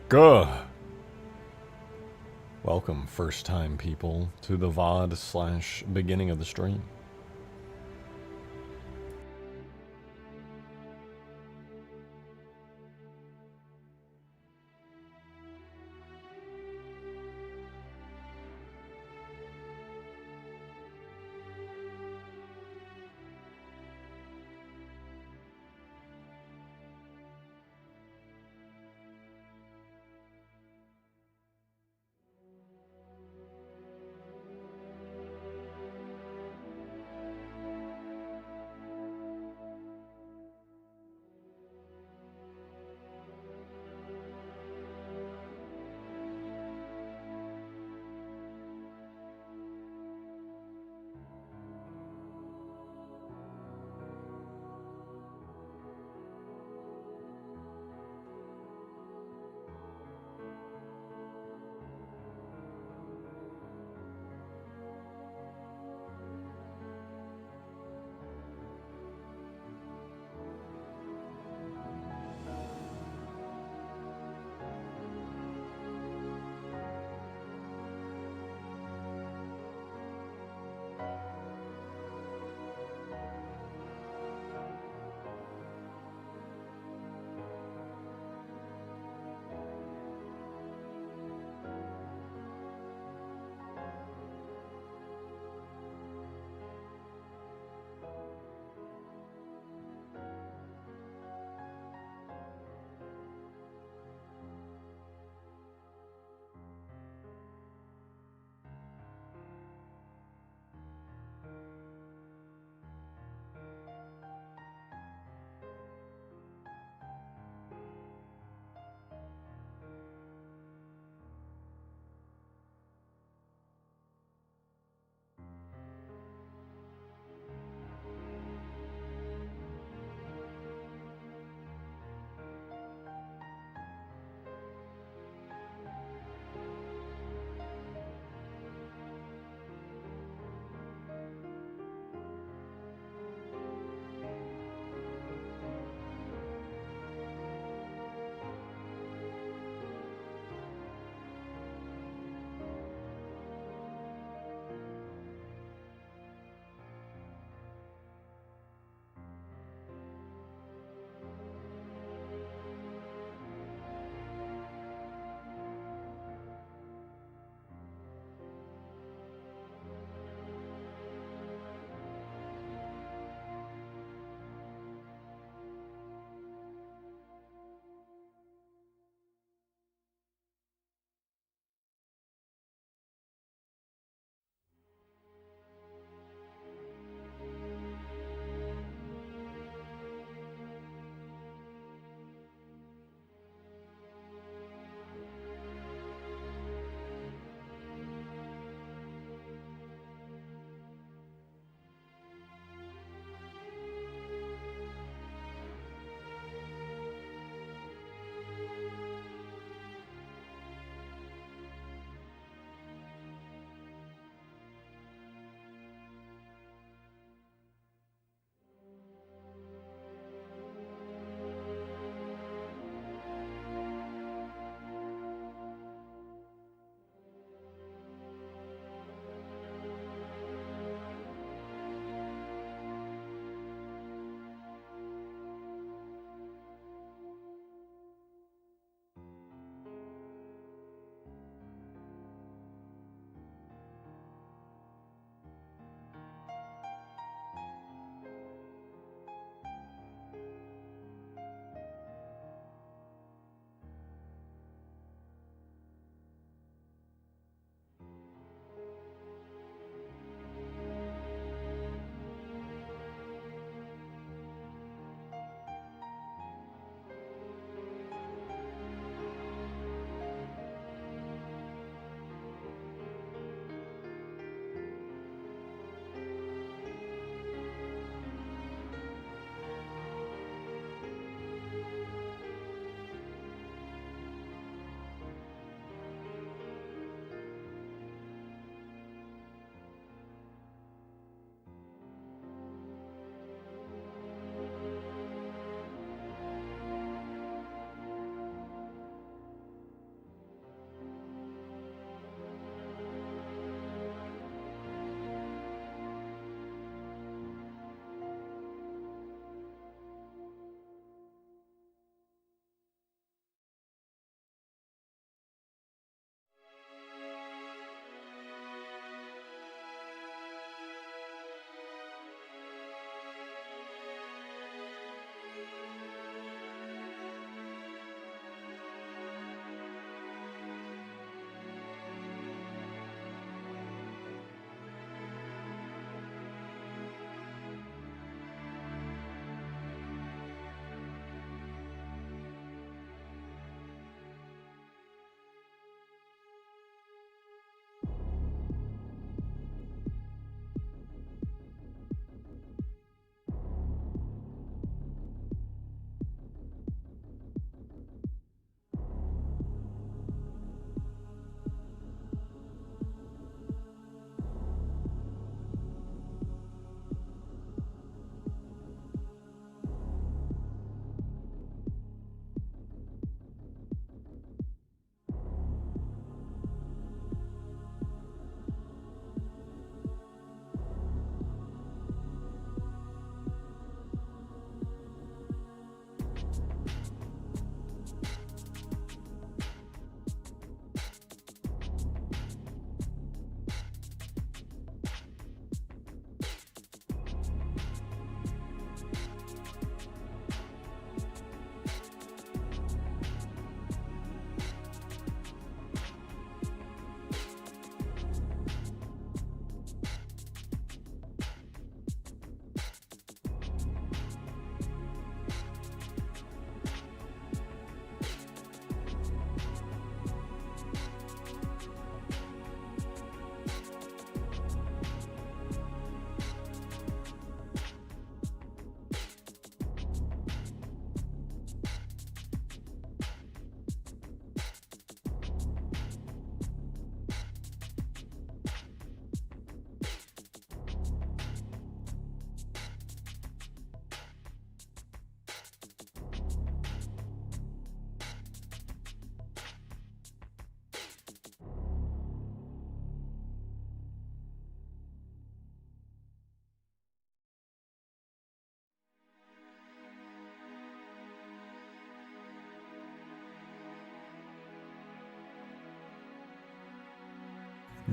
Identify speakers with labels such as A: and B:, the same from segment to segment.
A: Good. Welcome, first time people, to the VOD slash beginning of the stream.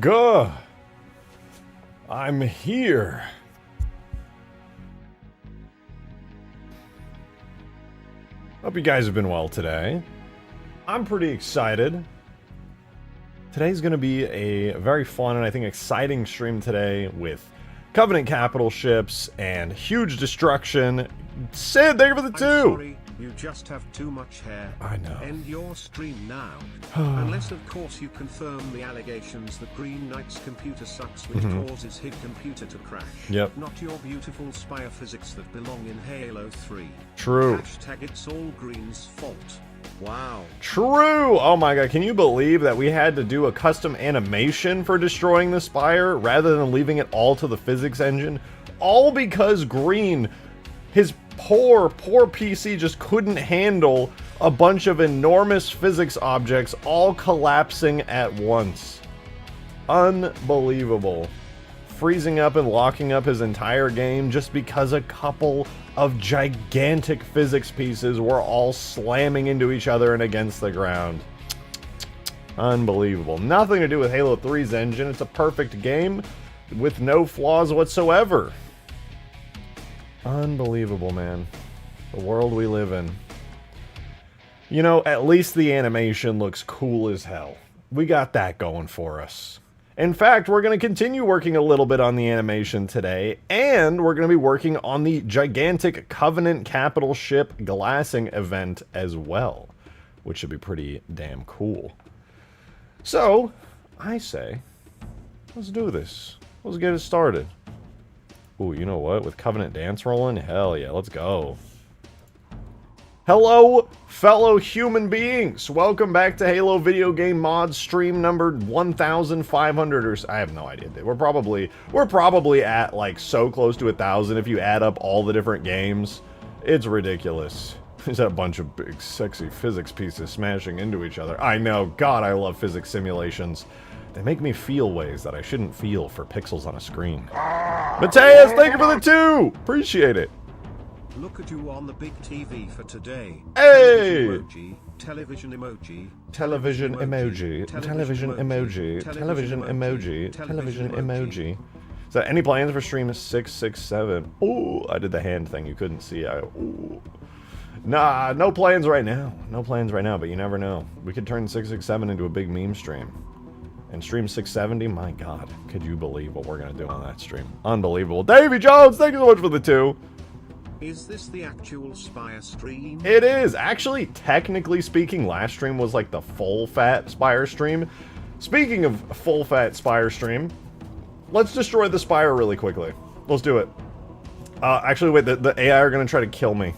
A: Gah! I'm here. Hope you guys have been well today. I'm pretty excited. Today's going to be a very fun and I think exciting stream today with Covenant capital ships and huge destruction. Sid, thank you for the 2!
B: Sorry, you just have too much hair.
A: I know.
B: End your stream now. Unless, of course, you confirm the allegations that Green Knight's computer sucks, which causes his computer to crash.
A: Yep.
B: Not your beautiful spire physics that belong in Halo 3.
A: True.
B: Hashtag it's all Green's fault. Wow.
A: True! Oh my god, can you believe that we had to do a custom animation for destroying the Spire rather than leaving it all to the physics engine? All because Green, his poor PC just couldn't handle a bunch of enormous physics objects all collapsing at once. Unbelievable. Freezing up and locking up his entire game just because a couple of gigantic physics pieces were all slamming into each other and against the ground. Unbelievable. Nothing to do with Halo 3's engine. It's a perfect game with no flaws whatsoever. Unbelievable, man. The world we live in. You know, at least the animation looks cool as hell. We got that going for us. In fact, we're going to continue working a little bit on the animation today, and we're going to be working on the gigantic Covenant capital ship glassing event as well, which should be pretty damn cool. So, I say, let's do this. Let's get it started. Ooh, you know what? With Covenant dance rolling? Hell yeah, let's go. Hello, fellow human beings! Welcome back to Halo Video Game Mods stream number 1,500 or so. I have no idea. We're probably at like so close to 1,000 if you add up all the different games. It's ridiculous. There's a bunch of big, sexy physics pieces smashing into each other. I know, God, I love physics simulations. They make me feel ways that I shouldn't feel for pixels on a screen. Mateus, thank you for the 2! Appreciate it.
B: Look at you on the big TV for today.
A: Hey!
B: Television emoji.
A: Television emoji. Television emoji. Television emoji. Television emoji. Is that any plans for stream 667? Ooh, I did the hand thing you couldn't see. Ooh. Nah, no plans right now. No plans right now, but you never know. We could turn 667 into a big meme stream. And stream 670, my god. Could you believe what we're going to do on that stream? Unbelievable. Davey Jones, thank you so much for the 2.
B: Is this the actual Spire stream?
A: It is! Actually, technically speaking, last stream was like the full-fat Spire stream. Speaking of full-fat Spire stream, let's destroy the Spire really quickly. Let's do it. Actually, wait, the AI are going to try to kill me.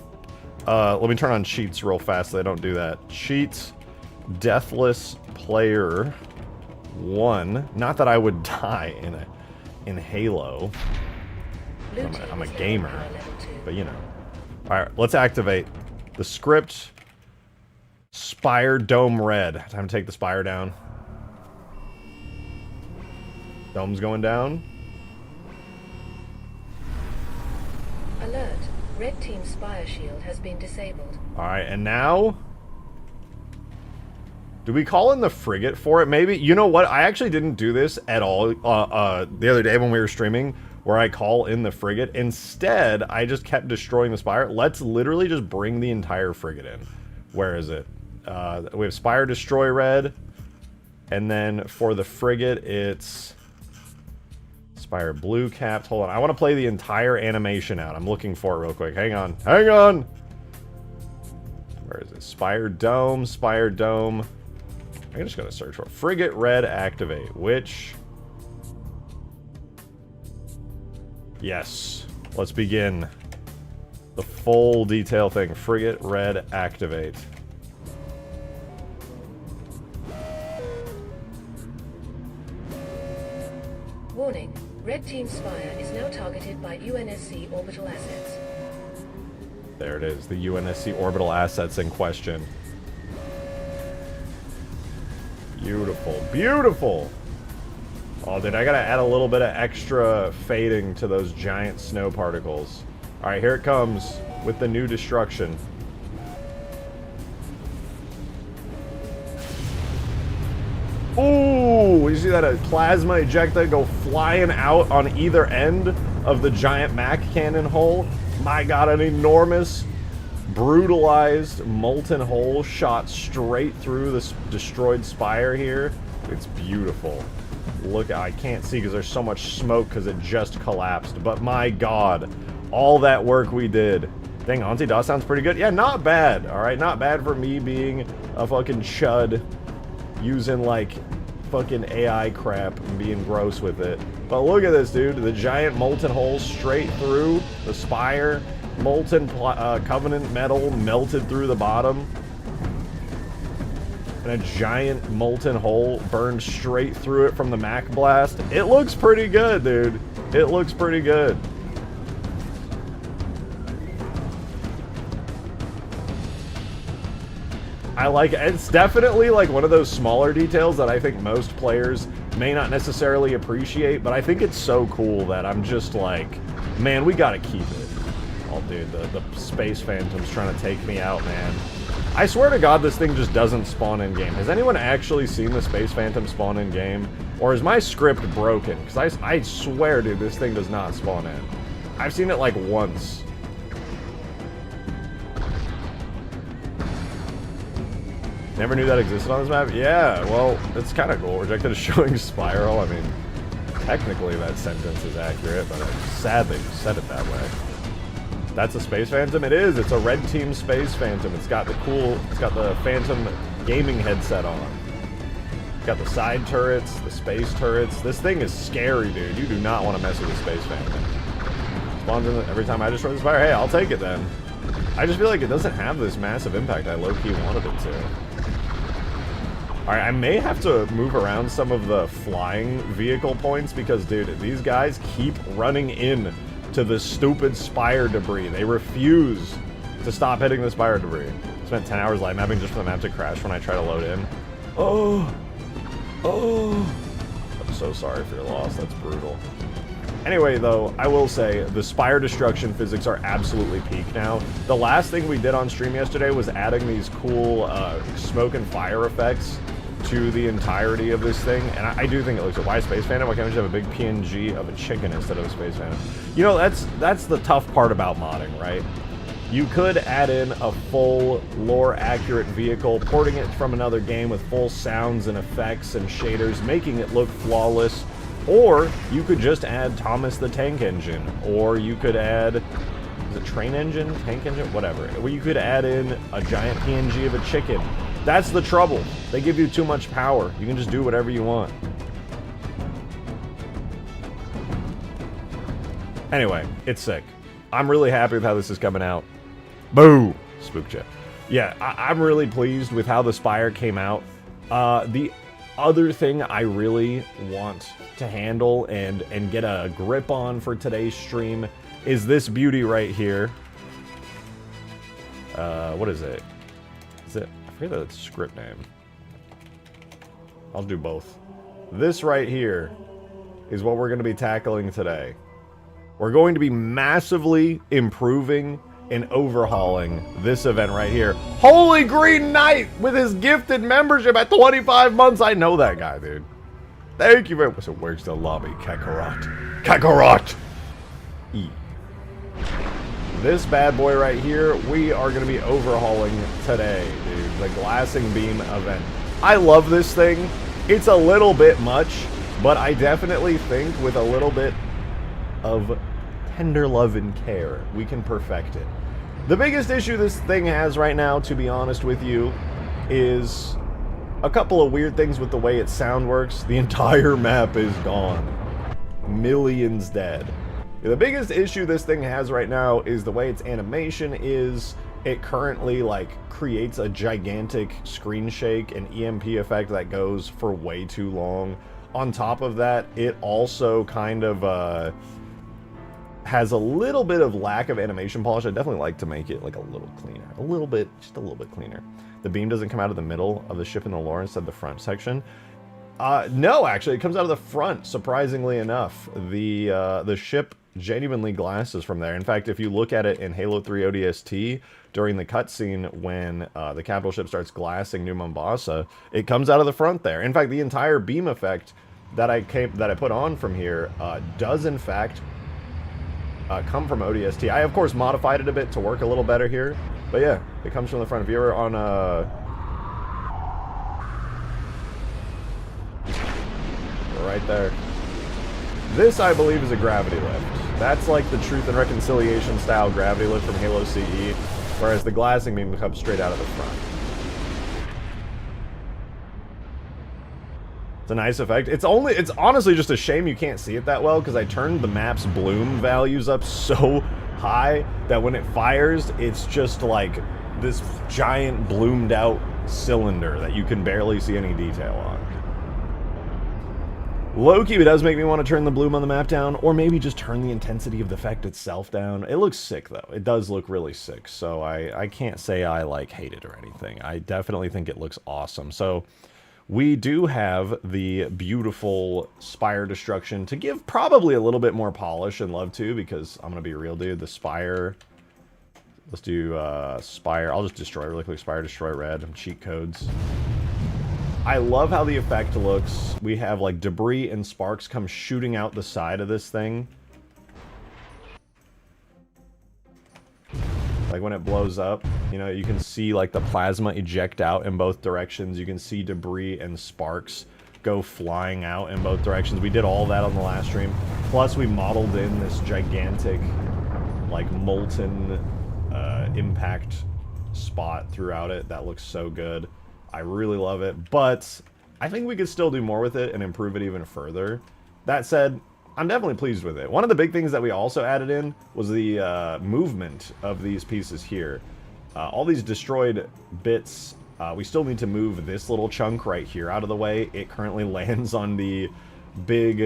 A: Let me turn on cheats real fast so they don't do that. Cheats, Deathless Player 1. Not that I would die in Halo. I'm a gamer, but you know. Alright, let's activate the script. Spire Dome Red. Time to take the Spire down. Dome's going down.
C: Alert. Red Team Spire Shield has been disabled.
A: Alright, and now... do we call in the frigate for it, maybe? You know what? I actually didn't do this at all the other day when we were streaming, where I call in the frigate. Instead, I just kept destroying the Spire. Let's literally just bring the entire frigate in. Where is it? We have Spire Destroy Red. And then for the frigate, it's Spire Blue Capped. Hold on. I want to play the entire animation out. I'm looking for it real quick. Hang on. Hang on! Where is it? Spire Dome. Spire Dome. I'm just going to search for it. Frigate Red Activate. Which... yes. Let's begin the full detail thing. Frigate Red Activate.
C: Warning. Red Team Spire is now targeted by UNSC orbital assets.
A: There it is. The UNSC orbital assets in question. Beautiful. Beautiful! Oh, dude, I gotta add a little bit of extra fading to those giant snow particles. Alright, here it comes with the new destruction. Ooh, you see that a plasma ejecta go flying out on either end of the giant Mac cannon hole? My god, an enormous, brutalized, molten hole shot straight through this destroyed spire here. It's beautiful. Look, I can't see because there's so much smoke because it just collapsed. But my god, all that work we did. Dang, Auntie Daw sounds pretty good. Yeah, not bad, alright? Not bad for me being a fucking chud using, like, fucking AI crap and being gross with it. But look at this, dude. The giant molten hole straight through the spire. Molten Covenant metal melted through the bottom. And a giant molten hole burned straight through it from the Mac blast. It looks pretty good, dude. It looks pretty good. I like it. It's definitely like one of those smaller details that I think most players may not necessarily appreciate, but I think it's so cool that I'm just like, man, we gotta keep it. Oh, dude, the Space Phantom's trying to take me out, man. I swear to God, this thing just doesn't spawn in-game. Has anyone actually seen the Space Phantom spawn in-game? Or is my script broken? Because I swear, dude, this thing does not spawn in. I've seen it like once. Never knew that existed on this map? Yeah, well, it's kind of cool. Rejected is showing Spiral. I mean, technically that sentence is accurate, but I'm sad they said it that way. That's a Space Phantom? It is. It's a red team Space Phantom. It's got the Phantom gaming headset on. It's got the side turrets, the space turrets. This thing is scary, dude. You do not want to mess with the Space Phantom. Spawns in every time I destroy the Spire. Hey, I'll take it then. I just feel like it doesn't have this massive impact I low-key wanted it to. Alright, I may have to move around some of the flying vehicle points because, dude, these guys keep running in to the stupid spire debris. They refuse to stop hitting the spire debris. Spent 10 hours light mapping just for the map to crash when I try to load in. Oh! I'm so sorry for your loss. That's brutal. Anyway, though, I will say, the spire destruction physics are absolutely peak now. The last thing we did on stream yesterday was adding these cool smoke and fire effects to the entirety of this thing, and I do think it looks like, why Space Phantom? Why can't we just have a big PNG of a chicken instead of a Space Phantom? You know, that's the tough part about modding, right? You could add in a full lore-accurate vehicle, porting it from another game with full sounds and effects and shaders, making it look flawless, or you could just add Thomas the Tank Engine, or you could add, is it Train Engine? Tank Engine? Whatever. Or you could add in a giant PNG of a chicken. That's the trouble. They give you too much power. You can just do whatever you want. Anyway, it's sick. I'm really happy with how this is coming out. Boo! Spook jet. Yeah, I'm really pleased with how the Spire came out. The other thing I really want to handle and get a grip on for today's stream is this beauty right here. What is it? Is it? I forget the script name. I'll do both. This right here is what we're going to be tackling today. We're going to be massively improving and overhauling this event right here. Holy Green Knight with his gifted membership at 25 months. I know that guy, dude. Thank you very much. So where's the lobby? Kakarot. Kakarot! E. This bad boy right here, we are going to be overhauling today, dude. The glassing beam event. I love this thing. It's a little bit much, but I definitely think with a little bit of tender love and care, we can perfect it. The biggest issue this thing has right now, to be honest with you, is a couple of weird things with the way its sound works. The entire map is gone. Millions dead. The biggest issue this thing has right now is the way its animation is. It currently, like, creates a gigantic screen shake and EMP effect that goes for way too long. On top of that, it also kind of, has a little bit of lack of animation polish. I'd definitely like to make it, like, a little cleaner. A little bit, just a little bit cleaner. The beam doesn't come out of the middle of the ship in the lore instead of the front section. No, actually, it comes out of the front, surprisingly enough. The ship genuinely glasses from there. In fact, if you look at it in Halo 3 ODST, during the cutscene when the capital ship starts glassing New Mombasa, it comes out of the front there. In fact, the entire beam effect that I put on from here does in fact come from ODST. I of course modified it a bit to work a little better here, but yeah, it comes from the front. If you were on right there, this I believe is a gravity lift. That's like the Truth and Reconciliation style gravity lift from Halo CE, whereas the glassing beam comes straight out of the front. It's a nice effect. It's honestly just a shame you can't see it that well, because I turned the map's bloom values up so high that when it fires, it's just like this giant bloomed out cylinder that you can barely see any detail on. Low-key, it does make me want to turn the bloom on the map down, or maybe just turn the intensity of the effect itself down. It looks sick, though. It does look really sick, so I can't say I, like, hate it or anything. I definitely think it looks awesome. So, we do have the beautiful Spire Destruction to give probably a little bit more polish and love to, because I'm going to be real, dude. The Spire... Let's do Spire. I'll just destroy really quick. Spire Destroy Red. Cheat codes. I love how the effect looks. We have like debris and sparks come shooting out the side of this thing. Like when it blows up, you know, you can see like the plasma eject out in both directions. You can see debris and sparks go flying out in both directions. We did all that on the last stream. Plus we modeled in this gigantic like molten impact spot throughout it. That looks so good. I really love it, but I think we could still do more with it and improve it even further. That said, I'm definitely pleased with it. One of the big things that we also added in was the movement of these pieces here. All these destroyed bits, we still need to move this little chunk right here out of the way. It currently lands on the big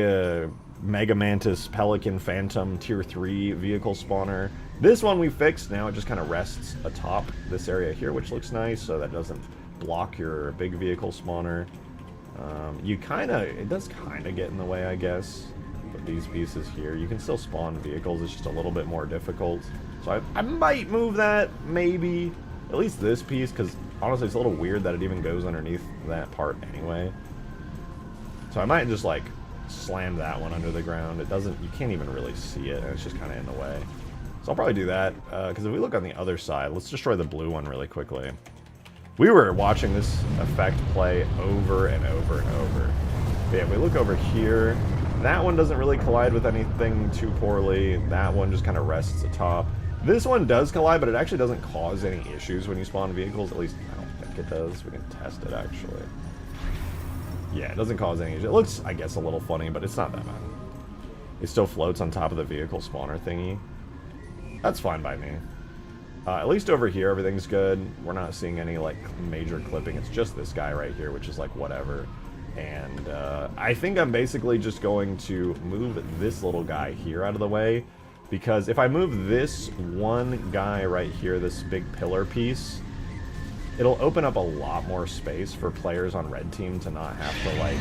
A: Mega Mantis Pelican Phantom Tier 3 vehicle spawner. This one we fixed. Now it just kind of rests atop this area here, which looks nice, so that doesn't block your big vehicle spawner. It does kind of get in the way, I guess. But these pieces here, you can still spawn vehicles, it's just a little bit more difficult. So I might move that, maybe. At least this piece, because honestly it's a little weird that it even goes underneath that part anyway. So I might just like slam that one under the ground. It doesn't, you can't even really see it, and it's just kind of in the way. So I'll probably do that, because if we look on the other side, let's destroy the blue one really quickly. We were watching this effect play over and over and over. But yeah, if we look over here, that one doesn't really collide with anything too poorly. That one just kind of rests atop. This one does collide, but it actually doesn't cause any issues when you spawn vehicles. At least, I don't think it does. We can test it, actually. Yeah, it doesn't cause any issues. It looks, I guess, a little funny, but it's not that bad. It still floats on top of the vehicle spawner thingy. That's fine by me. At least over here, everything's good. We're not seeing any, like, major clipping. It's just this guy right here, which is, like, whatever. And I think I'm basically just going to move this little guy here out of the way. Because if I move this one guy right here, this big pillar piece, it'll open up a lot more space for players on red team to not have to, like,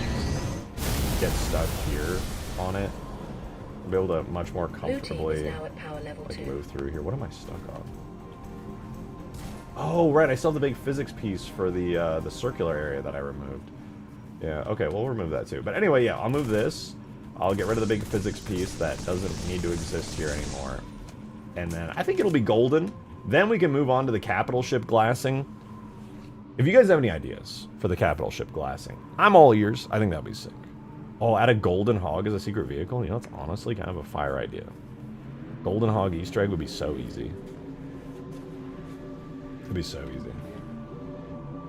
A: get stuck here on it. Be able to much more comfortably, like, move through here. What am I stuck on? Oh, right, I still have the big physics piece for the circular area that I removed. Yeah, okay, we'll remove that too. But anyway, yeah, I'll move this. I'll get rid of the big physics piece that doesn't need to exist here anymore. And then I think it'll be golden. Then we can move on to the capital ship glassing. If you guys have any ideas for the capital ship glassing, I'm all ears. I think that'd be sick. Oh, add a golden hog as a secret vehicle? You know, it's honestly kind of a fire idea. Golden hog Easter egg would be so easy. It'd be so easy.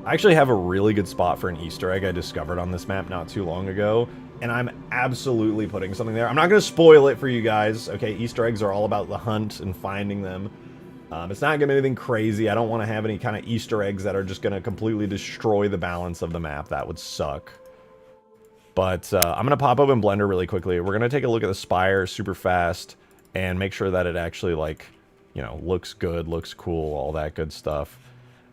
A: I actually have a really good spot for an Easter egg I discovered on this map not too long ago, and I'm absolutely putting something there. I'm not going to spoil it for you guys, okay? Easter eggs are all about the hunt and finding them. It's not going to be anything crazy. I don't want to have any kind of Easter eggs that are just going to completely destroy the balance of the map. That would suck. But I'm going to pop open Blender really quickly. We're going to take a look at the Spire super fast and make sure that it actually, like, you know, looks good, looks cool, all that good stuff.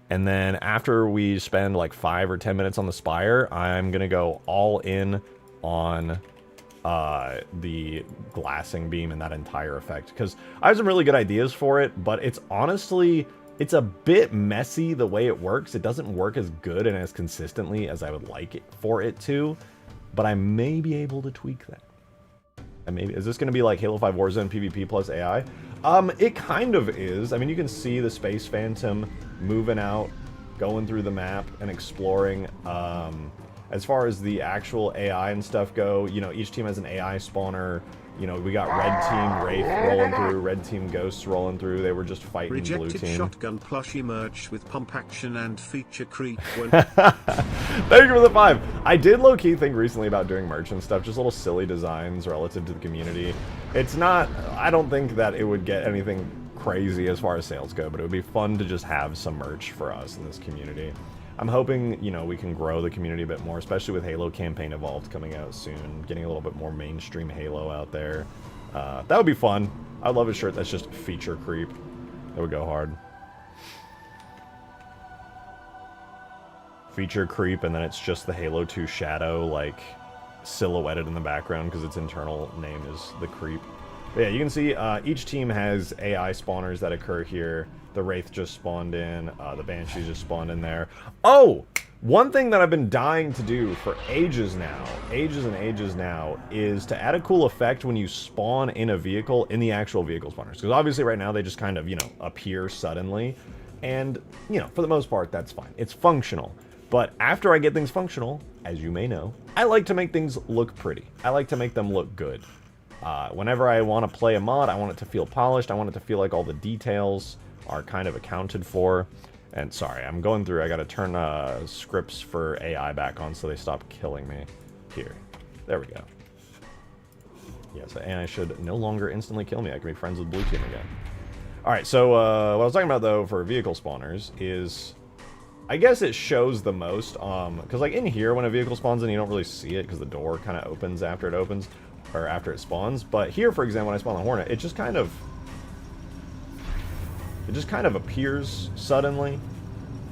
A: And then after we spend like 5 or 10 minutes on the Spire, I'm going to go all in on the glassing beam and that entire effect. Because I have some really good ideas for it, but it's honestly, it's a bit messy the way it works. It doesn't work as good and as consistently as I would like it for it to. but I may be able to tweak that. And maybe, is this going to be like Halo 5 Warzone PvP plus AI? It kind of is. I mean, you can see the Space Phantom moving out, going through the map, and exploring. As far as the actual AI and stuff go, you know, each team has an AI spawner. You know, we got red team Wraith rolling through, red team Ghosts rolling through. They were just fighting
B: Rejected
A: blue team.
B: shotgun plushie merch with pump action and feature creep when...
A: Thank you for the 5. I did low-key think recently about doing merch and stuff, just little silly designs relative to the community. It's not, I don't think that it would get anything crazy as far as sales go, but it would be fun to just have some merch for us in this community. I'm hoping, you know, we can grow the community a bit more, especially with Halo Campaign Evolved coming out soon, getting a little bit more mainstream Halo out there. That would be fun. I'd love a shirt that's just feature creep. That would go hard. Feature creep, and then it's just the Halo 2 shadow, like, silhouetted in the background because its internal name is the creep. But yeah, you can see each team has AI spawners that occur here. The Wraith just spawned in. The Banshees just spawned in there. Oh! One thing that I've been dying to do for ages now, is to add a cool effect when you spawn in a vehicle in the actual vehicle spawners. Because obviously right now they just kind of, you know, appear suddenly. And, you know, for the most part, that's fine. It's functional. But after I get things functional, as you may know, I like to make things look pretty. I like to make them look good. Whenever I want to play a mod, I want it to feel polished. I want it to feel like all the details are kind of accounted for. And sorry, I'm going through, I gotta turn scripts for AI back on so they stop killing me. Here. There we go. Yeah, so AI should no longer instantly kill me. I can be friends with Blue Team again. Alright, so what I was talking about, though, for vehicle spawners is... I guess it shows the most, because, like, in here, when a vehicle spawns in, you don't really see it because the door kind of opens after it opens, or after it spawns. But here, for example, when I spawn the Hornet, it just kind of appears suddenly.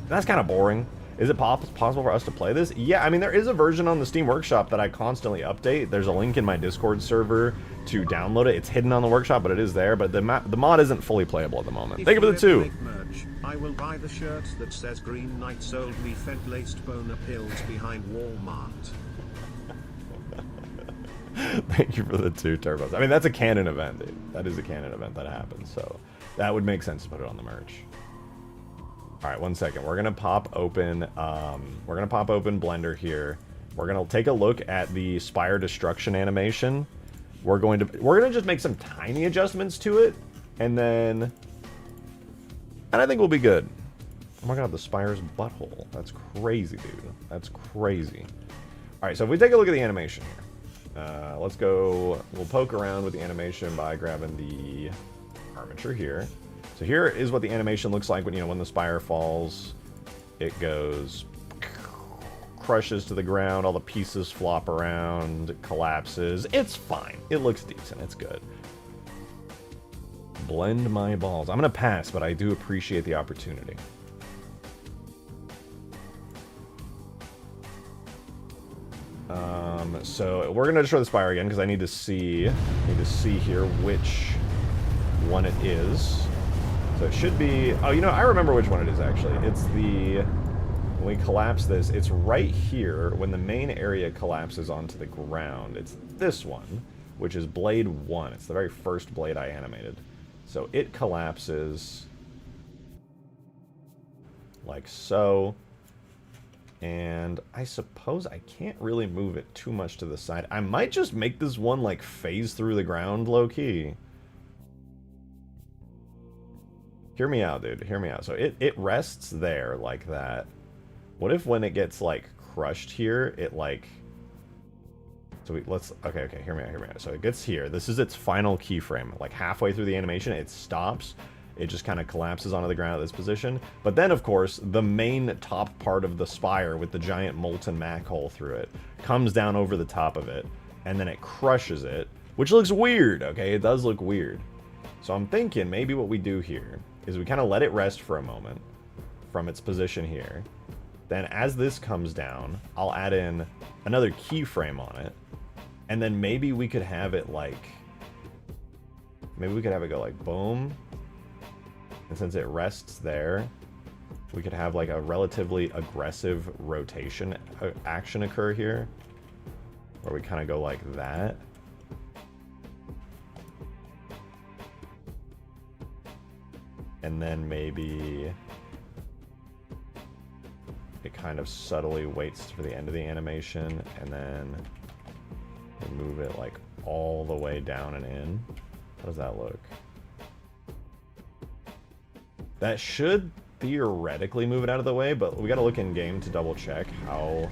A: That's kind of boring. Is it possible for us to play this? Yeah, I mean, there is a version on the Steam Workshop that I constantly update. There's a link in my Discord server to download it. It's hidden on the Workshop, but it is there. But the mod isn't fully playable at the moment. Thank you for the 2.
B: Merch, I will buy the shirt that says Green Knight sold me fed-laced boner pills behind Walmart.
A: Thank you for the 2 turbos. I mean, that's a canon event, dude. That is a canon event that happens, so that would make sense to put it on the merch. All right, 1 second. We're gonna pop open Blender here. We're gonna take a look at the Spire destruction animation. We're gonna just make some tiny adjustments to it, and I think we'll be good. Oh my god, the Spire's butthole. That's crazy, dude. That's crazy. All right, so if we take a look at the animation here, let's go. We'll poke around with the animation by grabbing the armature here. So here is what the animation looks like when, you know, when the Spire falls. It goes, crushes to the ground, all the pieces flop around, it collapses. It's fine. It looks decent. It's good. Blend my balls. I'm gonna pass, but I do appreciate the opportunity. So we're gonna destroy the Spire again because I need to see here which one it is. So it should be, oh, you know, I remember which one it is, actually. It's the, when we collapse this, it's right here when the main area collapses onto the ground. It's this one, which is Blade 1. It's the very first blade I animated. So it collapses like so. And I suppose I can't really move it too much to the side. I might just make this one, like, phase through the ground low-key. Hear me out, dude. Hear me out. So it rests there like that. What if when it gets, like, crushed here, it, like... So okay, hear me out. So it gets here. This is its final keyframe. Like, halfway through the animation, it stops. It just kind of collapses onto the ground at this position. But then, of course, the main top part of the Spire with the giant molten mac hole through it comes down over the top of it, and then it crushes it, which looks weird, okay? It does look weird. So I'm thinking maybe what we do here is we kind of let it rest for a moment from its position here. Then as this comes down, I'll add in another keyframe on it, and then maybe we could have it like... Maybe we could have it go like boom. And since it rests there, we could have like a relatively aggressive rotation action occur here. where we kind of go like that. And then maybe it kind of subtly waits for the end of the animation, and then we move it like all the way down and in. How does that look? That should theoretically move it out of the way, but we gotta look in game to double check how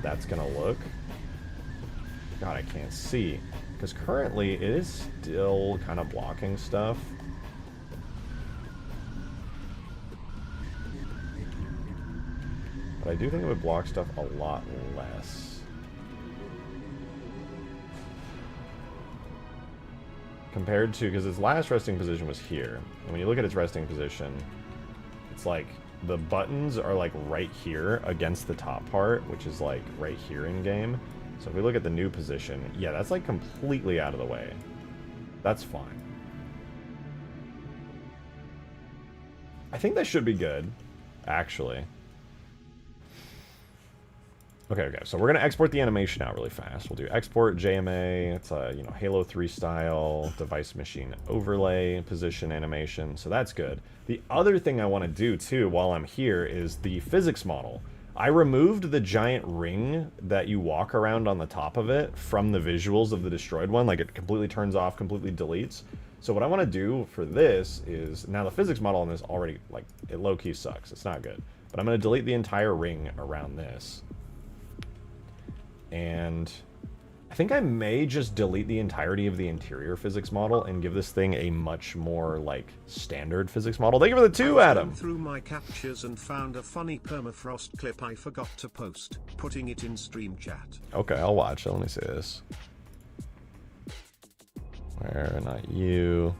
A: that's gonna look. God, I can't see, because currently it is still kind of blocking stuff. But I do think it would block stuff a lot less. Compared to, because its last resting position was here. And when you look at its resting position, it's like the buttons are like right here against the top part, which is like right here in game. So if we look at the new position, yeah, that's like completely out of the way. That's fine. I think that should be good, actually. Okay, so we're gonna export the animation out really fast. We'll do export JMA. It's a, you know, Halo 3 style device machine overlay position animation, so that's good. The other thing I want to do too while I'm here is the physics model. I removed the giant ring that you walk around on the top of it from the visuals of the destroyed one. Like, it completely turns off, completely deletes. So what I want to do for this is, now the physics model on this already, like, it low-key sucks. It's not good. But I'm going to delete the entire ring around this. And I think I may just delete the entirety of the interior physics model and give this thing a much more, like, standard physics model. Thank you for the 2, Adam!
B: Through my captures and found a funny Permafrost clip I forgot to post, putting it in stream chat.
A: Okay, I'll watch it. Let me see this. Where, not you.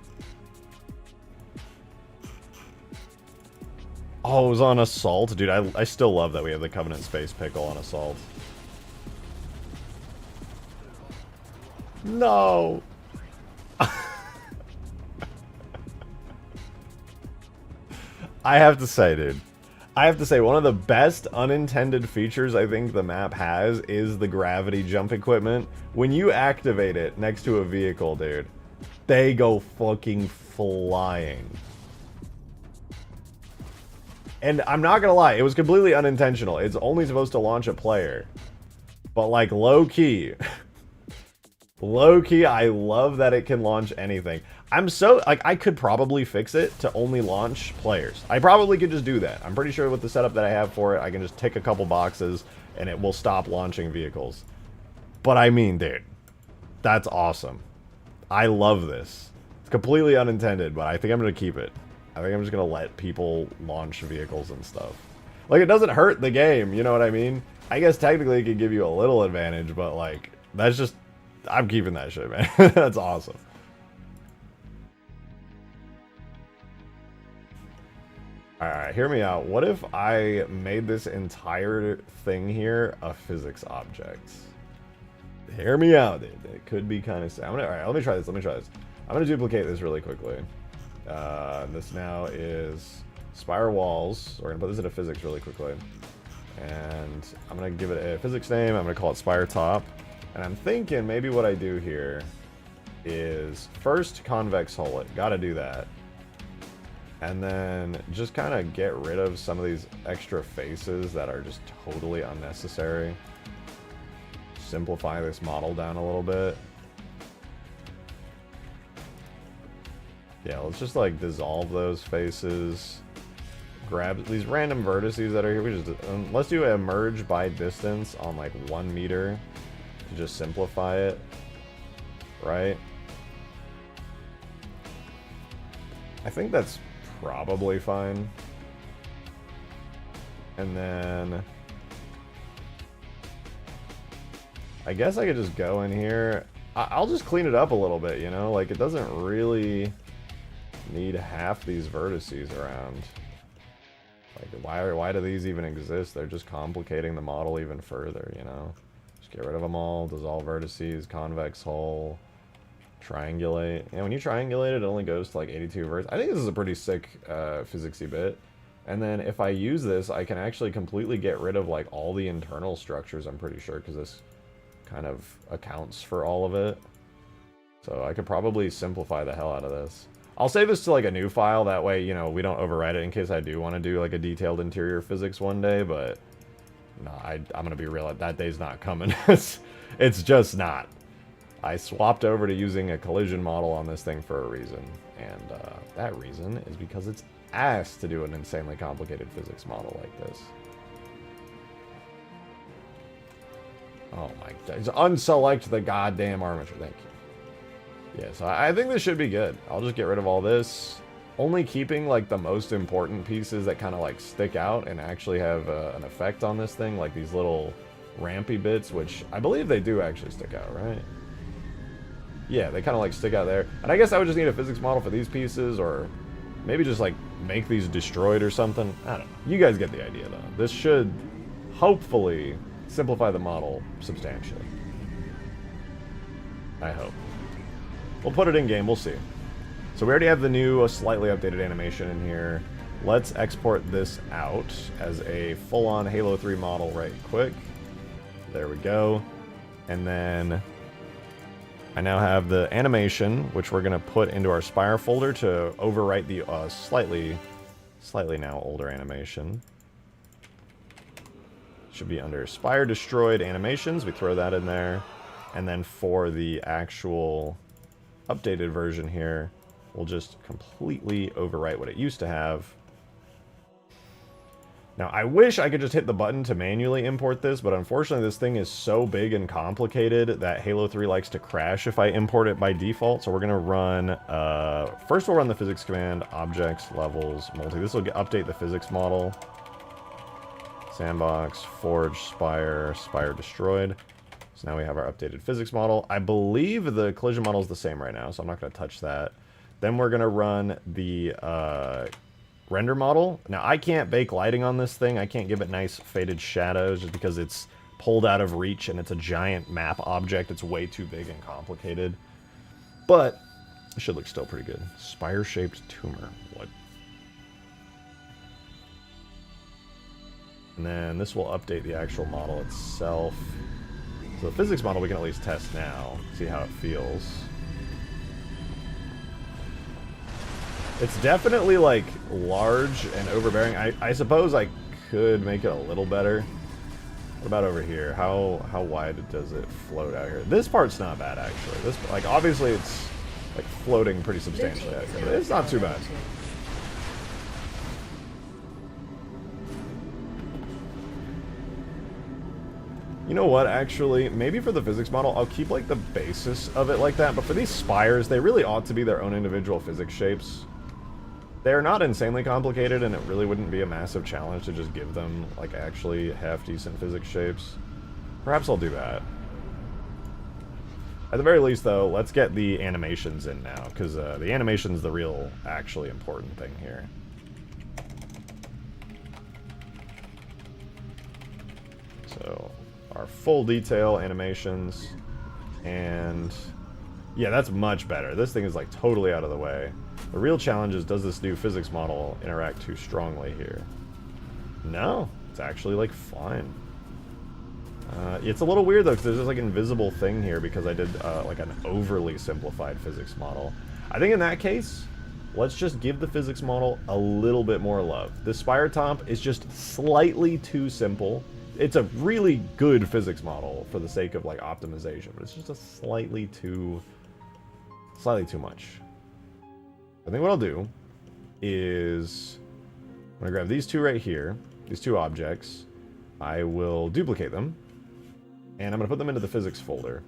A: Oh, it was on Assault? Dude, I still love that we have the Covenant Space Pickle on Assault. No! I have to say, dude. I have to say, one of the best unintended features I think the map has is the gravity jump equipment. When you activate it next to a vehicle, dude, they go fucking flying. And I'm not gonna lie, it was completely unintentional. It's only supposed to launch a player. But, like, low-key... Low-key, I love that it can launch anything. I'm so, like, I could probably fix it to only launch players. I probably could just do that. I'm pretty sure with the setup that I have for it, I can just tick a couple boxes and it will stop launching vehicles. But I mean, dude, that's awesome. I love this. It's completely unintended, but I think I'm going to keep it. I think I'm just going to let people launch vehicles and stuff. Like, it doesn't hurt the game, you know what I mean? I guess technically it could give you a little advantage, but, like, that's just... I'm keeping that shit, man. That's awesome. Alright, hear me out. What if I made this entire thing here a physics object? Hear me out, dude. It could be kind of... Alright, let me try this. I'm going to duplicate this really quickly. This now is Spire Walls. We're going to put this into physics really quickly. And I'm going to give it a physics name. I'm going to call it Spire Top. And I'm thinking maybe what I do here is first convex hull it. Gotta do that. And then just kind of get rid of some of these extra faces that are just totally unnecessary. Simplify this model down a little bit. Yeah, let's just like dissolve those faces. Grab these random vertices that are here. We just let's do a merge by distance on like 1 meter. To just simplify it, right? I think that's probably fine. And then I guess I could just go in here. I'll just clean it up a little bit, you know? Like, it doesn't really need half these vertices around. Like, why do these even exist? They're just complicating the model even further, you know? Get rid of them all, dissolve vertices, convex hull, triangulate. Yeah, when you triangulate it only goes to like 82 verts. I think this is a pretty sick physicsy bit. And then if I use this, I can actually completely get rid of like all the internal structures, I'm pretty sure, because this kind of accounts for all of it. So I could probably simplify the hell out of this. I'll save this to like a new file, that way, you know, we don't overwrite it in case I do want to do like a detailed interior physics one day, but no, I'm going to be real, that day's not coming. It's just not. I swapped over to using a collision model on this thing for a reason, and that reason is because it's asked to do an insanely complicated physics model like this. Oh my god, unselect the goddamn armature, thank you. Yeah, so I think this should be good. I'll just get rid of all this, only keeping like the most important pieces that kind of like stick out and actually have an effect on this thing, like these little rampy bits, which I believe they do actually stick out, right? Yeah, they kind of like stick out there. And I guess I would just need a physics model for these pieces, or maybe just like make these destroyed or something. I don't know. You guys get the idea though. This should hopefully simplify the model substantially. I hope. We'll put it in game, we'll see. So we already have the new, slightly updated animation in here. Let's export this out as a full-on Halo 3 model right quick. There we go. And then I now have the animation, which we're going to put into our Spire folder to overwrite the slightly now older animation. Should be under Spire Destroyed Animations. We throw that in there. And then for the actual updated version here, we'll just completely overwrite what it used to have. Now, I wish I could just hit the button to manually import this, but unfortunately this thing is so big and complicated that Halo 3 likes to crash if I import it by default. So we're going to run, first we'll run the physics command, objects, levels, multi. This will update the physics model. Sandbox, Forge, Spire, Spire Destroyed. So now we have our updated physics model. I believe the collision model is the same right now, so I'm not going to touch that. Then we're going to run the render model. Now, I can't bake lighting on this thing. I can't give it nice faded shadows just because it's pulled out of reach and it's a giant map object. It's way too big and complicated. But it should look still pretty good. Spire-shaped tumor. What? And then this will update the actual model itself. So the physics model we can at least test now, see how it feels. It's definitely like large and overbearing. I suppose I could make it a little better. What about over here? How wide does it float out here? This part's not bad actually. This, like, obviously it's like floating pretty substantially out here, but it's not too bad. You know what, actually, maybe for the physics model, I'll keep, like, the basis of it like that, but for these spires, they really ought to be their own individual physics shapes. They're not insanely complicated, and it really wouldn't be a massive challenge to just give them, like, actually half-decent physics shapes. Perhaps I'll do that. At the very least, though, let's get the animations in now, because the animation's the real, actually important thing here. So our full detail animations, and yeah, that's much better. This thing is like totally out of the way. The real challenge is, does this new physics model interact too strongly here? No, it's actually like fine. It's a little weird though, because there's this like invisible thing here because I did like an overly simplified physics model. I think in that case, let's just give the physics model a little bit more love. The Spire Top is just slightly too simple. It's a really good physics model for the sake of like optimization, but it's just a slightly too much. I think what I'll do is I'm gonna grab these two right here, these two objects. I will duplicate them, and I'm gonna put them into the physics folder.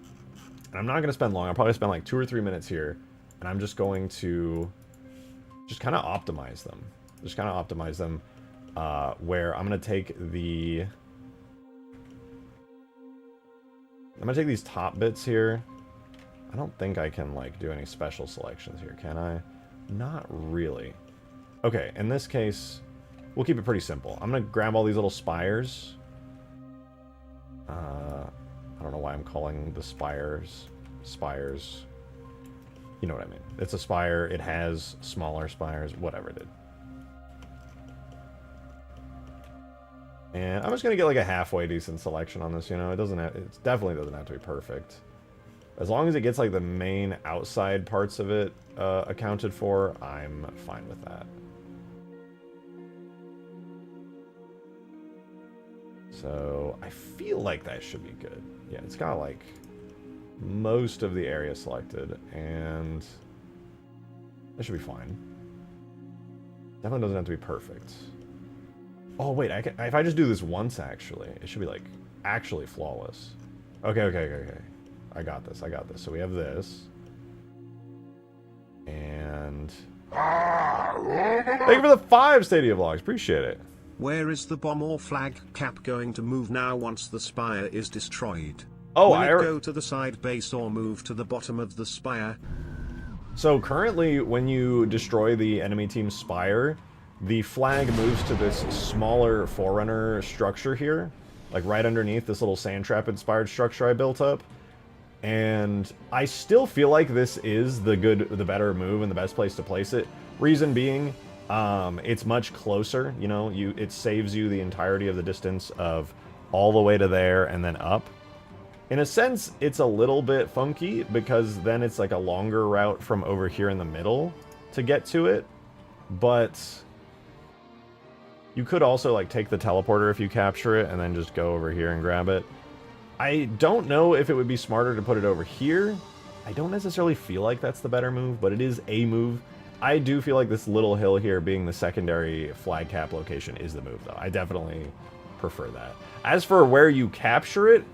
A: And I'm not gonna spend long. I'll probably spend like 2 or 3 minutes here, and I'm just going to just kind of optimize them. Where I'm gonna take the these top bits here. I don't think I can, like, do any special selections here, can I? Not really. Okay, in this case, we'll keep it pretty simple. I'm going to grab all these little spires. I don't know why I'm calling the spires. You know what I mean. It's a spire. It has smaller spires. Whatever it is. And I'm just going to get like a halfway decent selection on this, you know? It definitely doesn't have to be perfect. As long as it gets like the main outside parts of it accounted for, I'm fine with that. So I feel like that should be good. Yeah, it's got like most of the area selected, and that should be fine. Definitely doesn't have to be perfect. Oh wait, if I just do this once, actually, it should be like actually flawless. Okay. I got this. So we have this. And thank you for the 5 Stadia vlogs. Appreciate it.
B: Where is the bomb or flag cap going to move now once the spire is destroyed?
A: Oh,
B: Will it go to the side base or move to the bottom of the spire?
A: So currently, when you destroy the enemy team's spire, the flag moves to this smaller Forerunner structure here, like right underneath this little sand trap inspired structure I built up. And I still feel like this is the better move and the best place to place it. Reason being, it's much closer, you know, it saves you the entirety of the distance of all the way to there and then up. In a sense, it's a little bit funky because then it's like a longer route from over here in the middle to get to it. But you could also like take the teleporter if you capture it and then just go over here and grab it. I don't know if it would be smarter to put it over here. I don't necessarily feel like that's the better move, but it is a move. I do feel like this little hill here being the secondary flag cap location is the move, though. I definitely prefer that. As for where you capture it,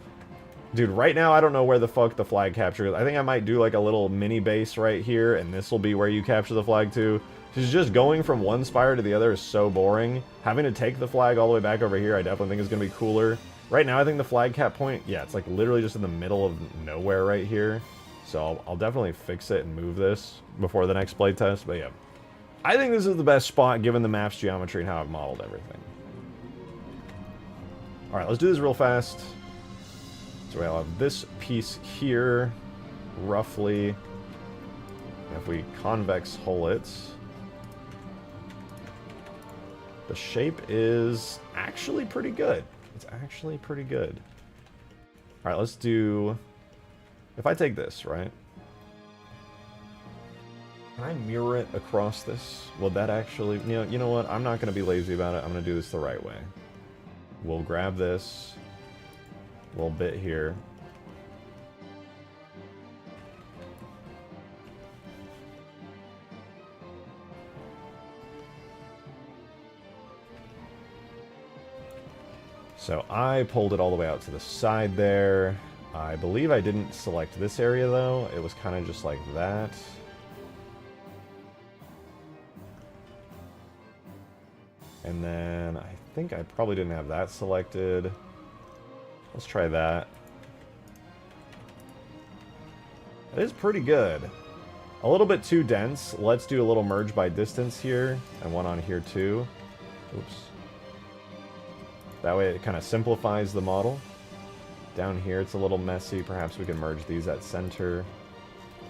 A: dude, right now I don't know where the fuck the flag capture is. I think I might do like a little mini base right here, and this will be where you capture the flag too. Because just going from one spire to the other is so boring. Having to take the flag all the way back over here, I definitely think is going to be cooler. Right now, I think the flag cap point, yeah, it's like literally just in the middle of nowhere right here. So I'll definitely fix it and move this before the next playtest. But yeah, I think this is the best spot given the map's geometry and how I've modeled everything. All right, let's do this real fast. So we'll have this piece here, roughly. If we convex hull it, the shape is actually pretty good. It's actually pretty good. All right, let's do... If I take this, right? Can I mirror it across this? Will that actually... You know what? I'm not going to be lazy about it. I'm going to do this the right way. We'll grab this little bit here. So I pulled it all the way out to the side there. I believe I didn't select this area though. It was kind of just like that. And then I think I probably didn't have that selected. Let's try that. It is pretty good. A little bit too dense. Let's do a little merge by distance here, and one on here too. Oops. That way it kind of simplifies the model. Down here it's a little messy. Perhaps we can merge these at center.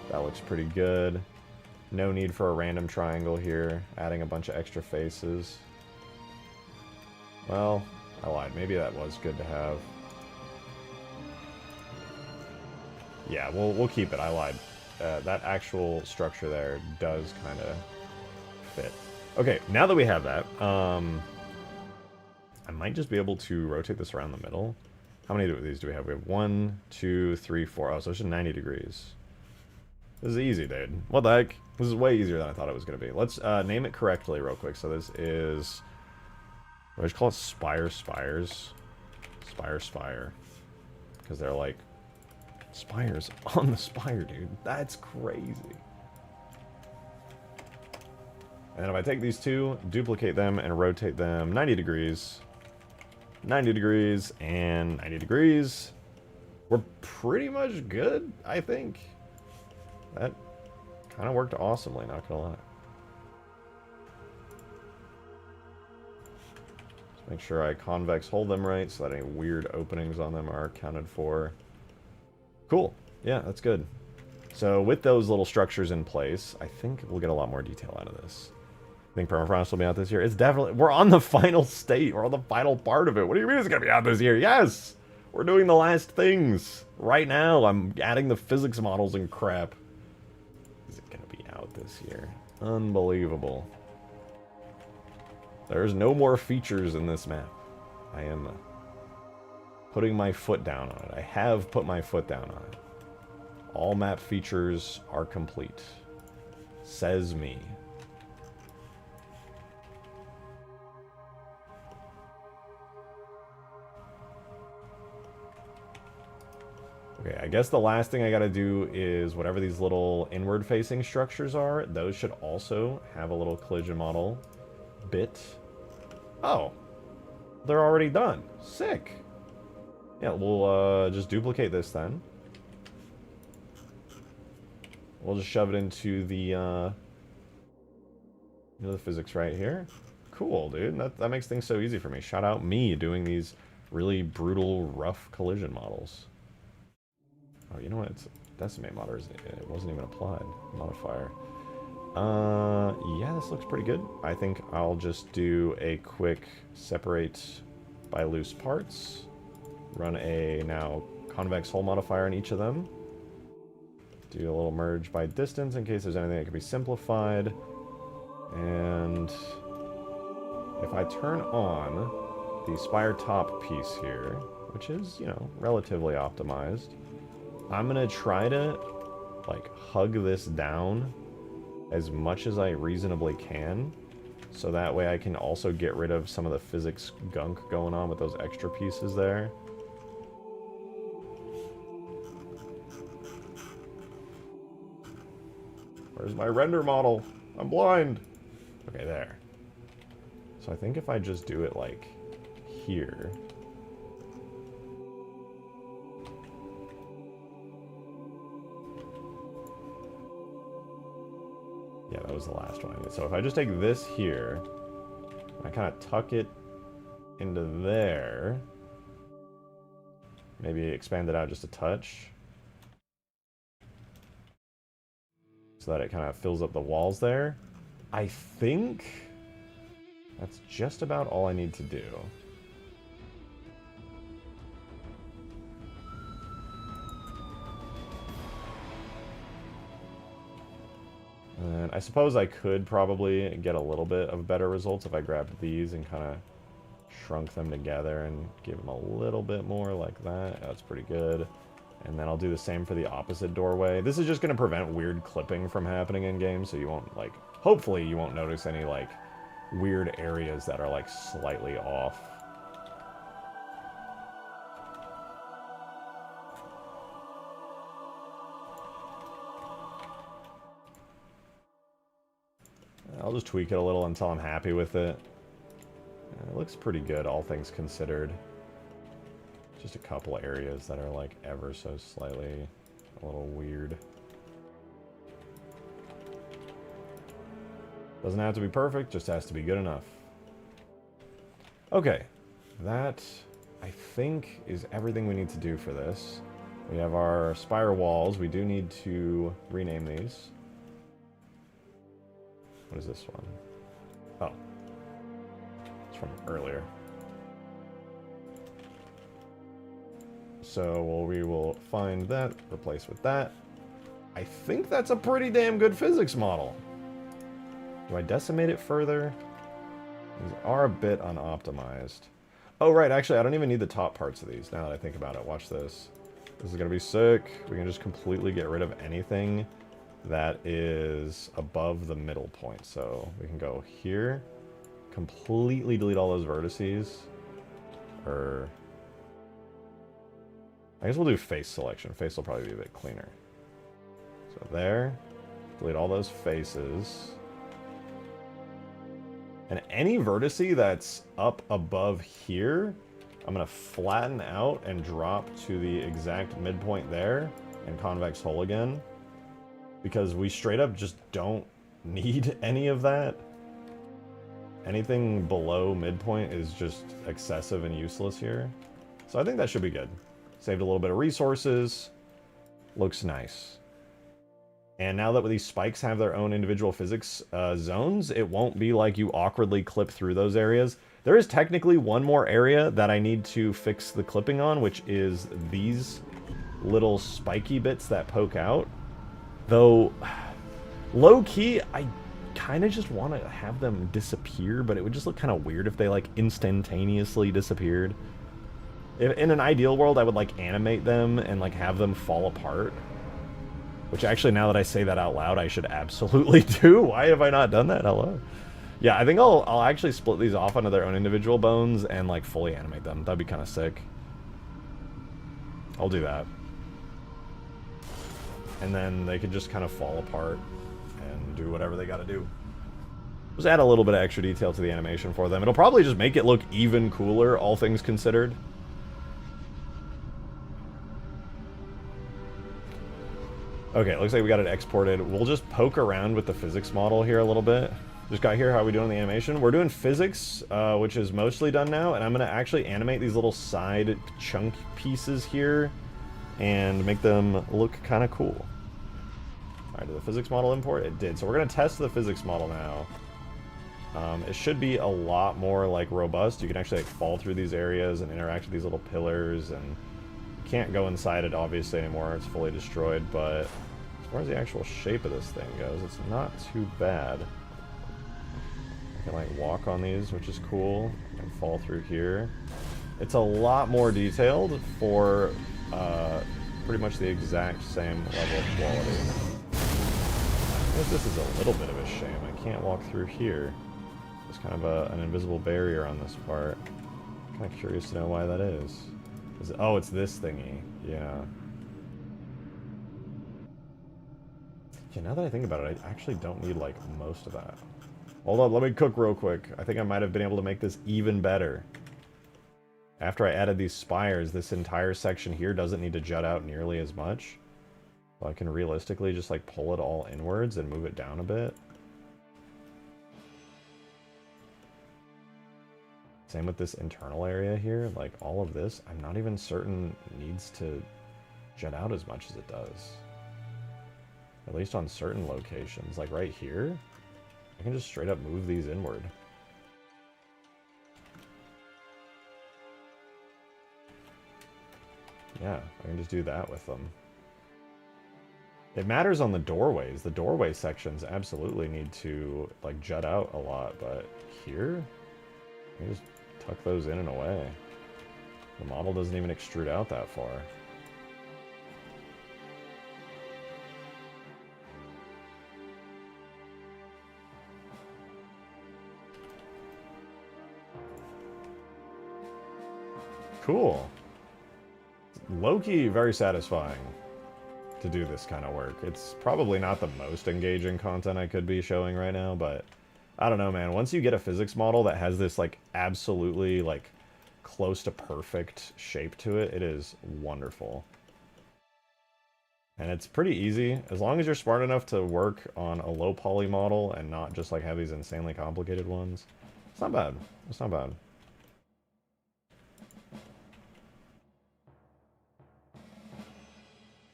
A: That looks pretty good. No need for a random triangle here. Adding a bunch of extra faces. Well, I lied. Maybe that was good to have. Yeah, we'll keep it. I lied. That actual structure there does kind of fit. Okay, now that we have that, I might just be able to rotate this around the middle. How many of these do we have? We have 1, 2, 3, 4. Oh, so it's just 90 degrees. This is easy, dude. What the heck? This is way easier than I thought it was going to be. Let's name it correctly real quick. So this is... I just call it Spires. Spire. Because they're like spires on the spire, dude. That's crazy. And then if I take these two, duplicate them, and rotate them 90 degrees, 90 degrees, and 90 degrees, we're pretty much good, I think. That kind of worked awesomely, not gonna lie. Just make sure I convex hold them right so that any weird openings on them are accounted for. Cool. Yeah, that's good. So with those little structures in place, I think we'll get a lot more detail out of this. Think Permafrost will be out this year? It's definitely... We're on the final state. We're on the final part of it. What do you mean it's going to be out this year? Yes! We're doing the last things. Right now, I'm adding the physics models and crap. Is it going to be out this year? Unbelievable. There's no more features in this map. I am putting my foot down on it. I have put my foot down on it. All map features are complete. Says me. Okay, I guess the last thing I gotta do is whatever these little inward-facing structures are, those should also have a little collision model bit. Oh, they're already done. Sick. Yeah, we'll just duplicate this then. We'll just shove it into the physics right here. Cool, dude. That makes things so easy for me. Shout out me doing these really brutal, rough collision models. Oh, you know what? It's decimate modifier. It wasn't even applied. Modifier. Yeah, this looks pretty good. I think I'll just do a quick separate by loose parts. Run a now convex hull modifier in each of them. Do a little merge by distance in case there's anything that can be simplified. And if I turn on the spire top piece here, which is, you know, relatively optimized, I'm gonna try to, like, hug this down as much as I reasonably can, so that way I can also get rid of some of the physics gunk going on with those extra pieces there. Where's my render model? I'm blind. Okay, there. So I think if I just do it, like, here... Yeah, that was the last one. So if I just take this here, I kind of tuck it into there, maybe expand it out just a touch, so that it kind of fills up the walls there. I think that's just about all I need to do. And I suppose I could probably get a little bit of better results if I grabbed these and kind of shrunk them together and give them a little bit more like that. That's pretty good. And then I'll do the same for the opposite doorway. This is just going to prevent weird clipping from happening in game, so you won't, like, hopefully you won't notice any, like, weird areas that are, like, slightly off. I'll just tweak it a little until I'm happy with it. It looks pretty good, all things considered. Just a couple areas that are, like, ever so slightly a little weird. Doesn't have to be perfect, just has to be good enough. Okay, that, I think, is everything we need to do for this. We have our spire walls. We do need to rename these. What is this one? Oh. It's from earlier. So we will find that, replace with that. I think that's a pretty damn good physics model. Do I decimate it further? These are a bit unoptimized. Oh, right, actually, I don't even need the top parts of these, now that I think about it. Watch this. This is going to be sick. We can just completely get rid of anything that is above the middle point. So we can go here, completely delete all those vertices, or I guess we'll do face selection. Face will probably be a bit cleaner. So there, delete all those faces. And any vertice that's up above here, I'm going to flatten out and drop to the exact midpoint there and convex hull again. Because we straight up just don't need any of that. Anything below midpoint is just excessive and useless here. So I think that should be good. Saved a little bit of resources. Looks nice. And now that these spikes have their own individual physics zones, it won't be like you awkwardly clip through those areas. There is technically one more area that I need to fix the clipping on, which is these little spiky bits that poke out. Though, low-key, I kind of just want to have them disappear, but it would just look kind of weird if they, like, instantaneously disappeared. In an ideal world, I would, like, animate them and, like, have them fall apart. Which actually, now that I say that out loud, I should absolutely do. Why have I not done that? Hello? Yeah, I think I'll actually split these off onto their own individual bones and, like, fully animate them. That'd be kind of sick. I'll do that. And then they could just kind of fall apart and do whatever they gotta do. Just add a little bit of extra detail to the animation for them. It'll probably just make it look even cooler, all things considered. Okay, it looks like we got it exported. We'll just poke around with the physics model here a little bit. Just got here, how are we doing the animation? We're doing physics, which is mostly done now, and I'm going to actually animate these little side chunk pieces here and make them look kind of cool. Alright, did the physics model import? It did. So we're going to test the physics model now. It should be a lot more, like, robust. You can actually, like, fall through these areas and interact with these little pillars, and you can't go inside it, obviously, anymore. It's fully destroyed, but as far as the actual shape of this thing goes, it's not too bad. I can, like, walk on these, which is cool, and fall through here. It's a lot more detailed for pretty much the exact same level of quality. I guess this is a little bit of a shame. I can't walk through here. There's kind of an invisible barrier on this part. I'm kind of curious to know why that is. Oh, it's this thingy. Yeah. Yeah, now that I think about it, I actually don't need, like, most of that. Hold on, let me cook real quick. I think I might have been able to make this even better. After I added these spires, this entire section here doesn't need to jut out nearly as much. So I can realistically just, like, pull it all inwards and move it down a bit. Same with this internal area here. Like, all of this, I'm not even certain needs to jut out as much as it does. At least on certain locations. Like right here, I can just straight up move these inward. Yeah, I can just do that with them. It matters on the doorways. The doorway sections absolutely need to, like, jut out a lot, but here, I can just tuck those in and away. The model doesn't even extrude out that far. Cool. Low-key, very satisfying to do this kind of work. It's probably not the most engaging content I could be showing right now, but I don't know, man. Once you get a physics model that has this, like, absolutely, like, close to perfect shape to it, it is wonderful. And it's pretty easy. As long as you're smart enough to work on a low poly model and not just, like, have these insanely complicated ones. It's not bad. It's not bad.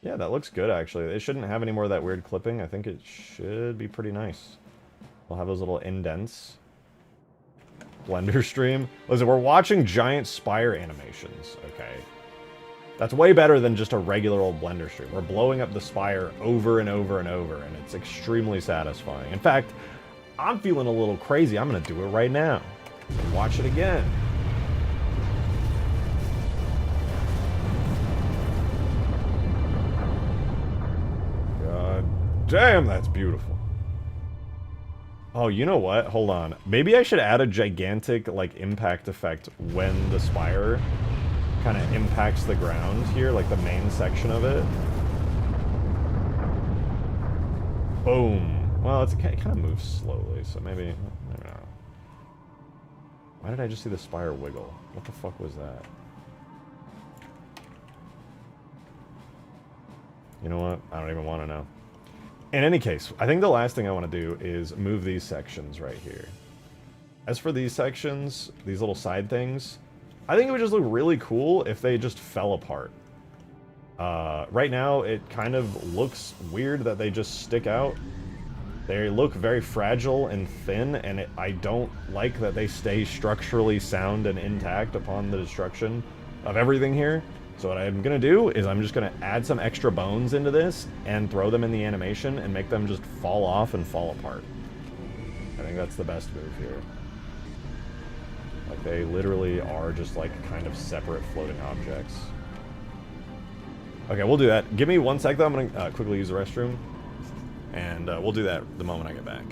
A: Yeah, that looks good, actually. It shouldn't have any more of that weird clipping. I think it should be pretty nice. We'll have those little indents. Blender stream. Listen, we're watching giant spire animations, okay? That's way better than just a regular old Blender stream. We're blowing up the spire over and over and over, and it's extremely satisfying. In fact, I'm feeling a little crazy. I'm going to do it right now. Watch it again. God damn, that's beautiful. Oh, you know what? Hold on. Maybe I should add a gigantic, like, impact effect when the spire kind of impacts the ground here, like the main section of it. Boom. Well, it kind of moves slowly, so maybe, I don't know. Why did I just see the spire wiggle? What the fuck was that? You know what? I don't even want to know. In any case, I think the last thing I want to do is move these sections right here. As for these sections, these little side things, I think it would just look really cool if they just fell apart. Right now, it kind of looks weird that they just stick out. They look very fragile and thin, and I don't like that they stay structurally sound and intact upon the destruction of everything here. So what I'm going to do is I'm just going to add some extra bones into this and throw them in the animation and make them just fall off and fall apart. I think that's the best move here. Like, they literally are just, like, kind of separate floating objects. Okay, we'll do that. Give me 1 sec, though. I'm going to quickly use the restroom. And we'll do that the moment I get back.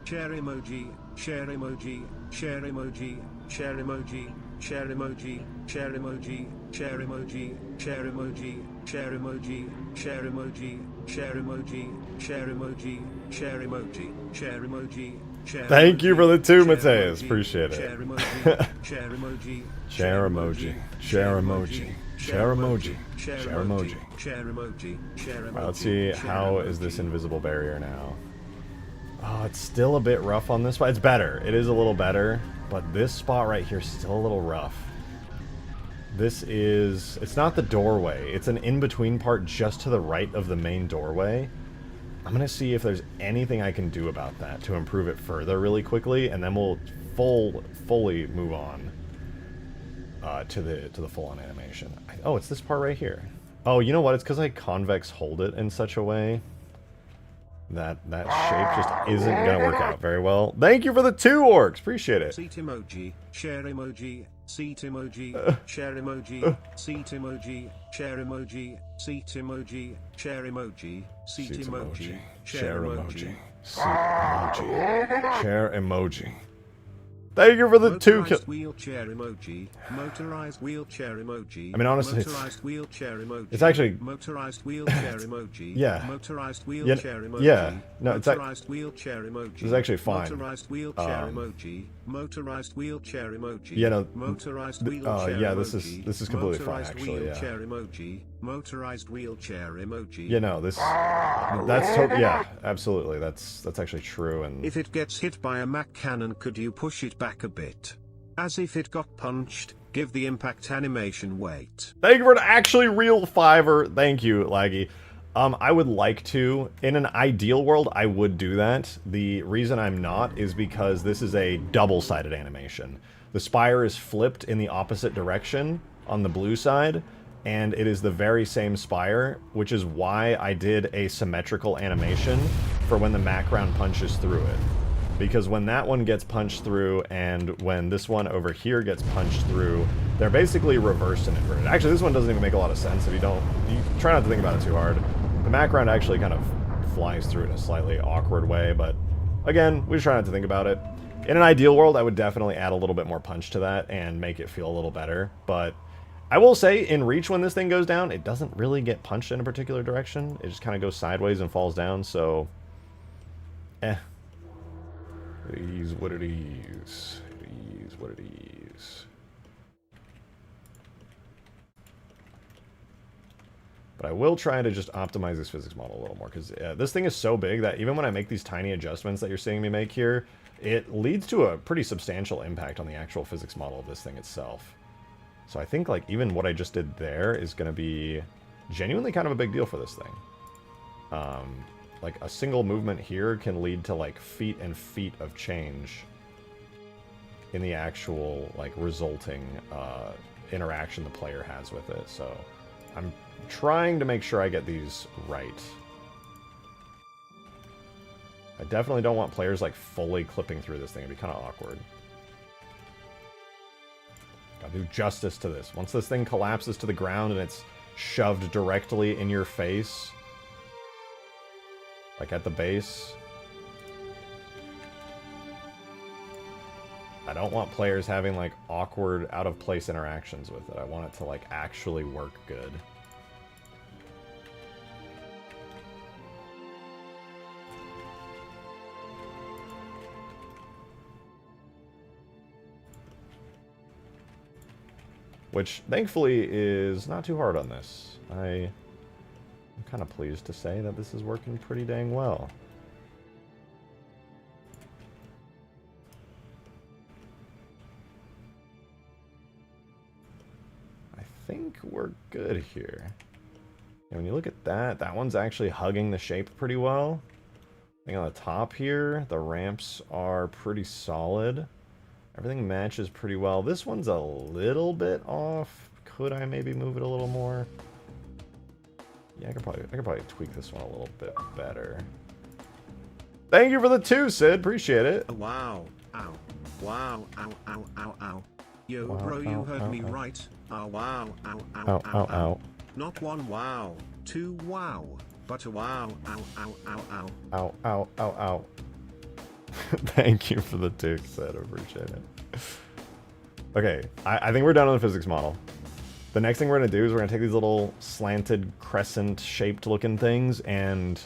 B: Share emoji, share emoji, share emoji, share emoji, share emoji, share emoji, share emoji, share emoji, share emoji, share emoji, share emoji, share emoji, share emoji, share emoji, share.
A: Thank you for the 2, Mateus. Appreciate it.
B: Share emoji, share emoji,
A: Share emoji. Share emoji. Share emoji.
B: share
A: Share emoji.
B: share emoji, share emoji.
A: Alright, let's see, how is this invisible barrier now? Oh, it's still a bit rough on this spot. It's better. It is a little better, but this spot right here is still a little rough. This is... It's not the doorway. It's an in-between part just to the right of the main doorway. I'm going to see if there's anything I can do about that to improve it further really quickly, and then we'll fully move on to the full-on animation. Oh, it's this part right here. Oh, you know what? It's because I convex hold it in such a way that shape just isn't going to work out very well. Thank you for the 2 orcs. Appreciate it.
B: Seat emoji, share emoji, seat emoji, share emoji, seat emoji, share emoji, seat emoji, share emoji, seat emoji, share emoji.
A: Seat emoji. Share emoji. Thank you for the 2
B: Motorized wheelchair emoji, motorized wheelchair emoji.
A: I mean, honestly,
B: motorized wheelchair emoji.
A: it's actually...
B: motorized wheelchair emoji.
A: Yeah.
B: Motorized wheelchair emoji.
A: Yeah. No, it's
B: motorized wheelchair emoji.
A: It's actually fine.
B: Motorized wheelchair emoji. Motorized wheelchair emoji.
A: Yeah, no.
B: Motorized wheelchair
A: yeah,
B: emoji.
A: this is completely fine,
B: Motorized
A: actually, yeah.
B: wheelchair emoji. Motorized wheelchair emoji.
A: Yeah, no, that's totally... Yeah, absolutely. That's actually true, and...
B: If it gets hit by a Mac cannon, could you push it back a bit? As if it got punched, give the impact animation weight.
A: Thank you for an actually real 5er. Thank you, Laggy. I would like to. In an ideal world, I would do that. The reason I'm not is because this is a double-sided animation. The spire is flipped in the opposite direction on the blue side, and it is the very same spire, which is why I did a symmetrical animation for when the background punches through it. Because when that one gets punched through and when this one over here gets punched through, they're basically reversed and inverted. Actually, this one doesn't even make a lot of sense if you try not to think about it too hard. The background actually kind of flies through in a slightly awkward way, but again, we just try not to think about it. In an ideal world, I would definitely add a little bit more punch to that and make it feel a little better, but I will say, in Reach, when this thing goes down, it doesn't really get punched in a particular direction. It just kind of goes sideways and falls down, so... It is what it is. It is what it is. But I will try to just optimize this physics model a little more, because this thing is so big that even when I make these tiny adjustments that you're seeing me make here, it leads to a pretty substantial impact on the actual physics model of this thing itself. So I think, like, even what I just did there is going to be genuinely kind of a big deal for this thing. Like, a single movement here can lead to, like, feet and feet of change in the actual, like, resulting interaction the player has with it. So I'm trying to make sure I get these right. I definitely don't want players, like, fully clipping through this thing. It'd be kind of awkward. Gotta do justice to this. Once this thing collapses to the ground and it's shoved directly in your face, like at the base, I don't want players having, like, awkward, out-of-place interactions with it. I want it to, like, actually work good. Which, thankfully, is not too hard on this. I'm kind of pleased to say that this is working pretty dang well. I think we're good here. And when you look at that, that one's actually hugging the shape pretty well. I think on the top here, the ramps are pretty solid. Everything matches pretty well. This one's a little bit off. Could I maybe move it a little more? Yeah, I could probably tweak this one a little bit better. Thank you for the 2, Sid. Appreciate it.
B: Wow. Ow. Wow. Ow. Ow. Ow. Ow. Yo,
A: Wow,
B: bro, you
A: ow,
B: heard
A: ow,
B: me
A: ow.
B: right. Wow. Ow. Ow.
A: Ow, ow, ow.
B: Not 1 wow. 2 wow. But a wow. Ow. Ow. Ow. Ow.
A: Ow, ow, ow, ow. Thank you for the 2, Sid. I appreciate it. Okay, I think we're done on the physics model. The next thing we're going to do is we're going to take these little slanted crescent-shaped looking things, and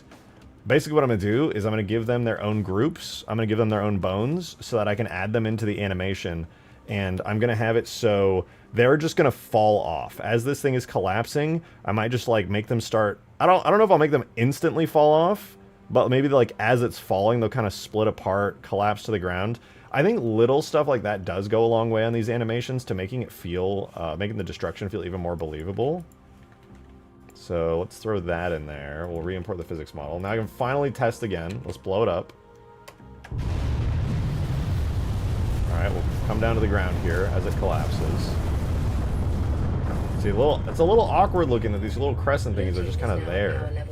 A: basically what I'm going to do is I'm going to give them their own groups. I'm going to give them their own bones so that I can add them into the animation, and I'm going to have it so they're just going to fall off. As this thing is collapsing, I might just, like, make them start... I don't know if I'll make them instantly fall off, but maybe, like, as it's falling, they'll kind of split apart, collapse to the ground. I think little stuff like that does go a long way on these animations to making it feel, making the destruction feel even more believable. So let's throw that in there. We'll re-import the physics model. Now I can finally test again. Let's blow it up. Alright, we'll come down to the ground here as it collapses. See, it's a little awkward looking that these little crescent things are just kind of there.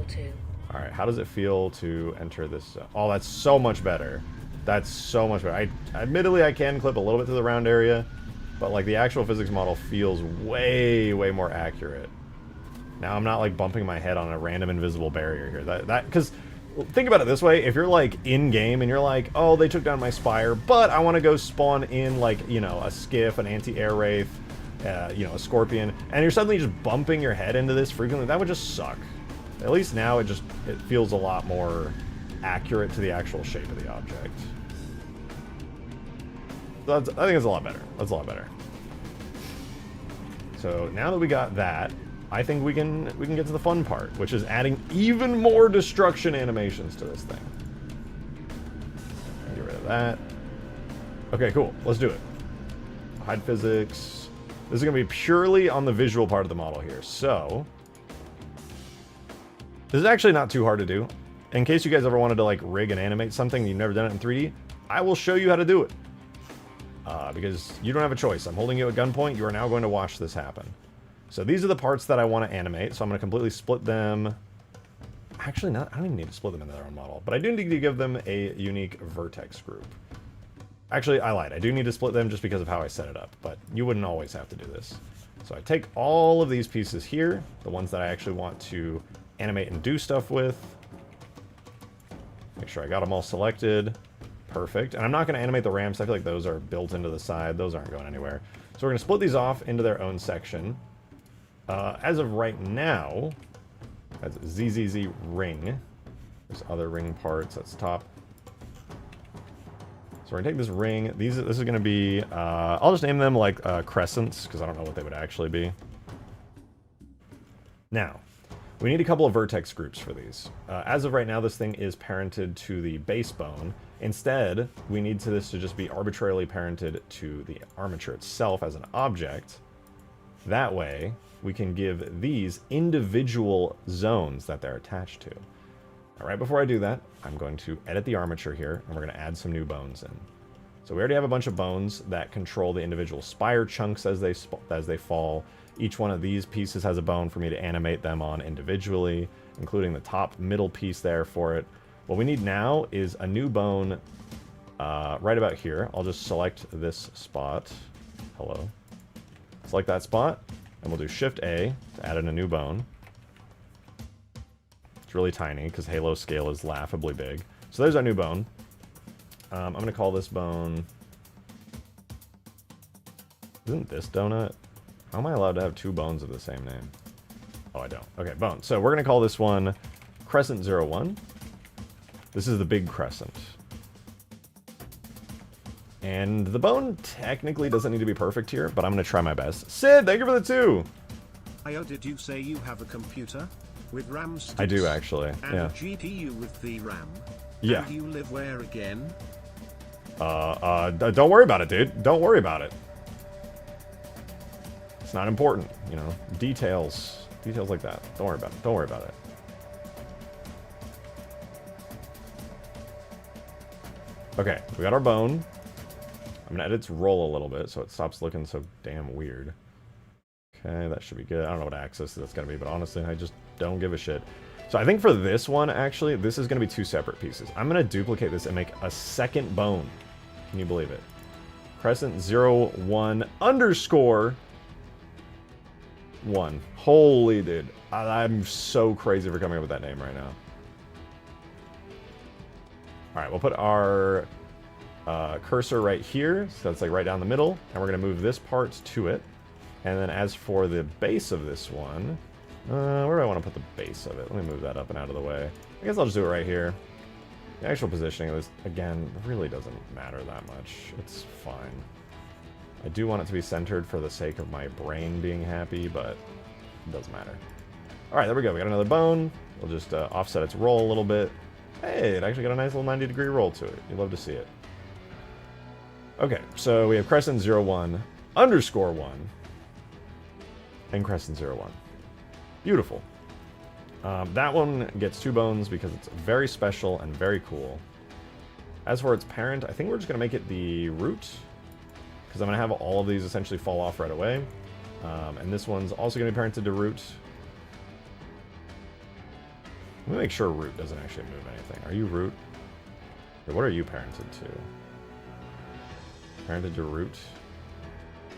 A: Alright, how does it feel to enter this? Oh, that's so much better. That's so much better. Admittedly, I can clip a little bit to the round area, but, like, the actual physics model feels way, way more accurate. Now I'm not, like, bumping my head on a random invisible barrier here. Because, think about it this way. If you're, like, in-game and you're like, oh, they took down my Spire, but I want to go spawn in, like, you know, a Skiff, an anti-air wraith, you know, a Scorpion, and you're suddenly just bumping your head into this frequently, that would just suck. At least now it feels a lot more accurate to the actual shape of the object. So I think it's a lot better. That's a lot better. So now that we got that, I think we can get to the fun part, which is adding even more destruction animations to this thing. Get rid of that. Okay, cool. Let's do it. Hide physics. This is going to be purely on the visual part of the model here. So this is actually not too hard to do. In case you guys ever wanted to, like, rig and animate something and you've never done it in 3D, I will show you how to do it. Because you don't have a choice. I'm holding you at gunpoint. You are now going to watch this happen. So these are the parts that I want to animate. So I'm going to completely split them. Actually, I don't even need to split them into their own model. But I do need to give them a unique vertex group. Actually, I lied. I do need to split them just because of how I set it up. But you wouldn't always have to do this. So I take all of these pieces here, the ones that I actually want to animate and do stuff with. Make sure I got them all selected. Perfect. And I'm not going to animate the ramps. I feel like those are built into the side. Those aren't going anywhere. So we're going to split these off into their own section. As of right now, that's ZZZ ring. There's other ring parts. That's top. So we're going to take this ring. This is going to be... I'll just name them, like, crescents, because I don't know what they would actually be. Now, We need a couple of vertex groups for these. As of right now, this thing is parented to the base bone. Instead, we need this to just be arbitrarily parented to the armature itself as an object. That way, we can give these individual zones that they're attached to. Now, right before I do that, I'm going to edit the armature here, and we're going to add some new bones in. So we already have a bunch of bones that control the individual spire chunks as they fall. Each one of these pieces has a bone for me to animate them on individually, including the top middle piece there for it. What we need now is a new bone right about here. I'll just select this spot. Hello. Select that spot, and we'll do Shift-A to add in a new bone. It's really tiny because Halo scale is laughably big. So there's our new bone. I'm going to call this bone... Isn't this donut? How am I allowed to have two bones of the same name? Oh, I don't. Okay, bone. So we're going to call this one Crescent 01. This is the big crescent. And the bone technically doesn't need to be perfect here, but I'm going to try my best. Sid, thank you for the 2!
B: Io, did you say you have a computer with RAM sticks?
A: I do, actually.
B: And
A: Yeah.
B: a GPU with the RAM?
A: Yeah.
B: And you live where again?
A: Don't worry about it, dude. Don't worry about it. It's not important, you know. Details like that. Don't worry about it. Don't worry about it. Okay, we got our bone. I'm gonna edit its roll a little bit so it stops looking so damn weird. Okay, that should be good. I don't know what axis that's gonna be, but honestly, I just don't give a shit. So I think for this one, actually, this is gonna be 2 separate pieces. I'm gonna duplicate this and make a second bone. Can you believe it? Crescent 01 underscore 1. Holy dude. I'm so crazy for coming up with that name right now. Alright, we'll put our cursor right here, so that's like right down the middle, and we're going to move this part to it. And then as for the base of this one, where do I want to put the base of it? Let me move that up and out of the way. I guess I'll just do it right here. The actual positioning of this, again, really doesn't matter that much. It's fine. I do want it to be centered for the sake of my brain being happy, but it doesn't matter. Alright, there we go. We got another bone. We'll just offset its roll a little bit. Hey, it actually got a nice little 90-degree roll to it. You'd love to see it. Okay, so we have Crescent 01 underscore 1 and Crescent 01. Beautiful. That one gets 2 bones because it's very special and very cool. As for its parent, I think we're just going to make it the root, because I'm going to have all of these essentially fall off right away. And this one's also going to be parented to root. Let me make sure root doesn't actually move anything. Are you root? Or what are you parented to? Parented to root,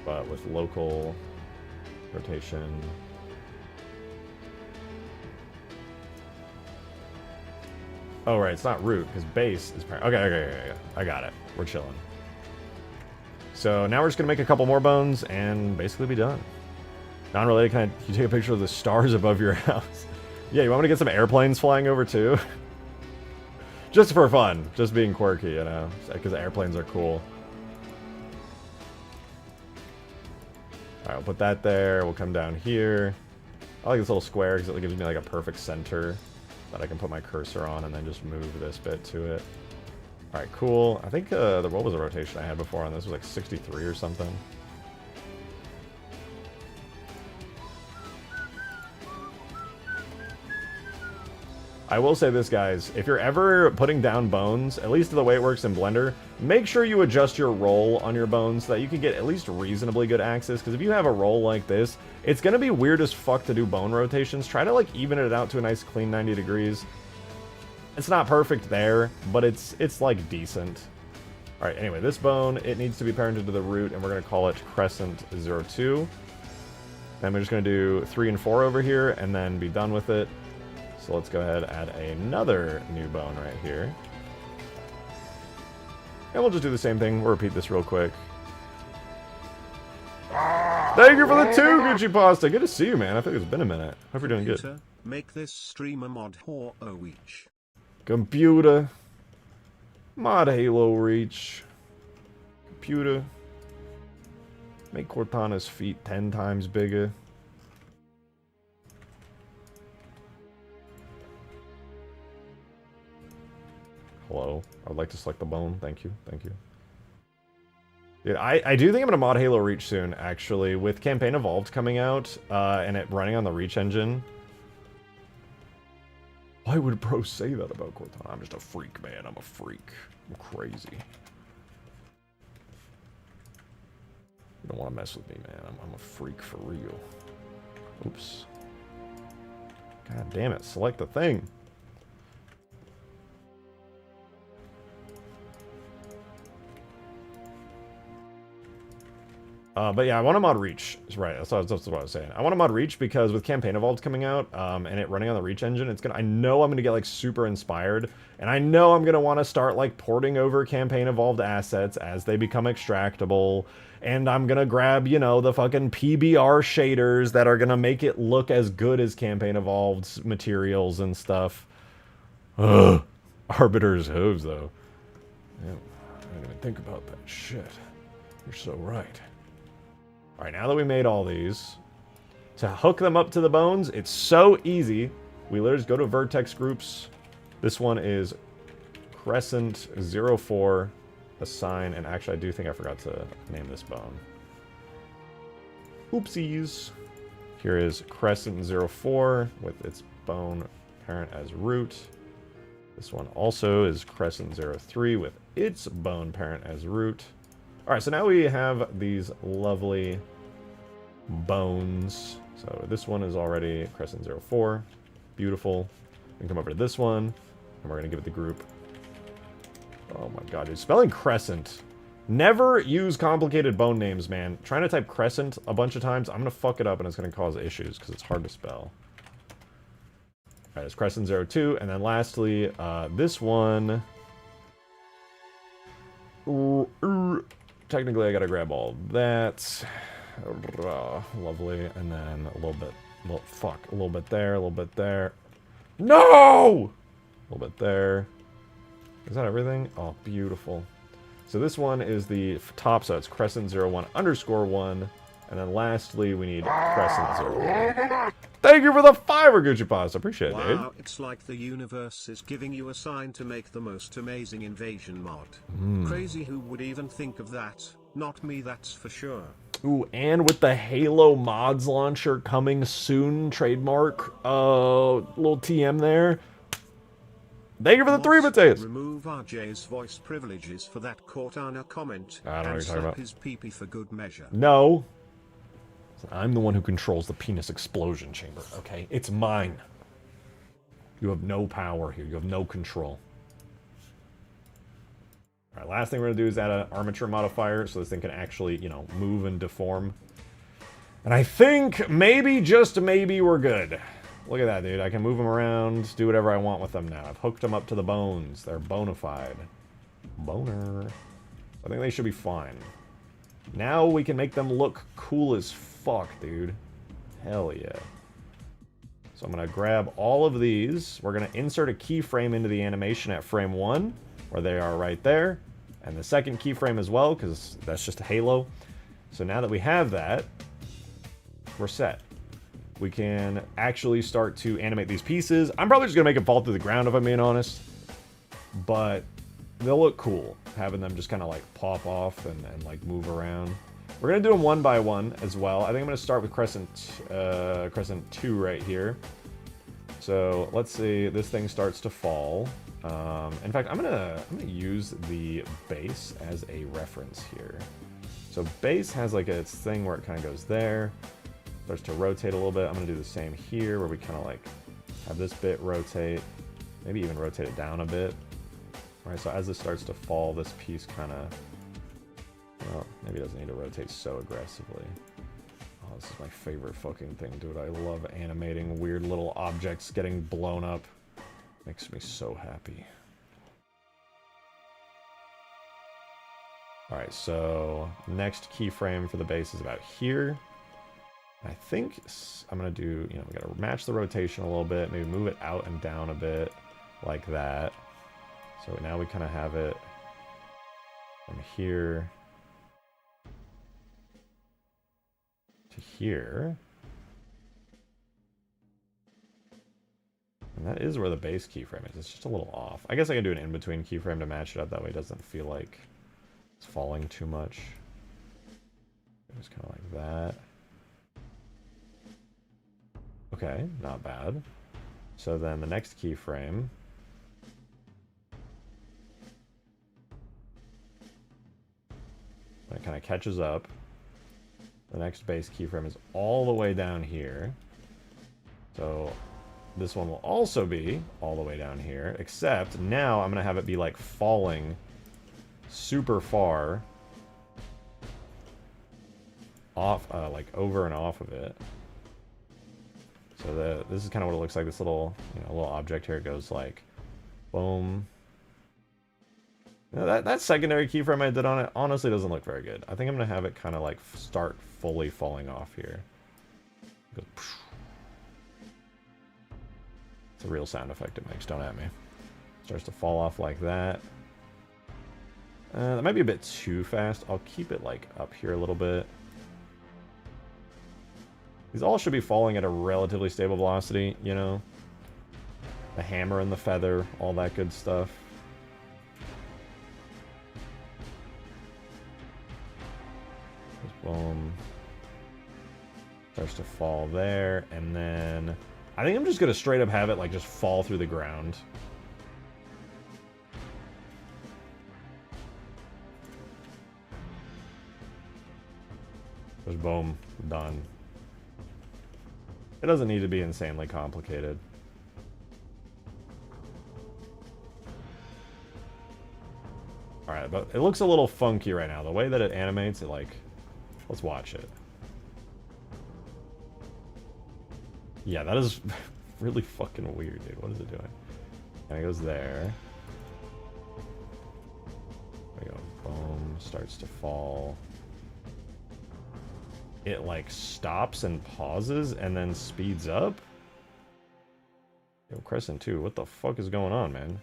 A: but with local rotation. Oh, right, it's not root, because base is parent. Okay, I got it. We're chilling. So now we're just going to make a couple more bones and basically be done. Non-related, can you take a picture of the stars above your house? Yeah, you want me to get some airplanes flying over too? Just for fun. Just being quirky, you know? Because airplanes are cool. Alright, we'll put that there. We'll come down here. I like this little square because it gives me like a perfect center that I can put my cursor on and then just move this bit to it. Alright, cool. I think, what was the rotation I had before on this? It was like 63 or something. I will say this, guys. If you're ever putting down bones, at least the way it works in Blender, make sure you adjust your roll on your bones so that you can get at least reasonably good access. Because if you have a roll like this, it's going to be weird as fuck to do bone rotations. Try to, like, even it out to a nice clean 90 degrees. It's not perfect there, but it's like, decent. Alright, anyway, this bone, it needs to be parented to the root, and we're going to call it Crescent 02. Then we're just going to do 3 and 4 over here, and then be done with it. So let's go ahead and add another new bone right here. And we'll just do the same thing. We'll repeat this real quick. Thank you for the 2, Gucci Pasta. Good to see you, man. I think it's been a minute. Hope you're doing good.
B: Make this stream a mod Halo Reach.
A: Computer. Mod Halo Reach. Computer. Make Cortana's feet 10 times bigger. Hello. I would like to select the bone. Thank you. Thank you. Dude, I do think I'm going to mod Halo Reach soon, actually. With Campaign Evolved coming out, and it running on the Reach engine. Why would bro say that about Cortana? I'm just a freak, man. I'm a freak. I'm crazy. You don't want to mess with me, man. I'm a freak for real. Oops. God damn it. Select the thing. But yeah, I want to mod Reach. Right, that's what I was saying. I want to mod Reach because with Campaign Evolved coming out, and it running on the Reach engine, it's gonna. I know I'm gonna get like super inspired, and I know I'm gonna want to start like porting over Campaign Evolved assets as they become extractable, and I'm gonna grab, you know, the fucking PBR shaders that are gonna make it look as good as Campaign Evolved's materials and stuff. Ugh. Arbiter's hooves, though. Yeah, I didn't even think about that shit. You're so right. Alright, now that we made all these, to hook them up to the bones, it's so easy. We literally just go to vertex groups. This one is Crescent 04, assign, and actually I do think I forgot to name this bone. Oopsies. Here is Crescent 04 with its bone parent as root. This one also is Crescent 03 with its bone parent as root. Alright, so now we have these lovely bones. So this one is already Crescent 04. Beautiful. We can come over to this one, and we're going to give it the group. Oh my god, dude. Spelling Crescent. Never use complicated bone names, man. Trying to type Crescent a bunch of times, I'm going to fuck it up and it's going to cause issues because it's hard to spell. Alright, it's Crescent 02. And then lastly, this one... Technically, I gotta grab all of that. Lovely. And then a little bit... Well, fuck. A little bit there, a little bit there. No! A little bit there. Is that everything? Oh, beautiful. So this one is the top, so it's Crescent 01_1. And then lastly, we need Crescent 01. Thank you for the $5, Gucci Pasta. Appreciate it, dude.
B: Wow, it's like the universe is giving you a sign to make the most amazing invasion mod. Crazy, who would even think of that? Not me, that's for sure.
A: Ooh, and with the Halo mods launcher coming soon, trademark, little TM there. Thank you for the 3 bits.
B: Remove RJ's voice privileges for that Cortana comment.
A: I don't know what you're talking about.
B: His pee-pee for good measure.
A: No. I'm the one who controls the penis explosion chamber, okay? It's mine. You have no power here. You have no control. Alright, last thing we're going to do is add an armature modifier so this thing can actually, you know, move and deform. And I think maybe, just maybe, we're good. Look at that, dude. I can move them around, do whatever I want with them now. I've hooked them up to the bones. They're bona fide. Boner. I think they should be fine. Now we can make them look cool as fuck, dude. Hell yeah. So I'm going to grab all of these. We're going to insert a keyframe into the animation at frame 1, where they are right there. And the second keyframe as well, because that's just a halo. So now that we have that, we're set. We can actually start to animate these pieces. I'm probably just going to make them fall to the ground, if I'm being honest. But they'll look cool, having them just kind of like pop off and like move around. We're going to do them one by one as well. I think I'm going to start with Crescent 2 right here. So let's see, this thing starts to fall. In fact, I'm gonna use the base as a reference here. So base has like its thing where it kind of goes there, starts to rotate a little bit. I'm gonna do the same here, where we kind of like have this bit rotate, maybe even rotate it down a bit. All right, so as this starts to fall, this piece kind of, well, maybe it doesn't need to rotate so aggressively. Oh, this is my favorite fucking thing, dude. I love animating weird little objects getting blown up. Makes me so happy. Alright, so next keyframe for the base is about here. I think I'm going to do, you know, we got to match the rotation a little bit, maybe move it out and down a bit, like that. So now we kind of have it from here to here. And that is where the base keyframe is. It's just a little off. I guess I can do an in-between keyframe to match it up. That way it doesn't feel like it's falling too much. Just kind of like that. Okay, not bad. So then the next keyframe. When it kind of catches up. The next base keyframe is all the way down here. So this one will also be all the way down here, except now I'm going to have it be like falling super far off, like over and off of it. So this is kind of what it looks like. This little, little object here goes like, boom. Now that secondary keyframe I did on it honestly doesn't look very good. I think I'm going to have it kind of like start fully falling off here. It goes, psh. It's a real sound effect it makes, don't at me. Starts to fall off like that. That might be a bit too fast. I'll keep it like up here a little bit. These all should be falling at a relatively stable velocity, you know? The hammer and the feather, all that good stuff. Boom. Starts to fall there, and then I think I'm just gonna straight up have it like just fall through the ground. Just boom, done. It doesn't need to be insanely complicated. Alright, but it looks a little funky right now. The way that it animates, it like... Let's watch it. Yeah, that is really fucking weird, dude. What is it doing? And it goes there. There we go. Boom. Starts to fall. It like stops and pauses and then speeds up. Yo, Crescent 2, what the fuck is going on, man?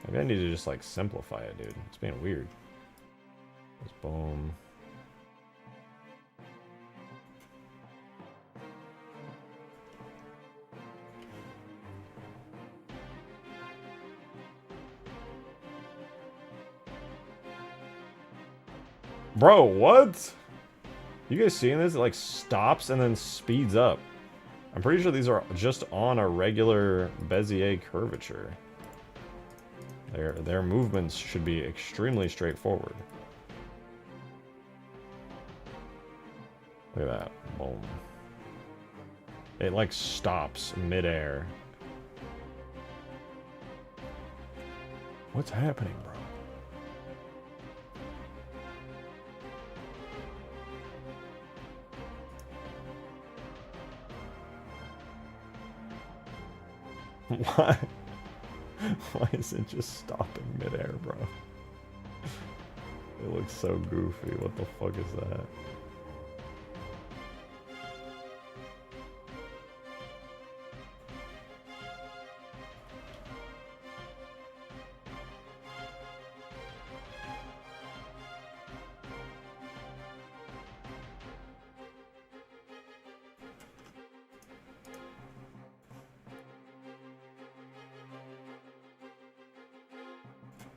A: Maybe I need to just like simplify it, dude. It's being weird. Just boom. Bro, what? You guys seeing this? It like stops and then speeds up. I'm pretty sure these are just on a regular Bezier curvature. Their movements should be extremely straightforward. Look at that. Boom. It like stops midair. What's happening, bro? Why? Why is it just stopping midair, bro? It looks so goofy. What the fuck is that?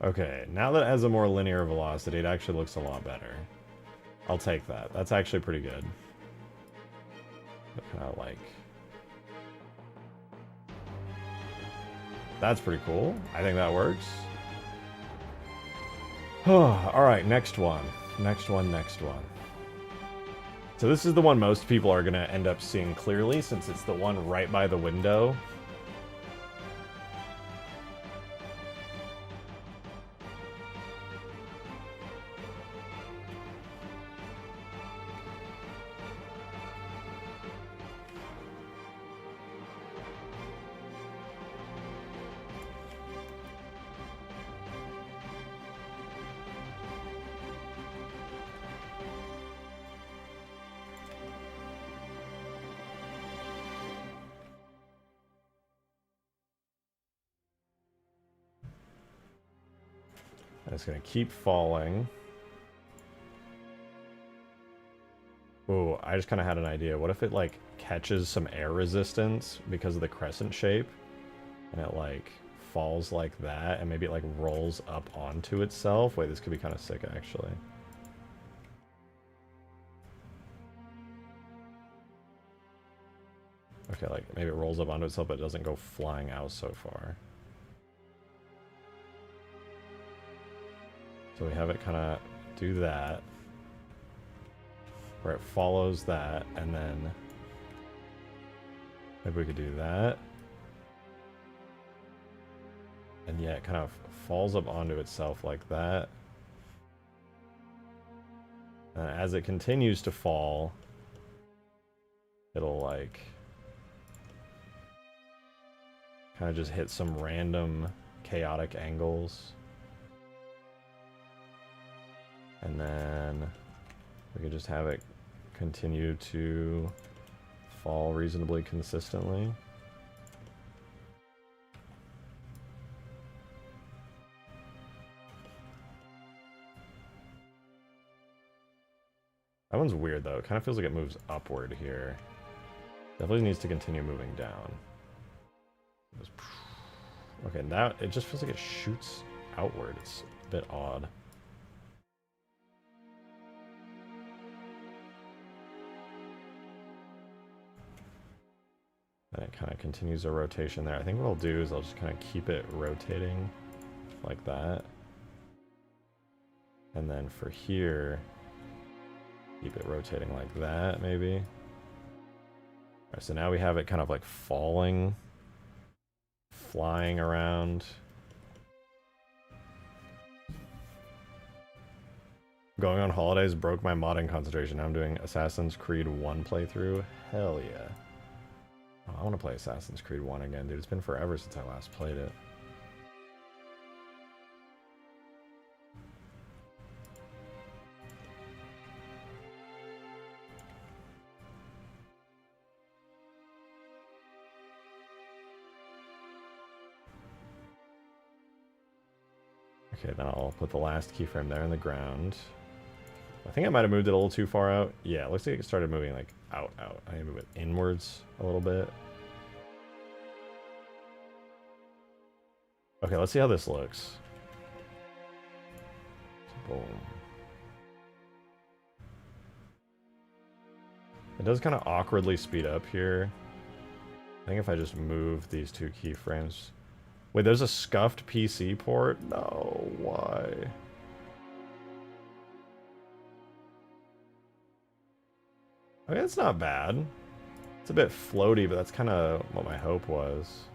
A: Okay, now that it has a more linear velocity, it actually looks a lot better. I'll take that. That's actually pretty good. Kind of like... That's pretty cool. I think that works. Alright, next one. Next one. So this is the one most people are going to end up seeing clearly, since it's the one right by the window. It's going to keep falling. Ooh, I just kind of had an idea. What if it, like, catches some air resistance because of the crescent shape? And it, like, falls like that, and maybe it, like, rolls up onto itself? Wait, this could be kind of sick, actually. Okay, like, maybe it rolls up onto itself, but it doesn't go flying out so far. So we have it kind of do that, where it follows that, and then maybe we could do that. And yeah, it kind of falls up onto itself like that. And as it continues to fall, it'll like kind of just hit some random chaotic angles. And then we could just have it continue to fall reasonably consistently. That one's weird though. It kind of feels like it moves upward here. Definitely needs to continue moving down. Okay, now it just feels like it shoots outward. It's a bit odd. And it kind of continues a rotation there. I think what I'll do is I'll just kind of keep it rotating like that. And then for here, keep it rotating like that, maybe. Alright, so now we have it kind of like falling, flying around. Going on holidays broke my modding concentration. Now I'm doing Assassin's Creed 1 playthrough. Hell yeah. Oh, I want to play Assassin's Creed 1 again, dude. It's been forever since I last played it. Okay, then I'll put the last keyframe there in the ground. I think I might have moved it a little too far out. Yeah, it looks like it started moving like out. I need to move it inwards a little bit. Okay, let's see how this looks. Boom. It does kind of awkwardly speed up here. I think if I just move these two keyframes. Wait, there's a scuffed PC port? No, why? I mean, it's not bad. It's a bit floaty, but that's kind of what my hope was.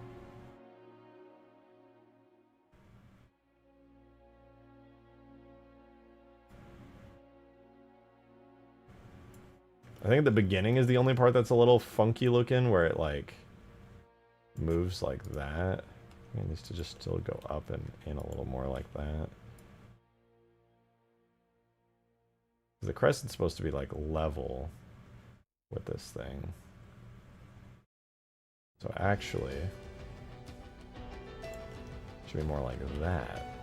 A: I think the beginning is the only part that's a little funky looking, where it like moves like that. It needs to just still go up and in a little more like that. The crescent's supposed to be like level with this thing. So actually, it should be more like that.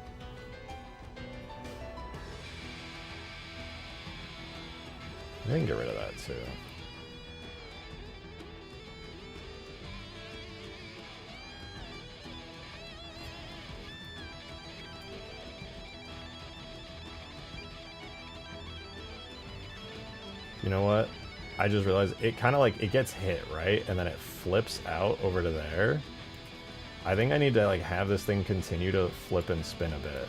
A: I can get rid of that too. You know what? I just realized it kind of like, it gets hit, right? And then it flips out over to there. I think I need to like have this thing continue to flip and spin a bit.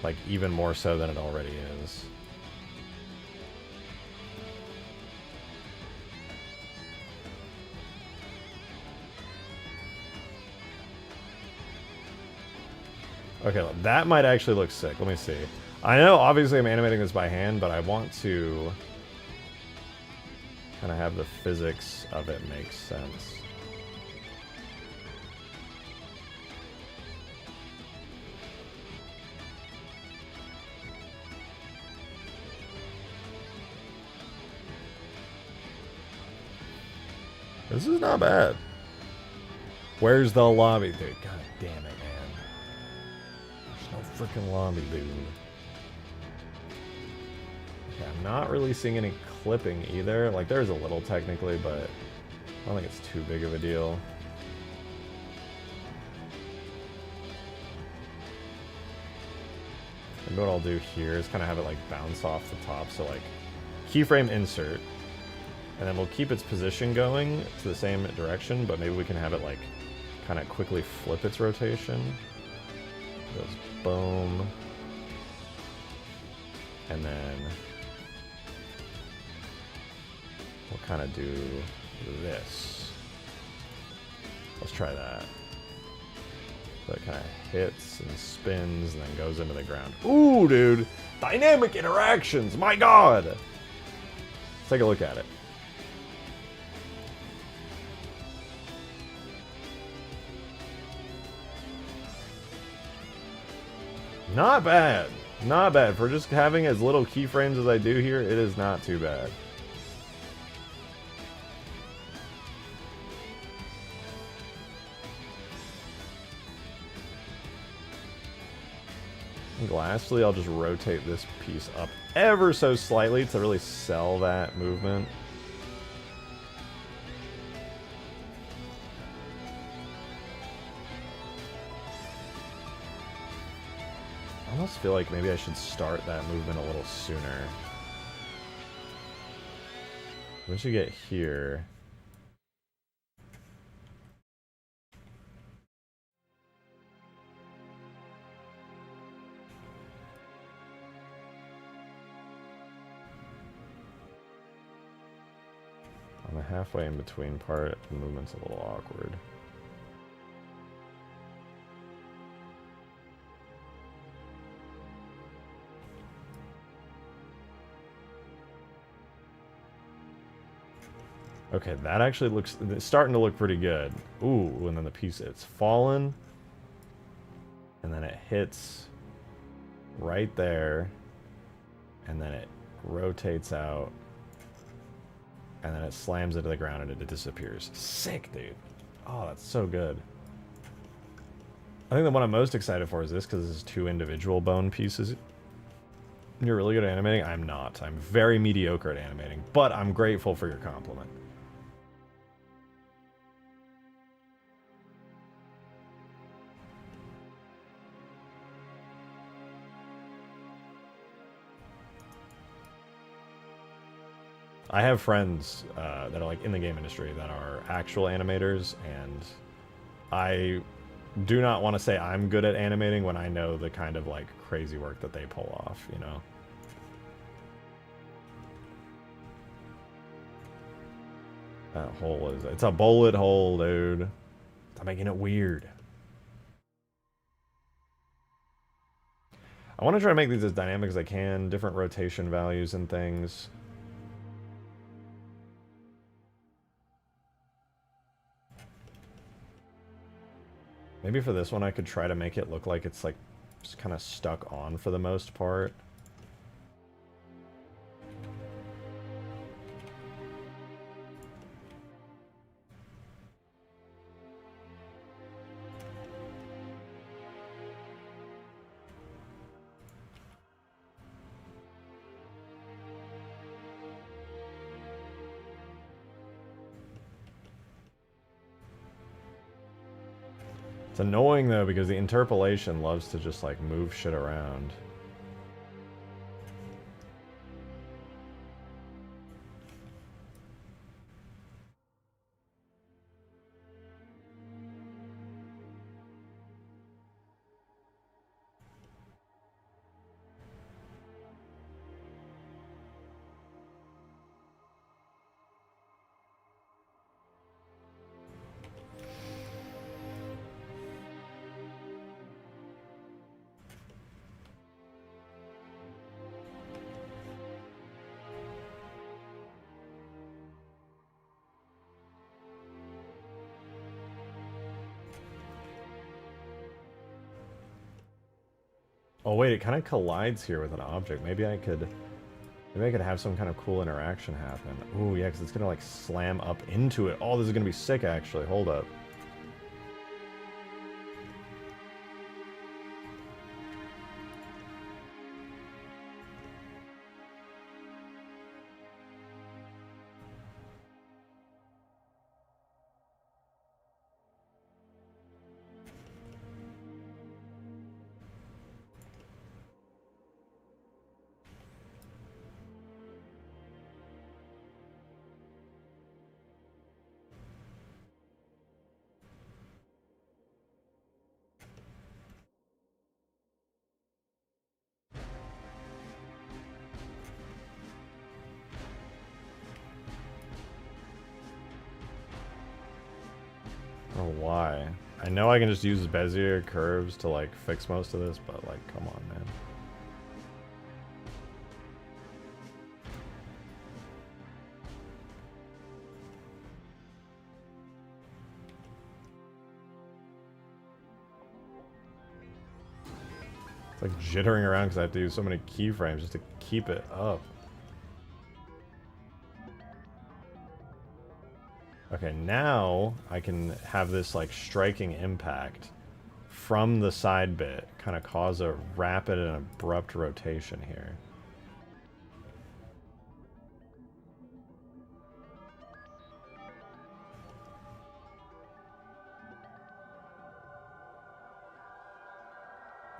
A: Like even more so than it already is. Okay, that might actually look sick. Let me see. I know obviously I'm animating this by hand, but I want to kind of have the physics of it make sense. This is not bad. Where's the lobby? Dude, god damn it, man. There's no freaking lobby, dude. Okay, I'm not really seeing any clipping either. Like, there's a little technically, but I don't think it's too big of a deal. Maybe what I'll do here is kind of have it like bounce off the top. So like keyframe insert, and then we'll keep its position going to the same direction, but maybe we can have it like kind of quickly flip its rotation. Goes boom. And then we'll kind of do this. Let's try that. So it kind of hits and spins and then goes into the ground. Ooh, dude! Dynamic interactions! My god! Let's take a look at it. Not bad. Not bad. For just having as little keyframes as I do here, it is not too bad. And lastly, I'll just rotate this piece up ever so slightly to really sell that movement. I almost feel like maybe I should start that movement a little sooner. Once you get here... on the halfway in between part, the movement's a little awkward. Okay, that actually looks... it's starting to look pretty good. Ooh, and then the piece, it's fallen. And then it hits right there. And then it rotates out. And then it slams into the ground and it disappears. Sick, dude. Oh, that's so good. I think the one I'm most excited for is this, because this is 2 individual bone pieces. You're really good at animating? I'm not. I'm very mediocre at animating. But I'm grateful for your compliment. I have friends that are like in the game industry that are actual animators, and I do not want to say I'm good at animating when I know the kind of like crazy work that they pull off, you know? That hole is... it's a bullet hole, dude. Stop making it weird. I want to try to make these as dynamic as I can, different rotation values and things. Maybe for this one I could try to make it look like it's like just kind of stuck on for the most part. It's annoying though because the interpolation loves to just like move shit around. Oh wait, it kind of collides here with an object. Maybe I could have some kind of cool interaction happen. Ooh, yeah, because it's gonna like slam up into it. Oh, this is gonna be sick actually. Hold up. I don't know why. I know I can just use Bezier curves to like fix most of this, but like, come on, man. It's like jittering around because I have to use so many keyframes just to keep it up. Okay, now I can have this like striking impact from the side bit, kind of cause a rapid and abrupt rotation here.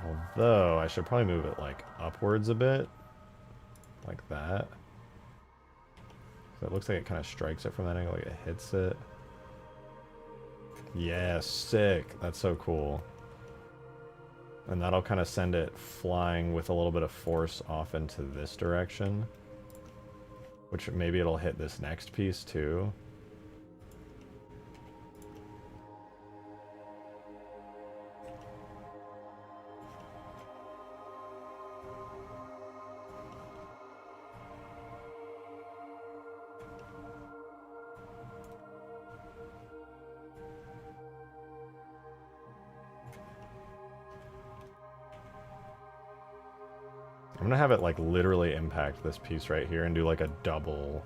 A: Although, I should probably move it like upwards a bit, like that. So it looks like it kind of strikes it from that angle, like it hits it. Yeah, sick. That's so cool. And that'll kind of send it flying with a little bit of force off into this direction. Which maybe it'll hit this next piece too. I'm gonna have it like literally impact this piece right here and do like a double.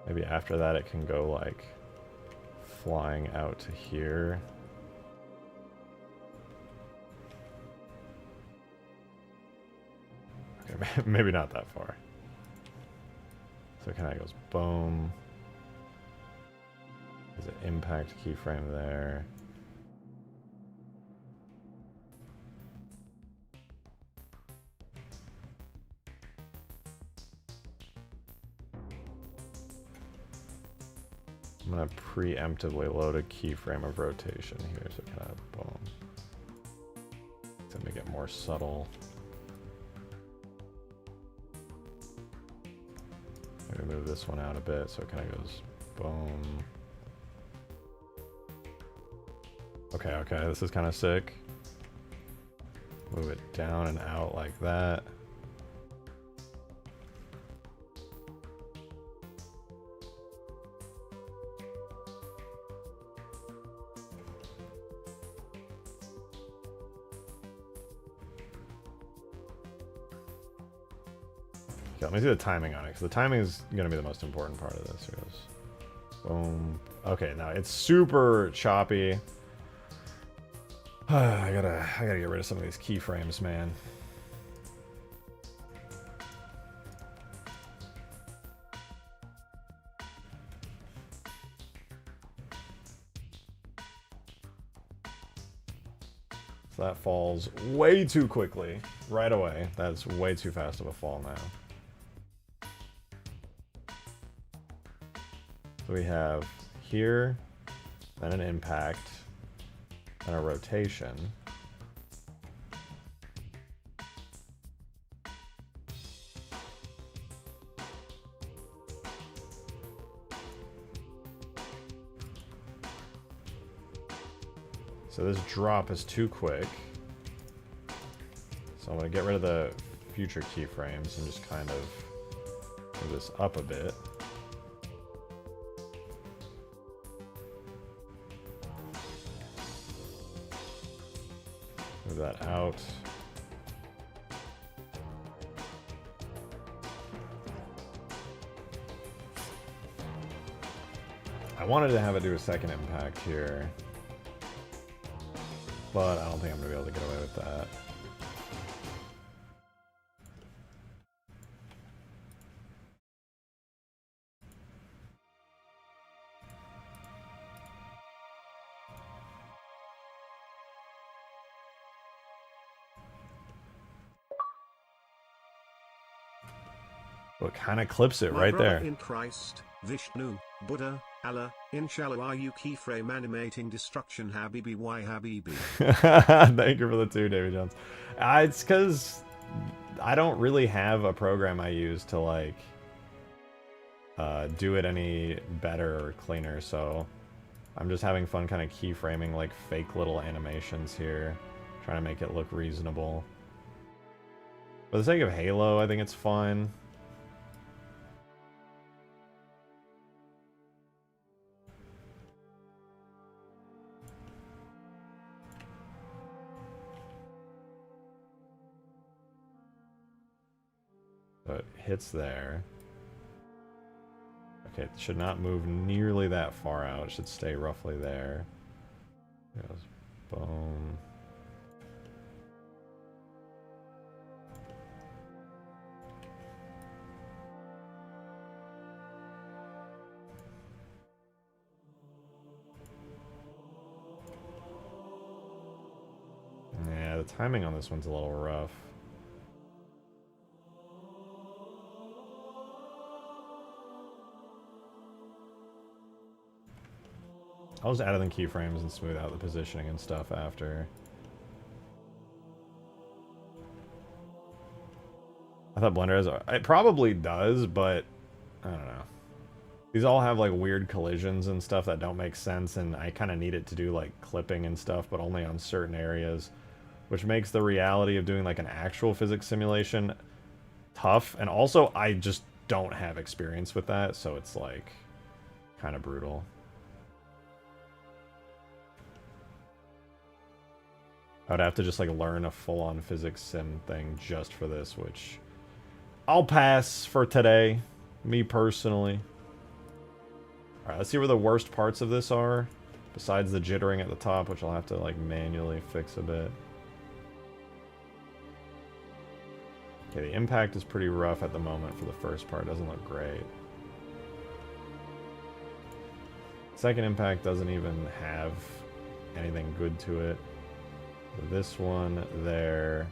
A: Maybe after that it can go like flying out to here. Okay, maybe not that far. So it kind of goes boom. There's an impact keyframe there. I'm gonna preemptively load a keyframe of rotation here, so kind of boom. To make it more subtle. Maybe move this one out a bit so it kind of goes boom. Okay, okay, this is kind of sick. Move it down and out like that. Okay, let me see the timing on it, because the timing is going to be the most important part of this. Here it goes. Boom. Okay, now it's super choppy. I gotta get rid of some of these keyframes, man. So that falls way too quickly, right away. That's way too fast of a fall now. So we have here, then an impact, and a rotation. So this drop is too quick. So I'm going to get rid of the future keyframes and just kind of move this up a bit. Move that out. I wanted to have it do a second impact here, but I don't think I'm going to be able to get away with that. Well, it kind of clips it right there.
B: In Christ, Vishnu, Buddha, Allah, Inshallah, are you keyframe animating destruction, Habibi? Why Habibi?
A: Thank you for the 2, David Jones. It's because I don't really have a program I use to like do it any better or cleaner, so I'm just having fun kind of keyframing like fake little animations here, trying to make it look reasonable. For the sake of Halo, I think it's fine. So it hits there. Okay, it should not move nearly that far out. It should stay roughly there. Goes boom. Yeah, the timing on this one's a little rough. I'll just add in the keyframes and smooth out the positioning and stuff after. I thought Blender has... It probably does, but... I don't know. These all have, like, weird collisions and stuff that don't make sense, and I kind of need it to do, like, clipping and stuff, but only on certain areas. Which makes the reality of doing, like, an actual physics simulation tough. And also, I just don't have experience with that, so it's, like, kind of brutal. I would have to just, like, learn a full-on physics sim thing just for this, which I'll pass for today, me personally. Alright, let's see where the worst parts of this are, besides the jittering at the top, which I'll have to, like, manually fix a bit. Okay, the impact is pretty rough at the moment for the first part. Doesn't look great. Second impact doesn't even have anything good to it. This one there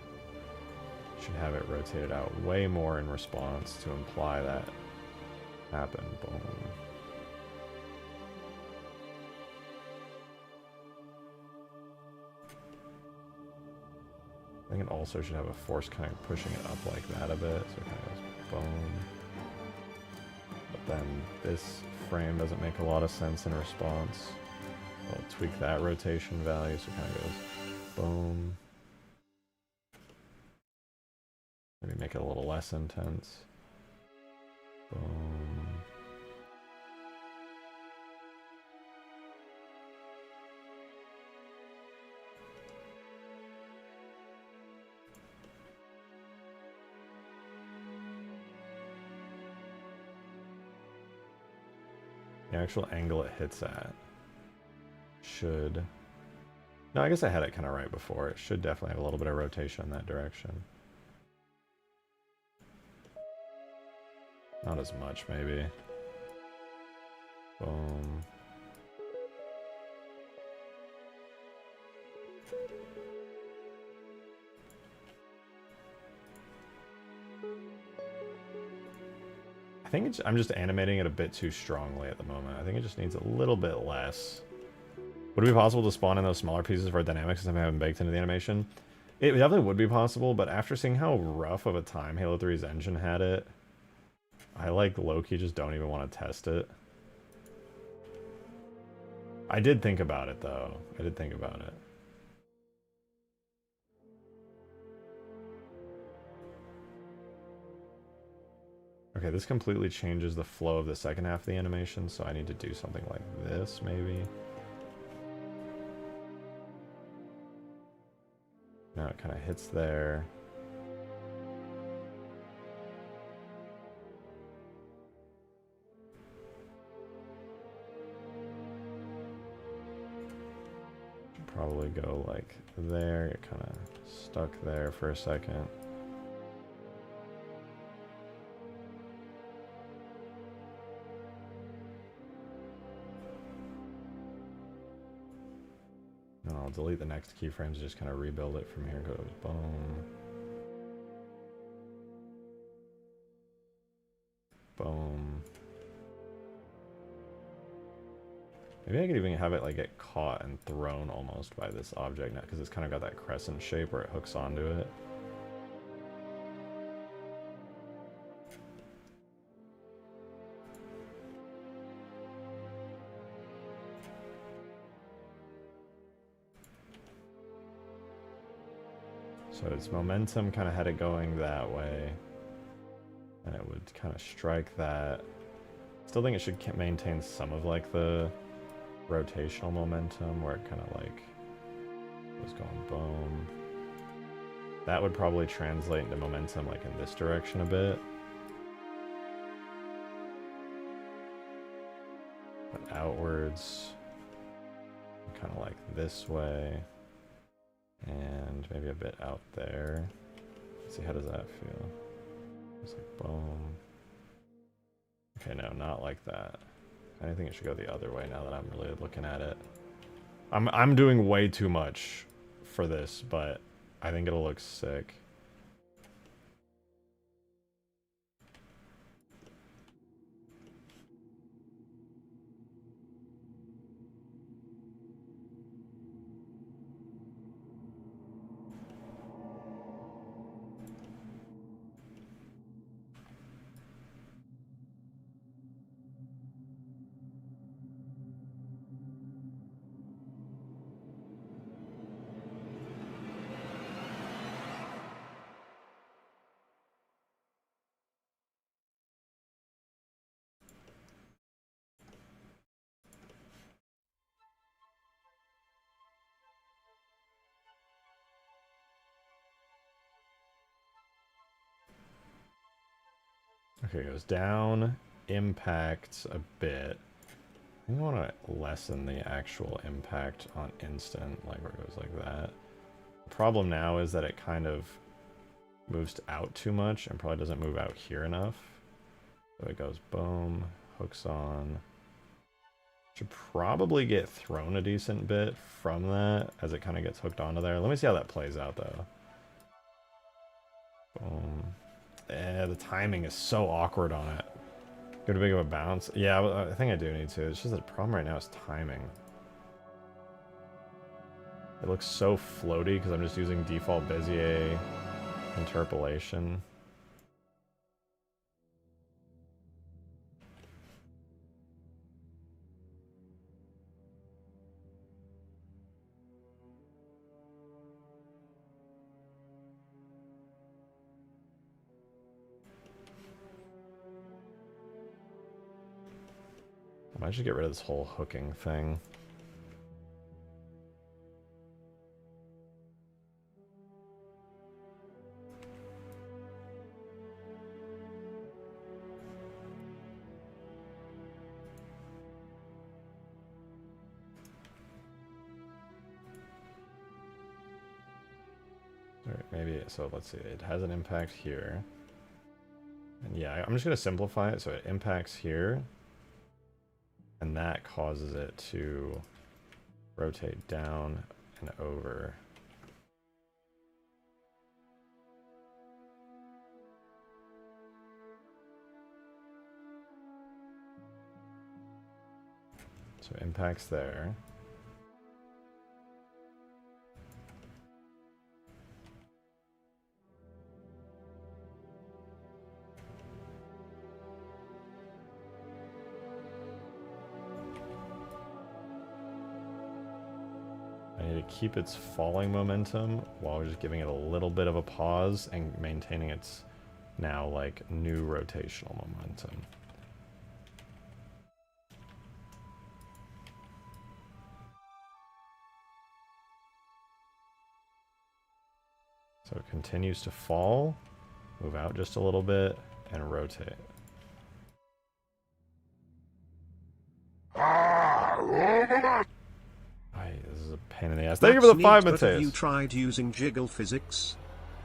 A: should have it rotated out way more in response to imply that happened. Boom. I think it also should have a force kind of pushing it up like that a bit, so it kind of goes boom. But then this frame doesn't make a lot of sense in response. I'll tweak that rotation value, so it kind of goes boom. Maybe make it a little less intense. Boom. The actual angle it hits at should... No, I guess I had it kind of right before. It should definitely have a little bit of rotation in that direction. Not as much, maybe. Boom. I think it's, I'm just animating it a bit too strongly at the moment. I think it just needs a little bit less. Would it be possible to spawn in those smaller pieces for dynamics since I haven't baked into the animation? It definitely would be possible, but after seeing how rough of a time Halo 3's engine had it, I, like, low-key just don't even want to test it. I did think about it, though. I did think about it. Okay, this completely changes the flow of the second half of the animation, so I need to do something like this, maybe. Now it kind of hits there. Should probably go like there. It kind of stuck there for a second. And I'll delete the next keyframes, just kind of rebuild it from here. Goes boom. Boom. Maybe I could even have it like get caught and thrown almost by this object now, because it's kind of got that crescent shape where it hooks onto it. So its momentum kind of had it going that way. And it would kind of strike that. Still think it should maintain some of like the rotational momentum where it kind of like was going boom. That would probably translate into momentum like in this direction a bit. But outwards, kind of like this way. And maybe a bit out there. Let's see, how does that feel? It's like boom. Okay, no, not like that. I think it should go the other way now that I'm really looking at it. I'm doing way too much for this, but I think it'll look sick. Okay, it goes down, impacts a bit. I think I want to lessen the actual impact on instant, like where it goes like that. The problem now is that it kind of moves out too much and probably doesn't move out here enough. So it goes boom, hooks on. Should probably get thrown a decent bit from that as it kind of gets hooked onto there. Let me see how that plays out though. Boom. The timing is so awkward on it. Go to big of a bounce. Yeah, I think I do need to. It's just the problem right now is timing. It looks so floaty because I'm just using default Bezier interpolation. I might just get rid of this whole hooking thing. Alright, maybe, so let's see, it has an impact here. And yeah, I'm just going to simplify it so it impacts here. And that causes it to rotate down and over. So impacts there. I need to keep its falling momentum while we're just giving it a little bit of a pause and maintaining its now like new rotational momentum. So it continues to fall, move out just a little bit, and rotate. This is a pain in the ass. Thank you for the 5 minutes.
B: Have you tried using jiggle physics?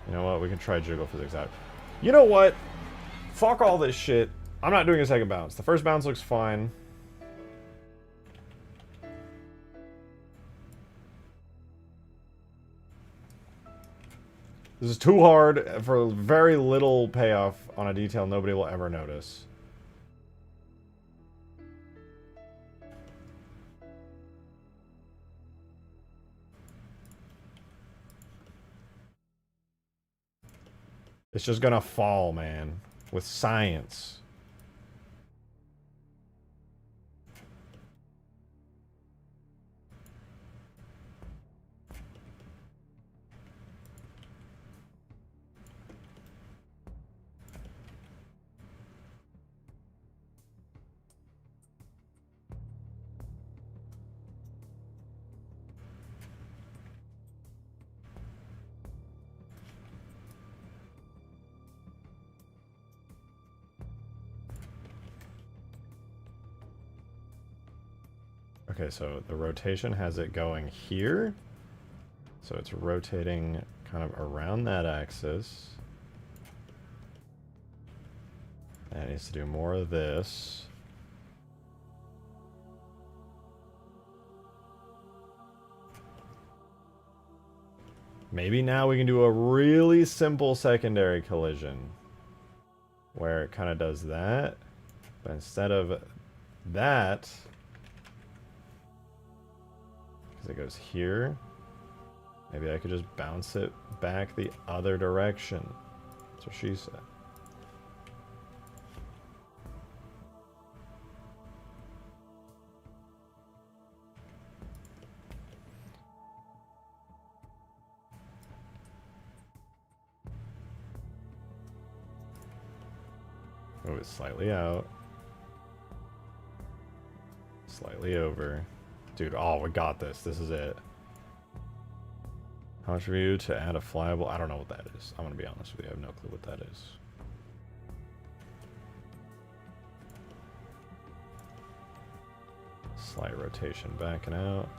A: You know what? We can try jiggle physics out. You know what? Fuck all this shit. I'm not doing a second bounce. The first bounce looks fine. This is too hard for very little payoff on a detail nobody will ever notice. It's just gonna fall, man. With science. Okay, so the rotation has it going here. So it's rotating kind of around that axis. And it needs to do more of this. Maybe now we can do a really simple secondary collision. Where it kind of does that. But instead of that, because it goes here, maybe I could just bounce it back the other direction. That's what she said. Move it slightly out. Slightly over. Dude, oh, we got this. This is it. How much for you to add a flyable? I don't know what that is. I'm going to be honest with you. I have no clue what that is. Slight rotation backing out.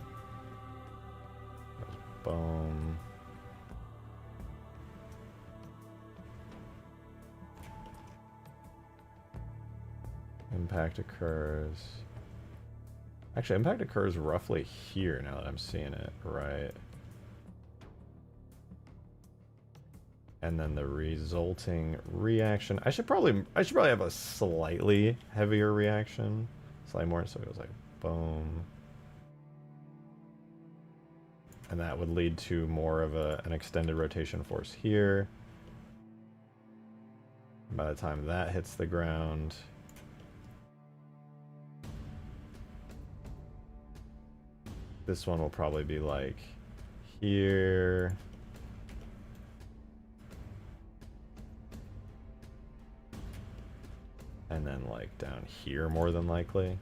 A: Boom. Impact occurs. Actually, impact occurs roughly here now that I'm seeing it, right? And then the resulting reaction. I should probably have a slightly heavier reaction. Slightly more, so it goes like boom. And that would lead to more of an extended rotation force here. By the time that hits the ground, this one will probably be like here. And then like down here more than likely.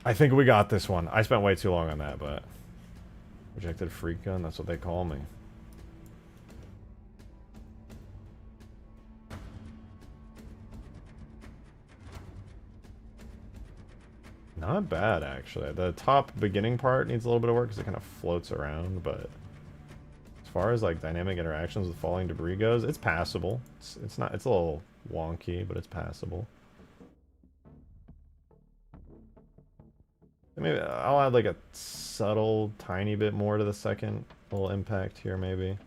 A: I think we got this one. I spent way too long on that, but rejected freak gun, that's what they call me. Not bad, actually. The top beginning part needs a little bit of work because it kind of floats around, but as far as like dynamic interactions with falling debris goes, it's passable. It's not. It's a little wonky, but it's passable. Maybe I'll add like a subtle, tiny bit more to the second little impact here, maybe.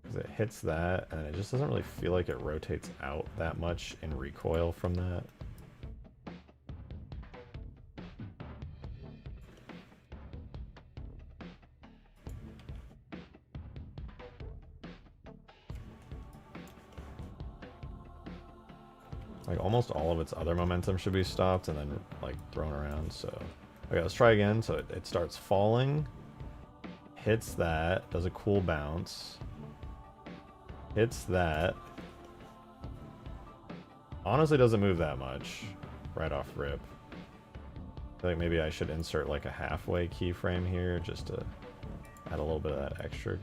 A: Because it hits that, and it just doesn't really feel like it rotates out that much in recoil from that. Like almost all of its other momentum should be stopped and then like thrown around. So okay, let's try again. So it starts falling, hits that, does a cool bounce, hits that. Honestly doesn't move that much right off rip. I feel like maybe I should insert like a halfway keyframe here just to add a little bit of that extra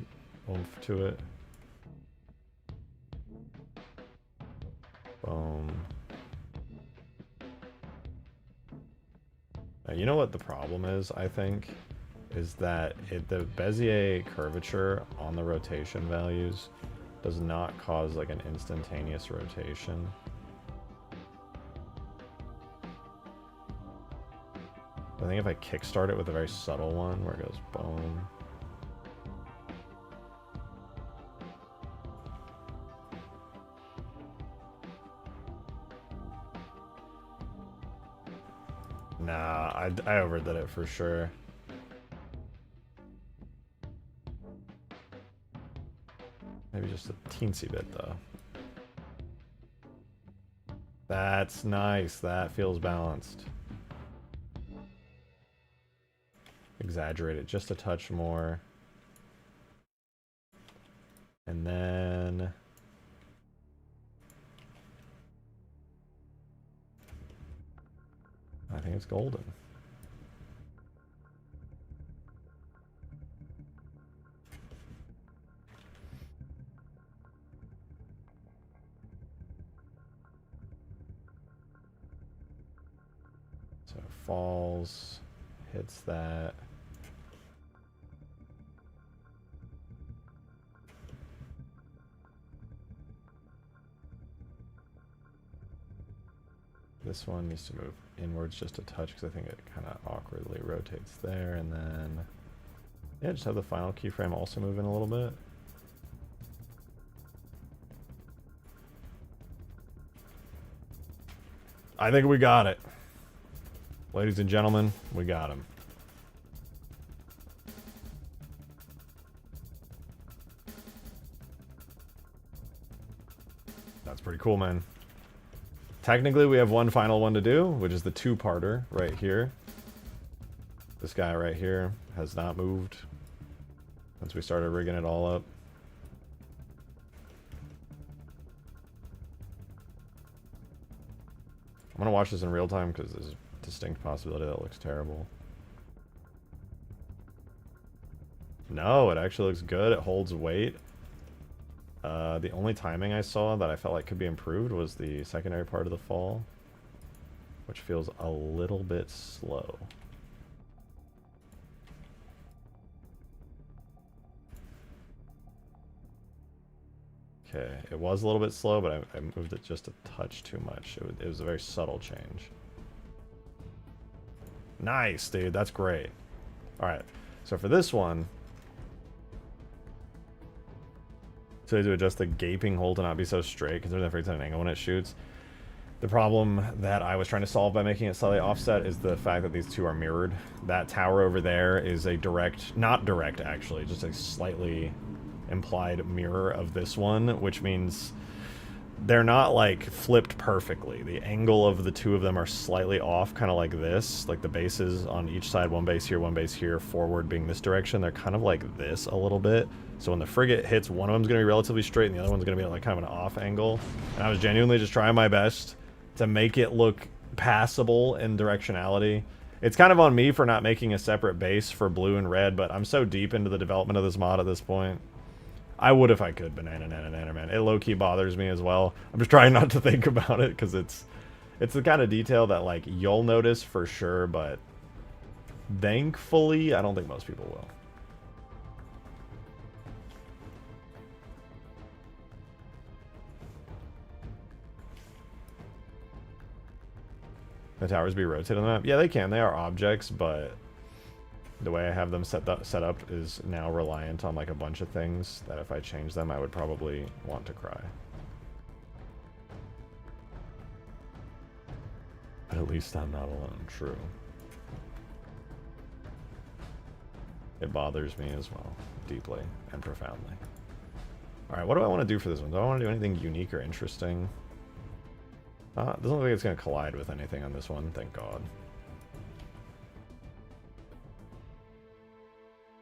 A: oomph to it. Boom. Now, you know what the problem is, I think? Is that the Bezier curvature on the rotation values does not cause like an instantaneous rotation. I think if I kickstart it with a very subtle one where it goes boom. Nah, I overdid it for sure. Maybe just a teensy bit though. That's nice. That feels balanced. Exaggerate it just a touch more. And then I think it's golden. So falls, hits that. This one needs to move inwards just a touch because I think it kind of awkwardly rotates there, and then yeah, just have the final keyframe also move in a little bit. I think we got it. Ladies and gentlemen, we got him. That's pretty cool, man. Technically, we have one final one to do, which is the two-parter right here. This guy right here has not moved since we started rigging it all up. I'm gonna watch this in real time because there's a distinct possibility that looks terrible. No, it actually looks good. It holds weight. The only timing I saw that I felt like could be improved was the secondary part of the fall, which feels a little bit slow. Okay, it was a little bit slow, but I moved it just a touch too much. It was a very subtle change. Nice, dude. That's great. All right, so for this one, so to adjust the gaping hole to not be so straight, because there's every time an angle when it shoots. The problem that I was trying to solve by making it slightly offset is the fact that these two are mirrored. That tower over there is a direct, not direct actually, just a slightly implied mirror of this one, which means they're not like flipped perfectly. The angle of the two of them are slightly off, kind of like this. Like the bases on each side, one base here, forward being this direction. They're kind of like this a little bit. So when the frigate hits, one of them's going to be relatively straight and the other one's going to be like kind of an off angle. And I was genuinely just trying my best to make it look passable in directionality. It's kind of on me for not making a separate base for blue and red, but I'm so deep into the development of this mod at this point. I would if I could, banana, man. It low-key bothers me as well. I'm just trying not to think about it because it's the kind of detail that like you'll notice for sure, but thankfully I don't think most people will. The towers be rotated on the map? Yeah, they can. They are objects, but the way I have them set up is now reliant on like a bunch of things that if I change them, I would probably want to cry. But at least I'm not alone. True. It bothers me as well, deeply and profoundly. All right, what do I want to do for this one? Do I want to do anything unique or interesting? Doesn't look like it's going to collide with anything on this one, thank God.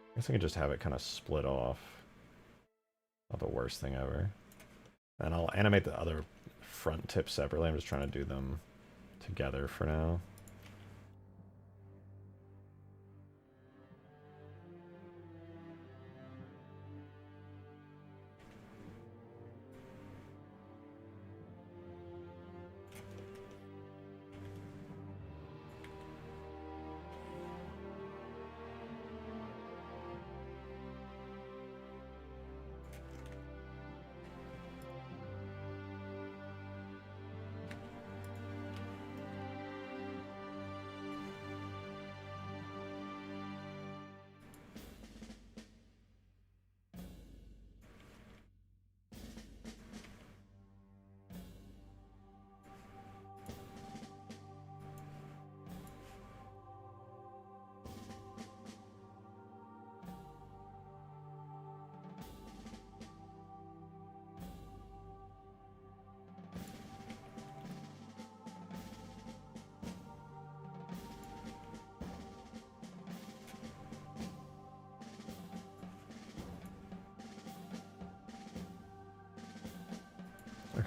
A: I guess I can just have it kind of split off. Not the worst thing ever. And I'll animate the other front tip separately. I'm just trying to do them together for now.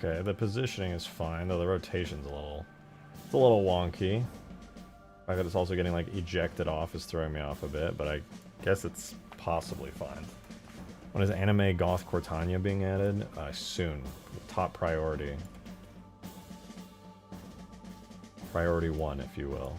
A: Okay, the positioning is fine, though the rotation's it's a little wonky. The fact that it's also getting like ejected off is throwing me off a bit, but I guess it's possibly fine. When is anime goth Cortana being added? Soon. Top priority. Priority 1, if you will.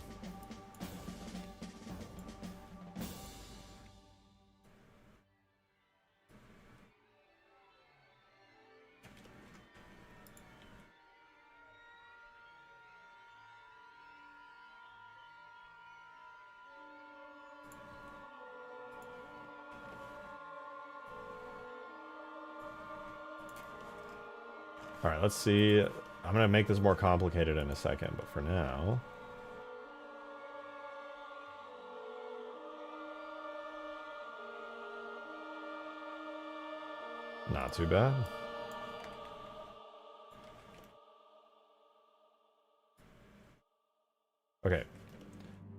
A: Alright, let's see. I'm going to make this more complicated in a second, but for now... Not too bad. Okay.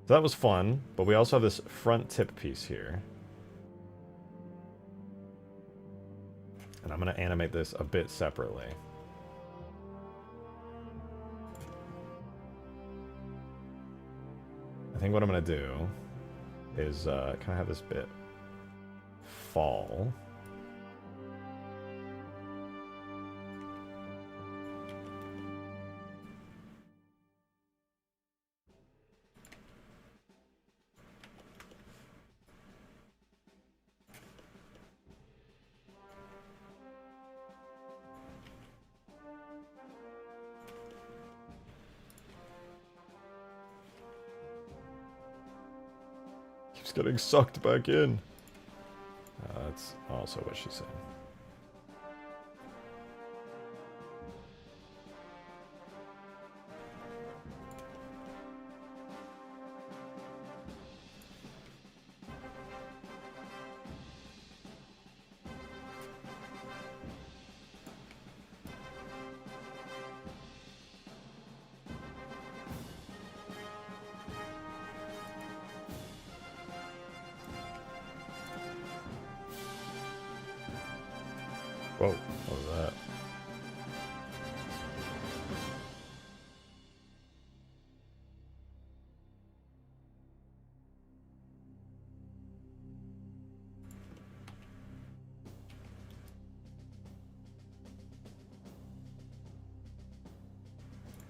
A: So that was fun, but we also have this front tip piece here. And I'm going to animate this a bit separately. I think what I'm going to do is kind of have this bit fall. Keeps getting sucked back in. That's also what she said. Whoa, what was that?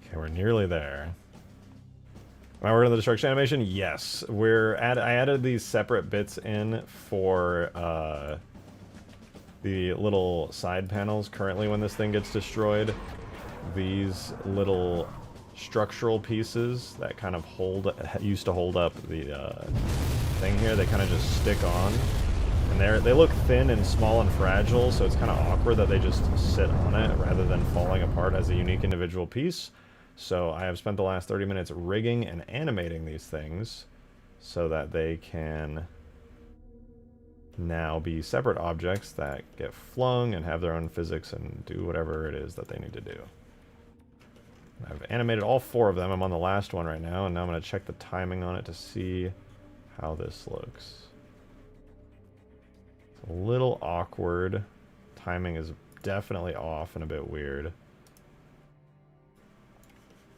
A: Okay, we're nearly there. Am I working on the destruction animation? Yes. I added these separate bits in for the little side panels currently when this thing gets destroyed. These little structural pieces that kind of used to hold up the thing here, they kind of just stick on. And they look thin and small and fragile, so it's kind of awkward that they just sit on it rather than falling apart as a unique individual piece. So I have spent the last 30 minutes rigging and animating these things so that they can now be separate objects that get flung and have their own physics and do whatever it is that they need to do. I've animated all 4 of them. I'm on the last one right now, and now I'm going to check the timing on it to see how this looks. It's a little awkward. Timing is definitely off and a bit weird.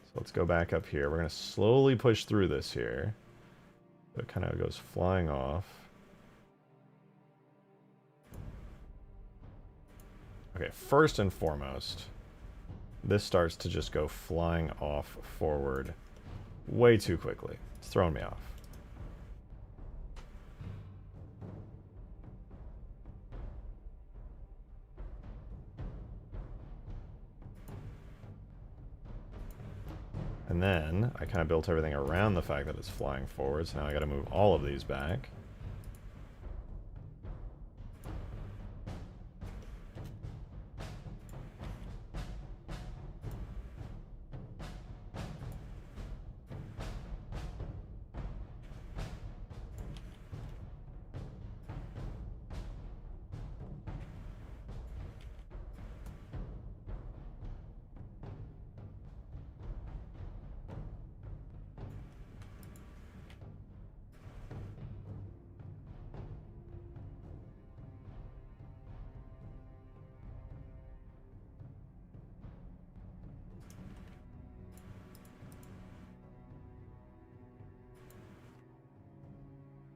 A: So let's go back up here. We're going to slowly push through this here. It kind of goes flying off. Okay, first and foremost, this starts to just go flying off forward way too quickly. It's throwing me off. And then I kind of built everything around the fact that it's flying forward, so now I got to move all of these back.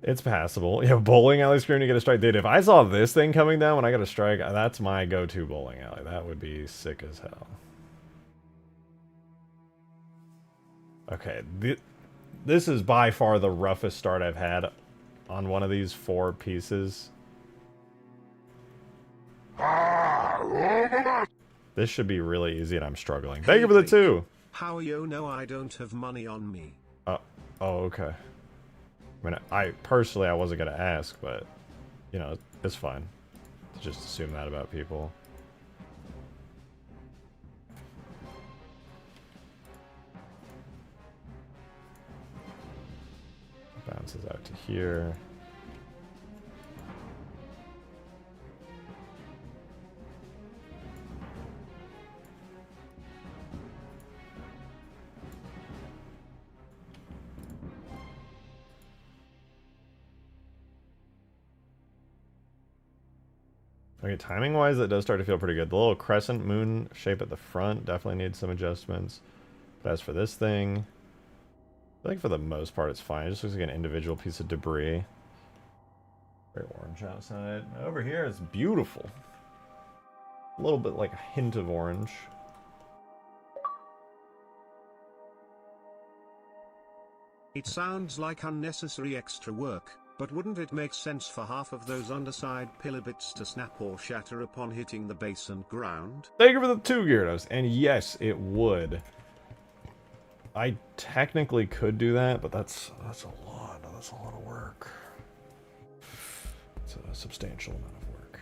A: It's passable. Yeah, bowling alley screen to get a strike. Dude, if I saw this thing coming down when I got a strike, that's my go-to bowling alley. That would be sick as hell. Okay, this is by far the roughest start I've had on one of these 4 pieces. This should be really easy and I'm struggling. Thank you for the 2!
B: How you know I don't have money on me?
A: Oh, okay. I mean, I wasn't going to ask, but, you know, it's fine to just assume that about people. Fences out to here. Okay, timing-wise, that does start to feel pretty good. The little crescent moon shape at the front definitely needs some adjustments. But as for this thing, I think for the most part it's fine. It just looks like an individual piece of debris. Very orange outside. Over here it's beautiful. A little bit like a hint of orange.
B: It sounds like unnecessary extra work, but wouldn't it make sense for half of those underside pillar bits to snap or shatter upon hitting the base and ground?
A: Thank you for the 2 Gyarados. And yes, it would. I technically could do that, but that's a lot. That's a lot of work. It's a substantial amount of work.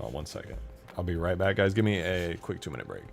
A: Oh, 1 second. I'll be right back, guys. Give me a quick 2-minute break.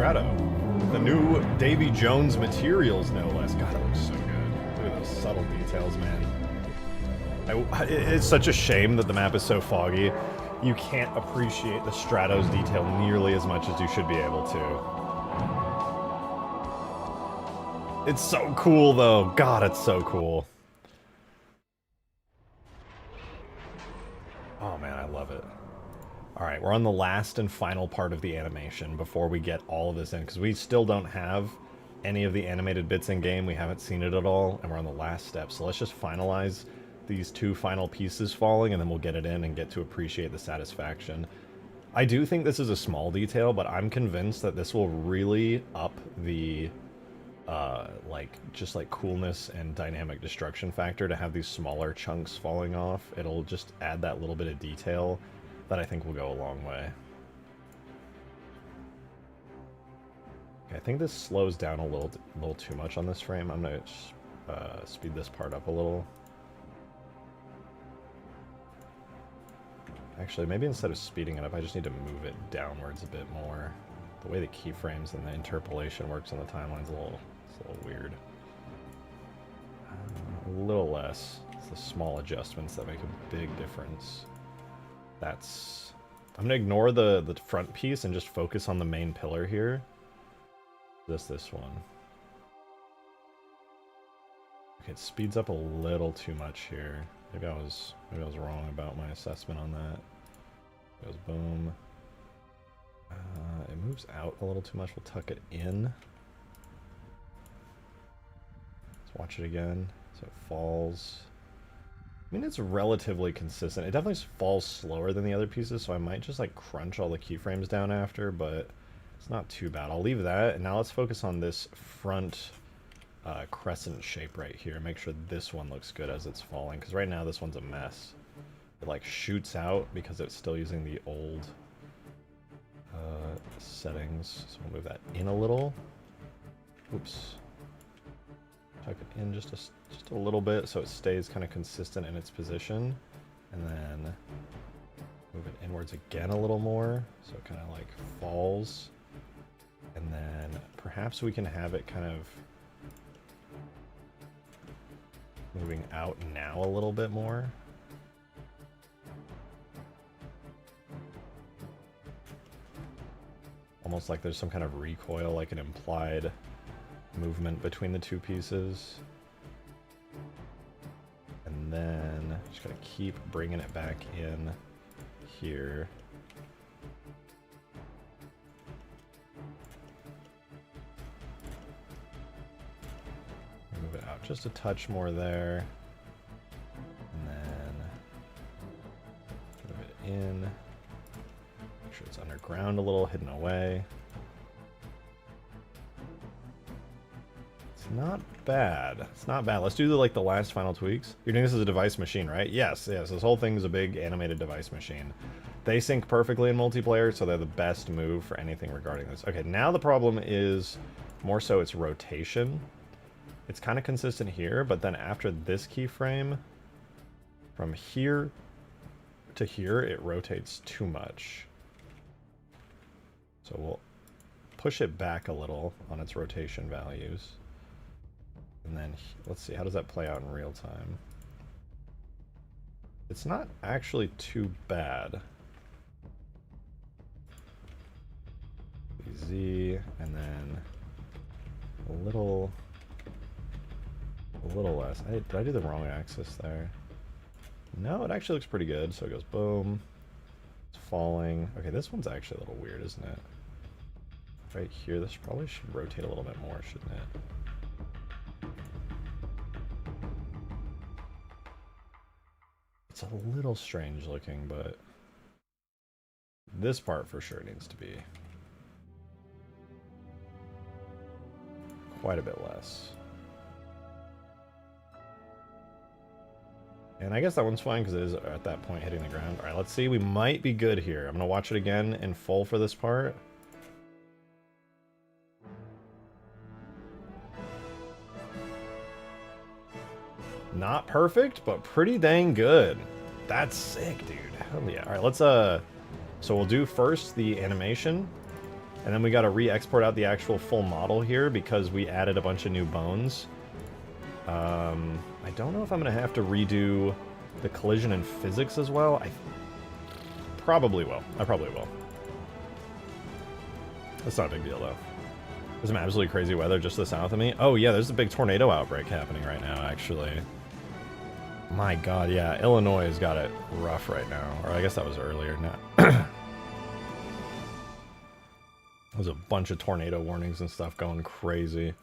A: Strato. The new Davy Jones materials, no less. God, it looks so good. Look at those subtle details, man. It's such a shame that the map is so foggy. You can't appreciate the Strato's detail nearly as much as you should be able to. It's so cool, though. God, it's so cool. Oh, man, I love it. All right, we're on the last and final part of the animation before we get all of this in, because we still don't have any of the animated bits in game. We haven't seen it at all, and we're on the last step. So let's just finalize these two final pieces falling, and then we'll get it in and get to appreciate the satisfaction. I do think this is a small detail, but I'm convinced that this will really up the just coolness and dynamic destruction factor to have these smaller chunks falling off. It'll just add that little bit of detail that I think will go a long way. Okay, I think this slows down a little too much on this frame. I'm gonna speed this part up a little. Actually, maybe instead of speeding it up, I just need to move it downwards a bit more. The way the keyframes and the interpolation works on the timeline's a little weird. A little less. It's the small adjustments that make a big difference. I'm gonna ignore the front piece and just focus on the main pillar here. Just this one. Okay, it speeds up a little too much here. Maybe I was wrong about my assessment on that. It goes boom. It moves out a little too much. We'll tuck it in. Let's watch it again. So it falls. I mean, it's relatively consistent. It definitely falls slower than the other pieces, so I might just crunch all the keyframes down after, but it's not too bad. I'll leave that, and now let's focus on this front crescent shape right here. Make sure this one looks good as it's falling, because right now this one's a mess. It shoots out because it's still using the old settings. So we'll move that in a little. Oops. Tuck it in just a little bit so it stays kind of consistent in its position, and then move it inwards again a little more so it kind of falls, and then perhaps we can have it kind of moving out now a little bit more. Almost like there's some kind of recoil, like an implied movement between the two pieces. And then just gotta keep bringing it back in here. Move it out just a touch more there. And then move it in. Make sure it's underground a little, hidden away. It's not bad. It's not bad. Let's do the last final tweaks. You're doing this as a device machine, right? Yes, yes. This whole thing is a big animated device machine. They sync perfectly in multiplayer, so they're the best move for anything regarding this. Okay, now the problem is more so its rotation. It's kind of consistent here, but then after this keyframe, from here to here, it rotates too much. So we'll push it back a little on its rotation values. And then, let's see, how does that play out in real time? It's not actually too bad. Z, and then a little less. Did I do the wrong axis there? No, it actually looks pretty good. So it goes boom. It's falling. Okay, this one's actually a little weird, isn't it? Right here, this probably should rotate a little bit more, shouldn't it? It's a little strange looking, but this part for sure needs to be quite a bit less. And I guess that one's fine because it is at that point hitting the ground. All right, let's see. We might be good here. I'm going to watch it again in full for this part. Not perfect, but pretty dang good. That's sick, dude. Hell yeah. All right, let's so we'll do first the animation, And then we got to re-export out the actual full model here because we added a bunch of new bones. I don't know if I'm going to have to redo the collision and physics as well. I probably will. I probably will. That's not a big deal, though. There's some absolutely crazy weather just to the south of me. Oh, yeah, there's a big tornado outbreak happening right now, actually. My god, yeah, Illinois has got it rough right now. Or I guess that was earlier. Now. There's a bunch of tornado warnings and stuff going crazy. It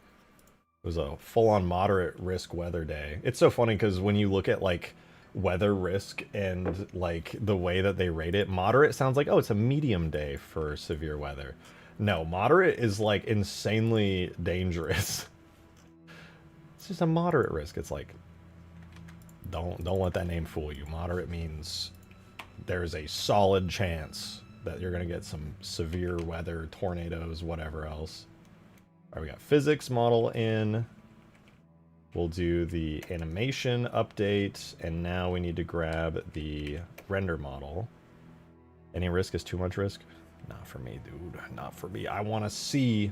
A: was a full-on moderate risk weather day. It's so funny because when you look at, like, weather risk and, like, the way that they rate it, moderate sounds like, oh, it's a medium day for severe weather. No, moderate is, like, insanely dangerous. It's just a moderate risk. It's like, don't let that name fool you. Moderate means there's a solid chance that you're going to get some severe weather, tornadoes, whatever else. All right, we got physics model in. We'll do the animation update, and now we need to grab the render model. Any risk is too much risk? Not for me, dude. Not for me. I want to see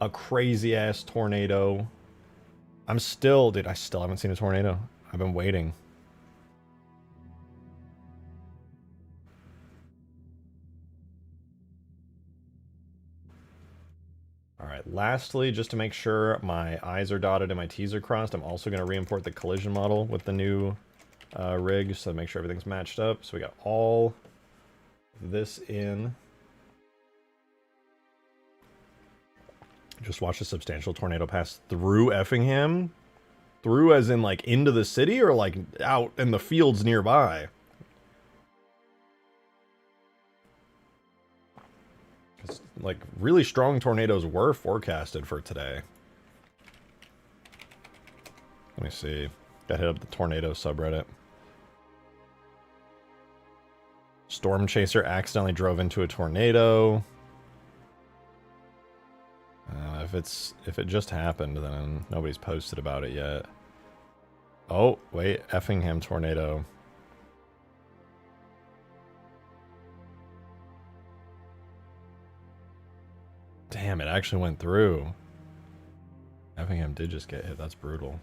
A: a crazy-ass tornado. I'm still... Dude, I still haven't seen a tornado. I've been waiting. Alright, lastly, just to make sure my I's are dotted and my T's are crossed, I'm also going to re-import the collision model with the new rig, so make sure everything's matched up. So we got all this in. Just watch a substantial tornado pass through Effingham. Through as in, like, into the city, or, like, out in the fields nearby? Because, like, really strong tornadoes were forecasted for today. Let me see. Got hit up the tornado subreddit. Storm chaser accidentally drove into a tornado. If it just happened, then nobody's posted about it yet. Oh, wait, Effingham tornado. Damn, it actually went through. Effingham did just get hit. That's brutal.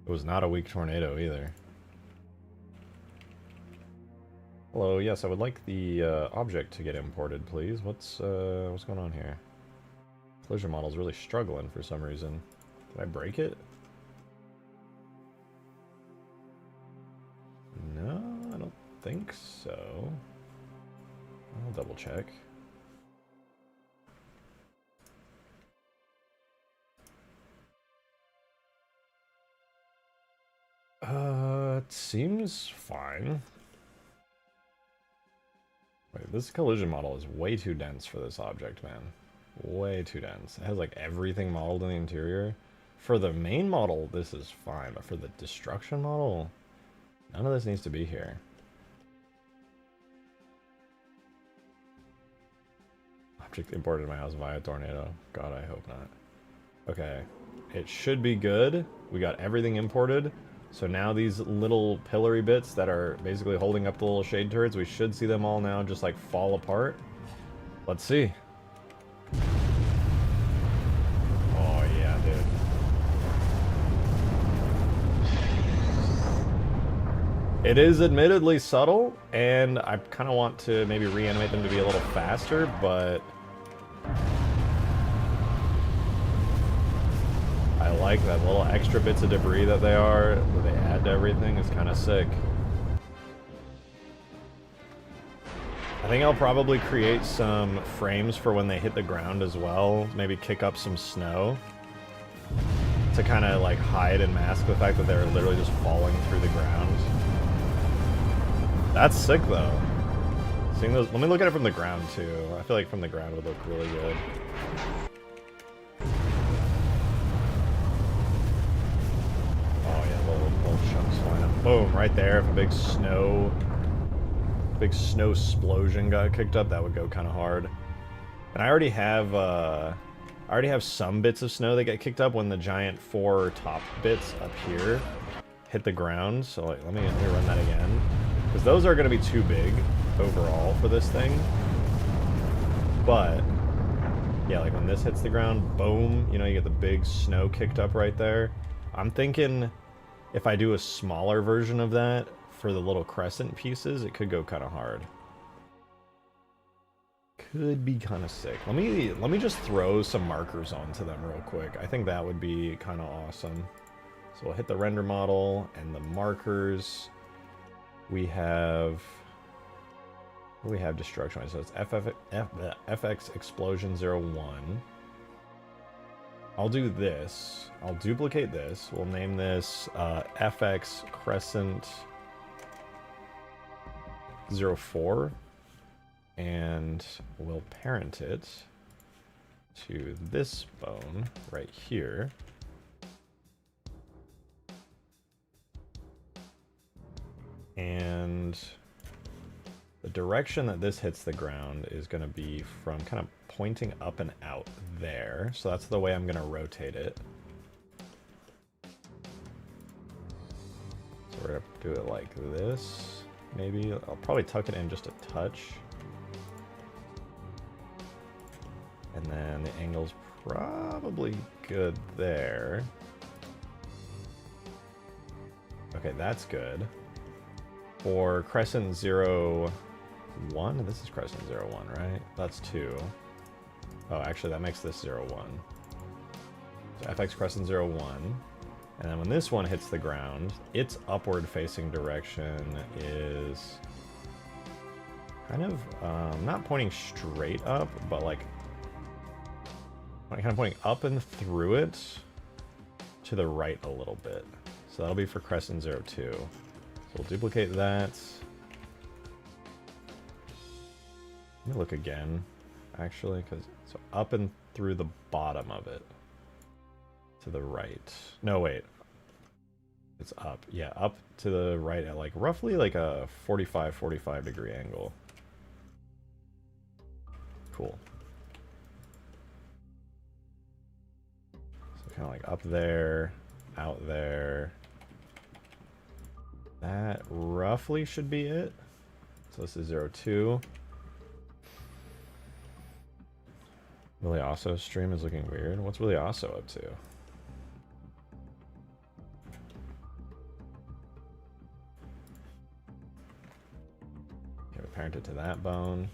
A: It was not a weak tornado either. Hello, yes, I would like the object to get imported, please. What's going on here? Collision model's really struggling for some reason. Did I break it? No, I don't think so. I'll double check. It seems fine. Wait, this collision model is way too dense for this object, man. Way too dense. It has, like, everything modeled in the interior. For the main model, this is fine, but for the destruction model, none of this needs to be here. Object imported in my house via tornado. God, I hope not. Okay, it should be good. We got everything imported. So now these little pillory bits that are basically holding up the little shade turrets, we should see them all now just, like, fall apart. Let's see. Oh, yeah, dude. It is admittedly subtle, and I kind of want to maybe reanimate them to be a little faster, but... I like that little extra bits of debris that they add to everything. Is kind of sick. I think I'll probably create some frames for when they hit the ground as well. Maybe kick up some snow to kind of, like, hide and mask the fact that they're literally just falling through the ground. That's sick, though. Seeing those, let me look at it from the ground too. I feel like from the ground would look really good. Boom, right there. If a big snow explosion got kicked up, that would go kind of hard. And I already have some bits of snow that get kicked up when the giant 4 top bits up here hit the ground. So, like, let me run that again, because those are going to be too big overall for this thing. But yeah, like when this hits the ground, boom, you know, you get the big snow kicked up right there. I'm thinking if I do a smaller version of that for the little crescent pieces, it could go kind of hard. Could be kind of sick. Let me just throw some markers onto them real quick. I think that would be kind of awesome. So we'll hit the render model and the markers. We have destruction. So it's FX Explosion 01. I'll do this. I'll duplicate this. We'll name this FX Crescent 04. And we'll parent it to this bone right here. And the direction that this hits the ground is going to be from kind of pointing up and out there. So that's the way I'm going to rotate it. So we're going to do it like this. Maybe I'll probably tuck it in just a touch. And then the angle's probably good there. Okay, that's good. For Crescent 01, this is Crescent 01, right? That's 2. Oh, actually, that makes this 01. So FX Crescent 01. And then when this one hits the ground, its upward facing direction is kind of, not pointing straight up, but like, kind of pointing up and through it to the right a little bit. So that'll be for Crescent 02. So we'll duplicate that. Let me look again, actually, because so up and through the bottom of it to the right. No, wait. It's up. Yeah, up to the right at like roughly like a 45 degree angle. Cool. So kind of like up there, out there. That roughly should be it. So this is 02. Willie Also stream is looking weird. What's Willie Also up to? Okay, we parent it to that bone.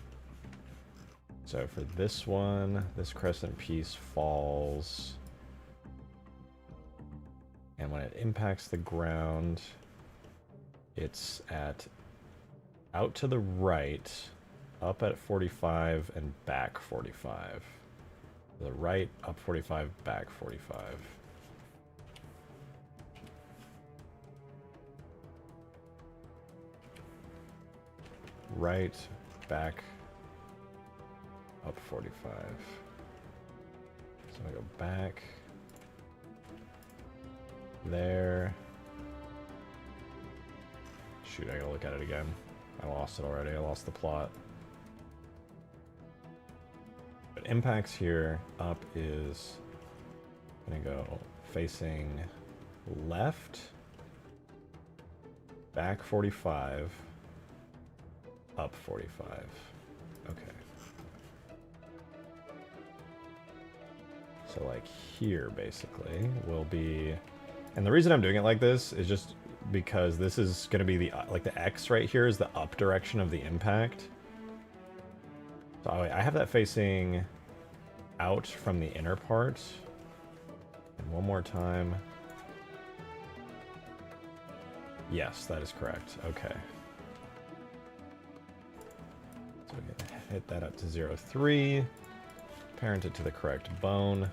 A: So for this one, this crescent piece falls. And when it impacts the ground, it's at out to the right, up at 45 and back 45. The right, up 45, back 45. Right, back, up 45. So I go back, there. Shoot, I gotta look at it again. I lost it already, I lost the plot. But impacts here, up is gonna go facing left, back 45, up 45. Okay. So like here basically will be, and the reason I'm doing it like this is just because this is going to be the, like the X right here is the up direction of the impact. So I have that facing out from the inner part. And one more time. Yes, that is correct. Okay. So we can hit that up to 03. Parent it to the correct bone.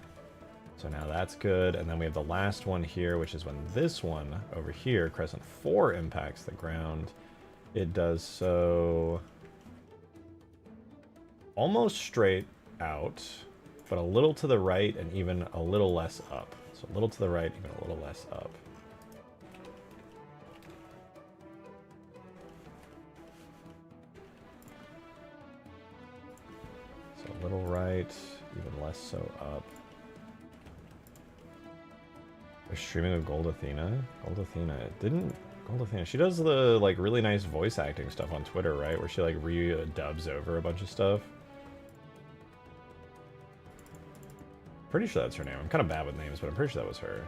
A: So now that's good, and then we have the last one here, which is when this one over here, Crescent 4, impacts the ground. It does so almost straight out, but a little to the right and even a little less up. So a little to the right, even a little less up. So a little right, even less so up. They're streaming with Gold Athena. Gold Athena. Gold Athena. She does the like really nice voice acting stuff on Twitter, right? Where she like re-dubs over a bunch of stuff. Pretty sure that's her name. I'm kind of bad with names, but I'm pretty sure that was her.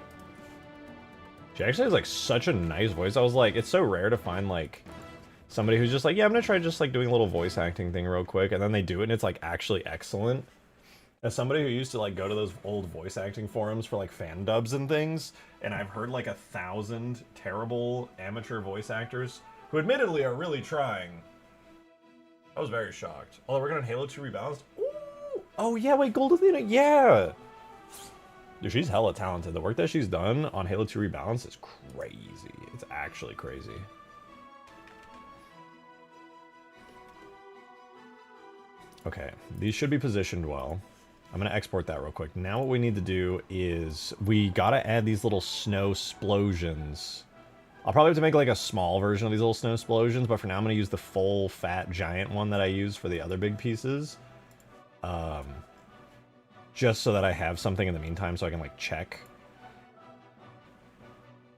A: She actually has like such a nice voice. I was like, it's so rare to find like somebody who's just like, yeah, I'm gonna try just like doing a little voice acting thing real quick, and then they do it and it's like actually excellent. As somebody who used to like go to those old voice acting forums for like fan dubs and things, and I've heard like 1,000 terrible amateur voice actors who admittedly are really trying. I was very shocked. Although we're gonna Halo 2 rebalanced. Ooh! Oh yeah, wait, Gold Athena, yeah! Dude, she's hella talented. The work that she's done on Halo 2 Rebalance is crazy. It's actually crazy. Okay, these should be positioned well. I'm going to export that real quick. Now what we need to do is we got to add these little snow explosions. I'll probably have to make like a small version of these little snow explosions, but for now I'm going to use the full fat giant one that I use for the other big pieces. Just so that I have something in the meantime so I can, like, check.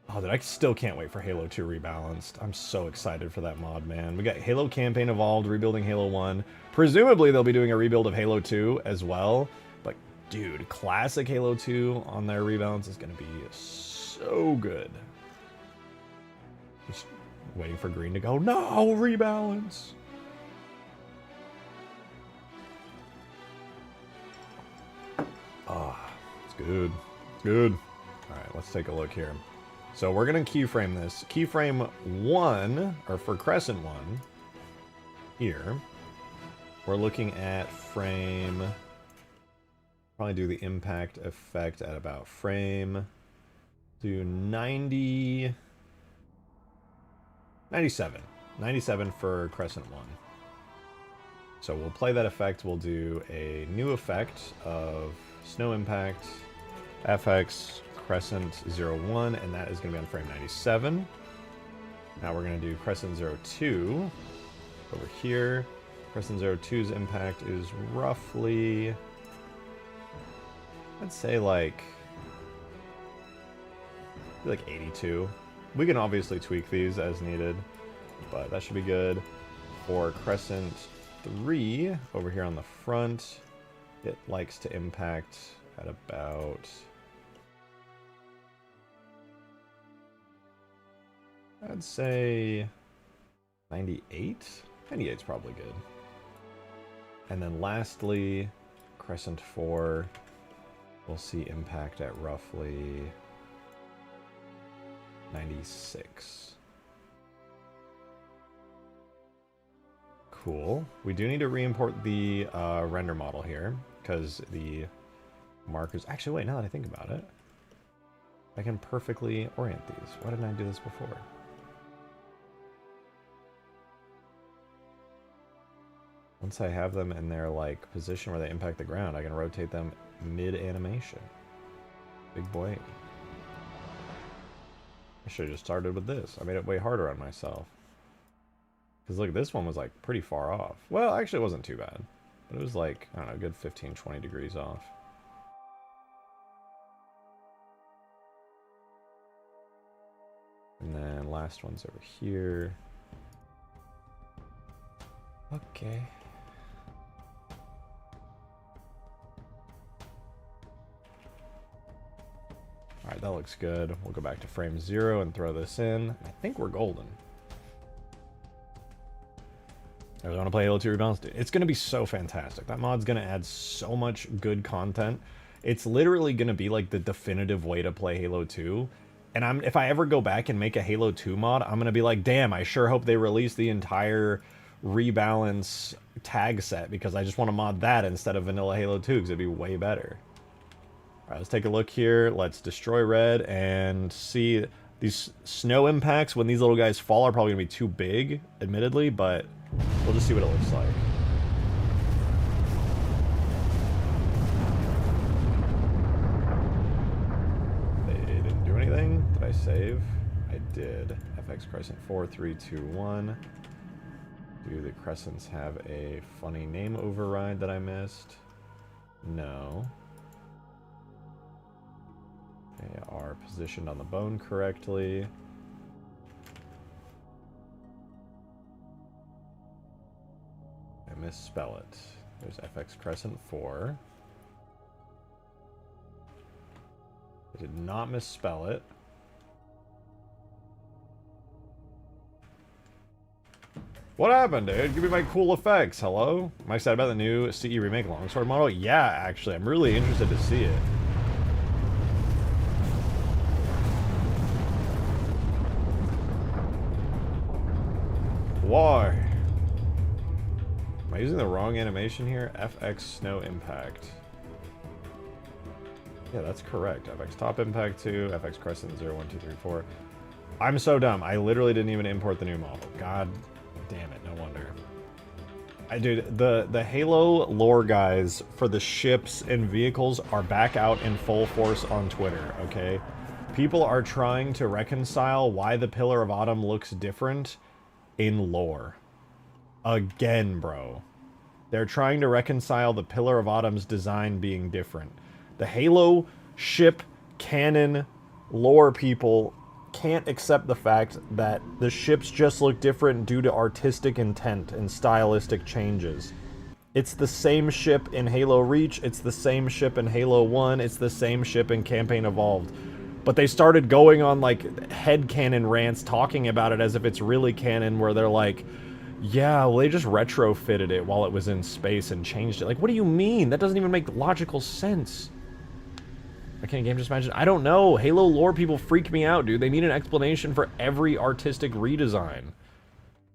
A: Oh, dude, I still can't wait for Halo 2 Rebalanced. I'm so excited for that mod, man. We got Halo Campaign Evolved, rebuilding Halo 1. Presumably, they'll be doing a rebuild of Halo 2 as well. But, dude, classic Halo 2 on their rebalance is going to be so good. Just waiting for green to go, no, rebalance! Ah, it's good. It's good. Alright, let's take a look here. So we're going to keyframe this. Keyframe 1, or for Crescent 1, here. We're looking at frame... Probably do the impact effect at about frame... Do 90... 97. 97 for Crescent 1. So we'll play that effect. We'll do a new effect of Snow Impact, FX, Crescent 01, and that is going to be on frame 97. Now we're going to do Crescent 02 over here. Crescent 02's impact is roughly, I'd say like 82. We can obviously tweak these as needed, but that should be good. For Crescent 3 over here on the front, it likes to impact at about, I'd say 98. 98 is probably good. And then lastly, Crescent 4, we'll see impact at roughly 96. Cool. We do need to re-import the render model here, because the markers... Actually, wait, now that I think about it, I can perfectly orient these. Why didn't I do this before? Once I have them in their, like, position where they impact the ground, I can rotate them mid-animation. Big boy. I should have just started with this. I made it way harder on myself. Because look, this one was like pretty far off. Well, actually it wasn't too bad. But it was like, I don't know, a good 15, 20 degrees off. And then last one's over here. Okay. Alright, that looks good. We'll go back to frame 0 and throw this in. I think we're golden. I really want to play Halo 2 Rebalanced. It's going to be so fantastic. That mod's going to add so much good content. It's literally going to be like the definitive way to play Halo 2. And if I ever go back and make a Halo 2 mod, I'm going to be like, damn, I sure hope they release the entire Rebalance tag set, because I just want to mod that instead of vanilla Halo 2, because it'd be way better. Alright, let's take a look here. Let's destroy red and see. These snow impacts, when these little guys fall, are probably going to be too big, admittedly, but we'll just see what it looks like. They didn't do anything. Did I save? I did. FX Crescent 4, 3, 2, 1. Do the Crescents have a funny name override that I missed? No. They are positioned on the bone correctly. I misspell it. There's FX Crescent 4. Did not misspell it. What happened, dude? Give me my cool effects. Hello? Am I excited about the new CE Remake Longsword model? Yeah, actually. I'm really interested to see it. Why? Am I using the wrong animation here? FX Snow Impact. Yeah, that's correct. FX Top Impact 2, FX Crescent 0, 1, 2, 3, 4. I'm so dumb. I literally didn't even import the new model. God damn it, no wonder. Dude, the Halo lore guys for the ships and vehicles are back out in full force on Twitter, okay? People are trying to reconcile why the Pillar of Autumn looks different in lore. Again, bro. They're trying to reconcile the Pillar of Autumn's design being different. The Halo ship canon lore people can't accept the fact that the ships just look different due to artistic intent and stylistic changes. It's the same ship in Halo Reach, it's the same ship in Halo 1, it's the same ship in Campaign Evolved. But they started going on like headcanon rants talking about it as if it's really canon, where they're like, yeah, well, they just retrofitted it while it was in space and changed it. Like, what do you mean? That doesn't even make logical sense. I can't game just imagine. I don't know. Halo lore people freak me out, dude. They need an explanation for every artistic redesign.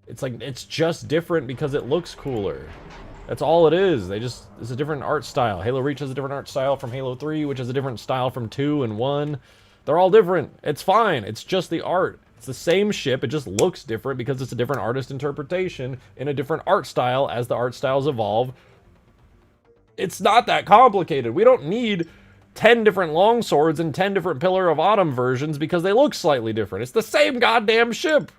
A: It's like, it's just different because it looks cooler. That's all it is. It's a different art style. Halo Reach has a different art style from Halo 3, which is a different style from 2 and 1. They're all different. It's fine. It's just the art. It's the same ship. It just looks different because it's a different artist interpretation in a different art style as the art styles evolve. It's not that complicated. We don't need 10 different longswords and 10 different Pillar of Autumn versions because they look slightly different. It's the same goddamn ship.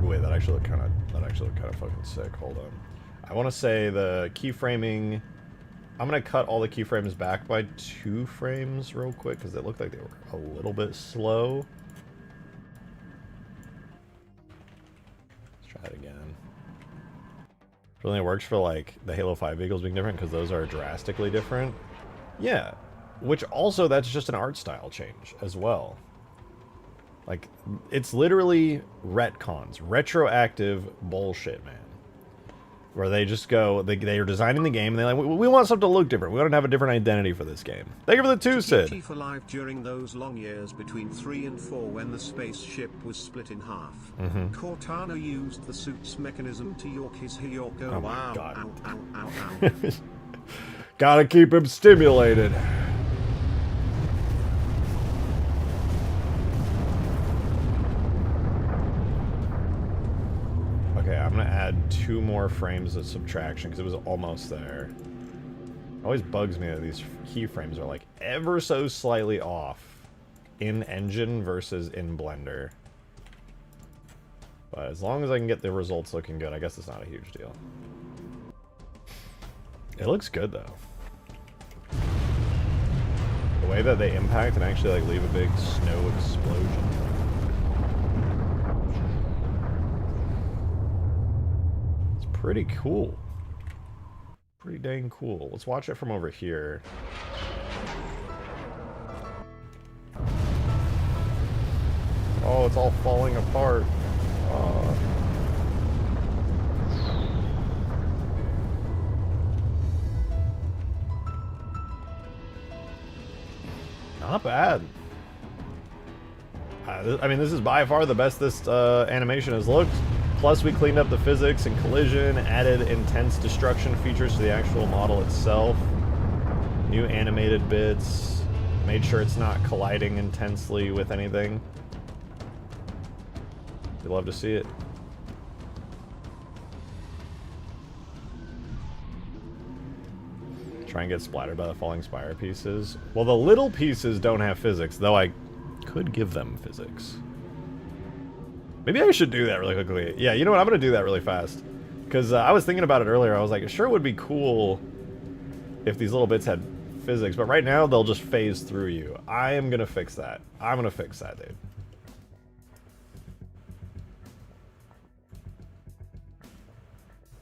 A: Wait, that actually looked kind of fucking sick. Hold on. I want to say the keyframing. I'm going to cut all the keyframes back by 2 frames real quick because it looked like they were a little bit slow. Let's try it again. It only works for like the Halo 5 vehicles being different because those are drastically different. Yeah, which also that's just an art style change as well. Like, it's literally retcons, retroactive bullshit, man. Where they just go, they are designing the game, and they're like, we want something to look different. We want to have a different identity for this game. Thank you for the 2, Sid.
B: TT for life during those long years between 3 and 4 when the spaceship was split in half. Cortana used the suit's mechanism to york his York.
A: Oh my
B: wow,
A: God.
B: ow, ow, ow, ow.
A: Gotta keep him stimulated. Okay, I'm gonna add 2 more frames of subtraction because it was almost there. It always bugs me that these keyframes are like ever so slightly off in engine versus in Blender. But as long as I can get the results looking good, I guess it's not a huge deal. It looks good though. The way that they impact and actually like leave a big snow explosion. Pretty cool. Pretty dang cool. Let's watch it from over here. Oh, it's all falling apart. Not bad. I mean, this is by far the best this animation has looked. Plus, we cleaned up the physics and collision, added intense destruction features to the actual model itself, new animated bits, made sure it's not colliding intensely with anything. You'd love to see it. Try and get splattered by the falling spire pieces. Well, the little pieces don't have physics, though I could give them physics. Maybe I should do that really quickly. Yeah, you know what? I'm going to do that really fast. Because I was thinking about it earlier. I was like, sure it would be cool if these little bits had physics, but right now they'll just phase through you. I am gonna fix that. I'm gonna fix that, dude.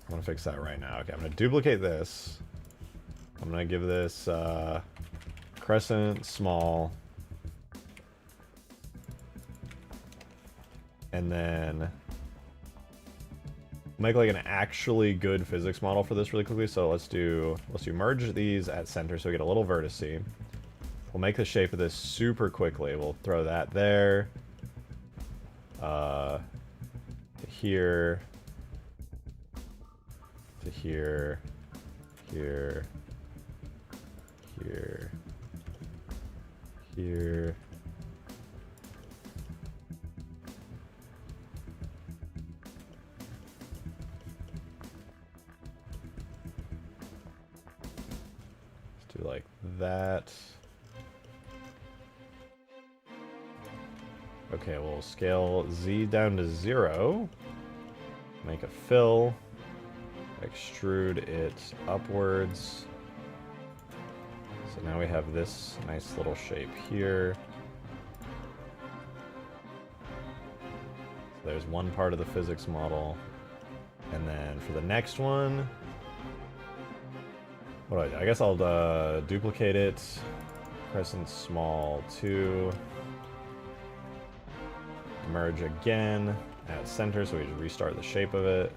A: I'm gonna fix that right now. Okay, I'm gonna duplicate this. I'm gonna give this crescent small. And then make like an actually good physics model for this really quickly. So let's do merge these at center so we get a little vertice. We'll make the shape of this super quickly. We'll throw that there. To here. To here. Here. Here. Here. Do like that. Okay, we'll scale Z down to 0. Make a fill. Extrude it upwards. So now we have this nice little shape here. So there's one part of the physics model. And then for the next one, what do I do? I guess I'll duplicate it. Crescent small 2. Merge again at center so we just restart the shape of it.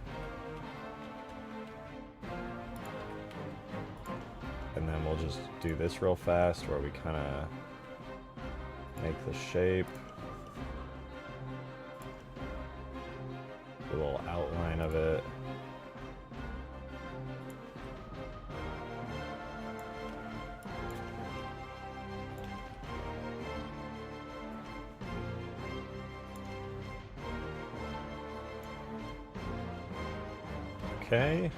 A: And then we'll just do this real fast where we kind of make the shape. A little outline of it. Okay,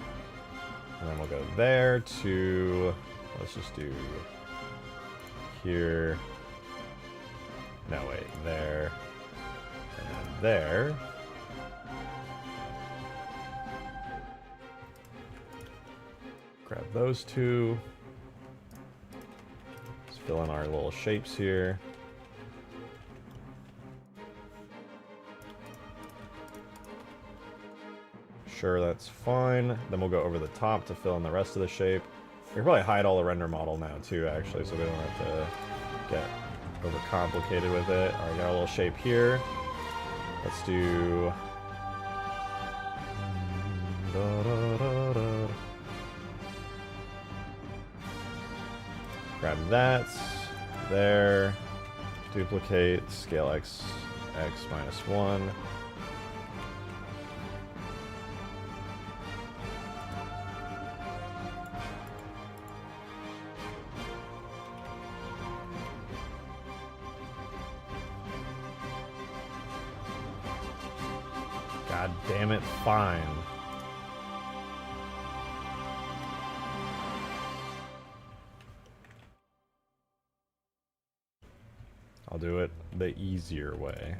A: and then we'll go there to, let's just do here, no wait, there, and then there. Grab those two, let's fill in our little shapes here. Sure, that's fine. Then we'll go over the top to fill in the rest of the shape. We can probably hide all the render model now too, actually, so we don't have to get overcomplicated with it. Alright, got our little shape here. Let's do... Grab that. There. Duplicate. Scale x minus 1. God damn it, fine. I'll do it the easier way.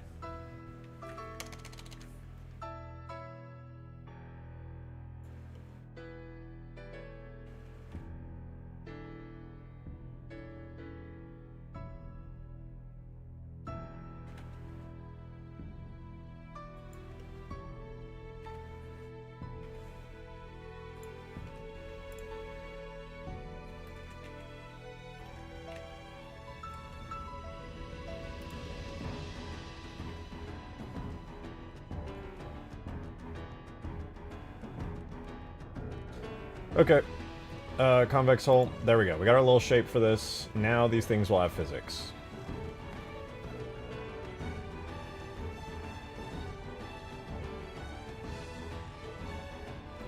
A: Okay, convex hull, there we go. We got our little shape for this. Now these things will have physics.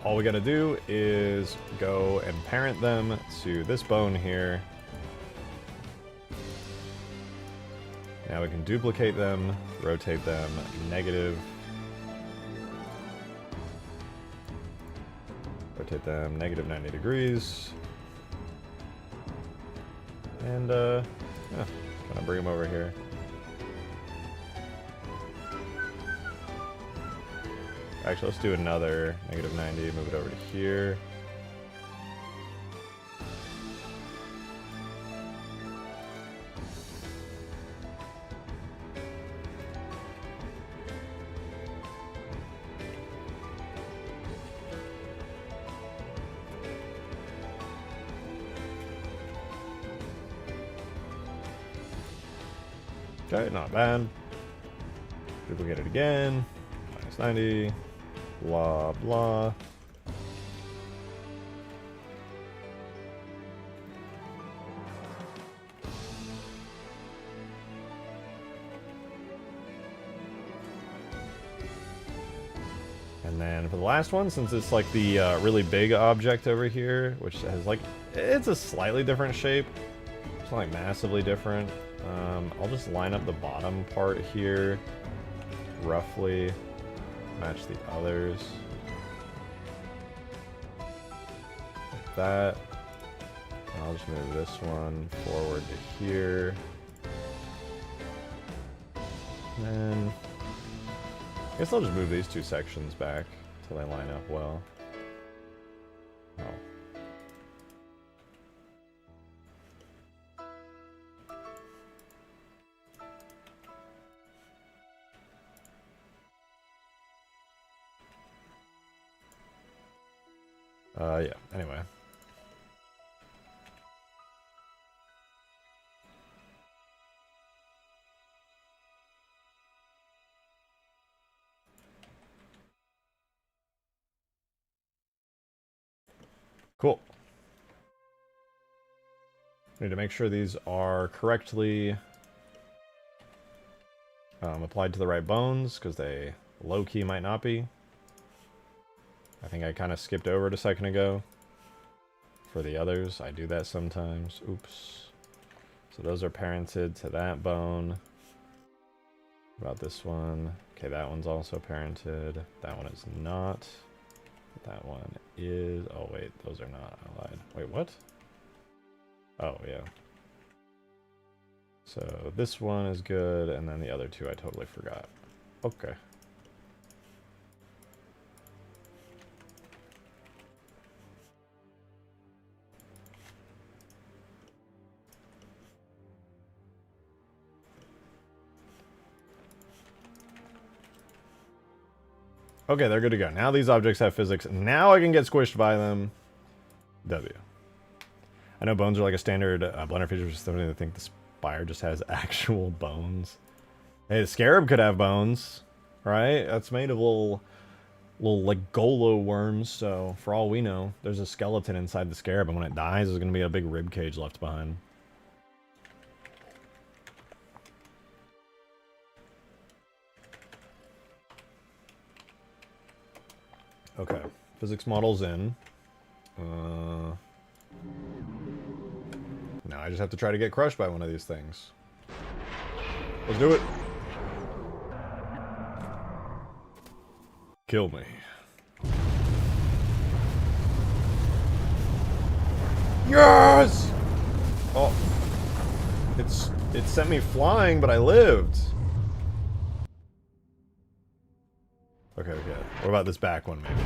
A: All we gotta do is go and parent them to this bone here. Now we can duplicate them, rotate them negative. Rotate them negative 90 degrees. And, yeah, kind of bring them over here. Actually, let's do another negative 90, move it over to here. Okay, not bad. Duplicate it again. Minus 90. Blah, blah. And then for the last one, since it's like the really big object over here, which has like, it's a slightly different shape. It's not like massively different. I'll just line up the bottom part here, roughly match the others. Like that. And I'll just move this one forward to here. And then I guess I'll just move these two sections back until they line up well. Oh. Yeah, anyway. Cool. Need to make sure these are correctly applied to the right bones, because they low-key might not be. I think I kind of skipped over it a second ago. For the others, I do that sometimes. Oops. So those are parented to that bone. What about this one? Okay, that one's also parented. That one is not. That one is... Oh, wait. Those are not allied. Wait, what? Oh, yeah. So this one is good, and then the other two I totally forgot. Okay. Okay, they're good to go. Now these objects have physics. Now I can get squished by them. W. I know bones are like a standard Blender feature, just something to think the Spire just has actual bones. Hey, the Scarab could have bones, right? That's made of little like Golo worms, so for all we know, there's a skeleton inside the Scarab, and when it dies, there's going to be a big rib cage left behind. Okay, physics model's in. Now I just have to try to get crushed by one of these things. Let's do it. Kill me. Yes! Oh. It sent me flying, but I lived. Okay, okay. What about this back one, maybe?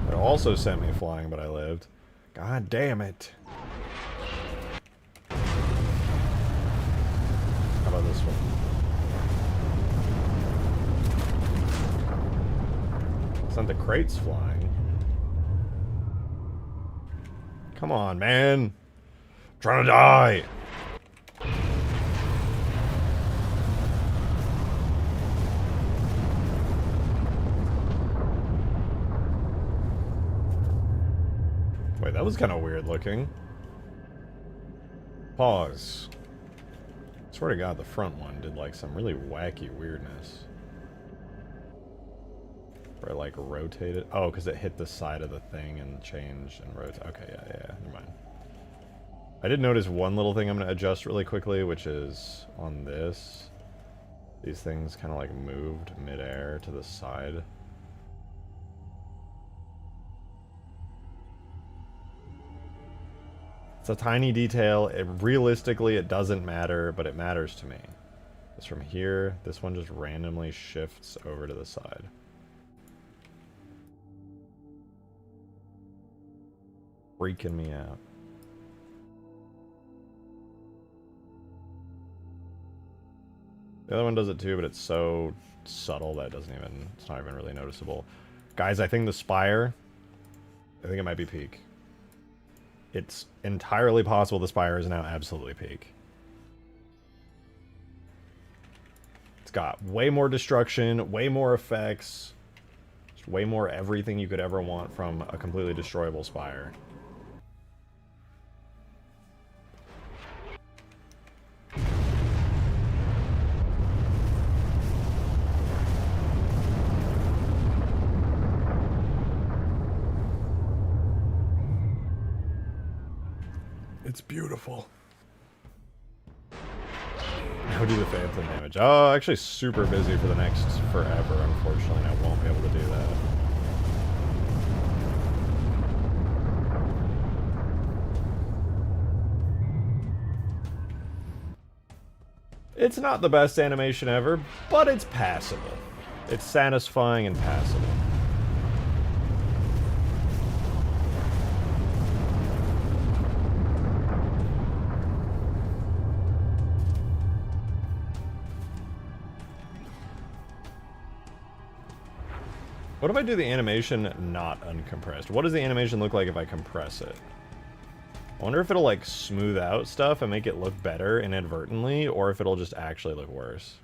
A: It also sent me flying, but I lived. God damn it. How about this one? Sent the crates flying. Come on, man. I'm trying to die. Wait, that was kind of weird looking. Pause. I swear to God, the front one did like some really wacky weirdness. Where it like rotated. Oh, because it hit the side of the thing and changed and rotated. Okay, yeah, never mind. I did notice one little thing I'm going to adjust really quickly, which is on this. These things kind of like moved midair to the side. It's a tiny detail. Realistically, it doesn't matter, but it matters to me. It's from here. This one just randomly shifts over to the side. Freaking me out. The other one does it too, but it's so subtle that it's not even really noticeable. Guys, I think the Spire, I think it might be peak. It's entirely possible the Spire is now absolutely peak. It's got way more destruction, way more effects, just way more everything you could ever want from a completely destroyable Spire. It's beautiful. Now do the Phantom damage. Oh, actually super busy for the next forever, unfortunately. I won't be able to do that. It's not the best animation ever, but it's passable. It's satisfying and passable. What if I do the animation not uncompressed? What does the animation look like if I compress it? I wonder if it'll like smooth out stuff and make it look better inadvertently, or if it'll just actually look worse.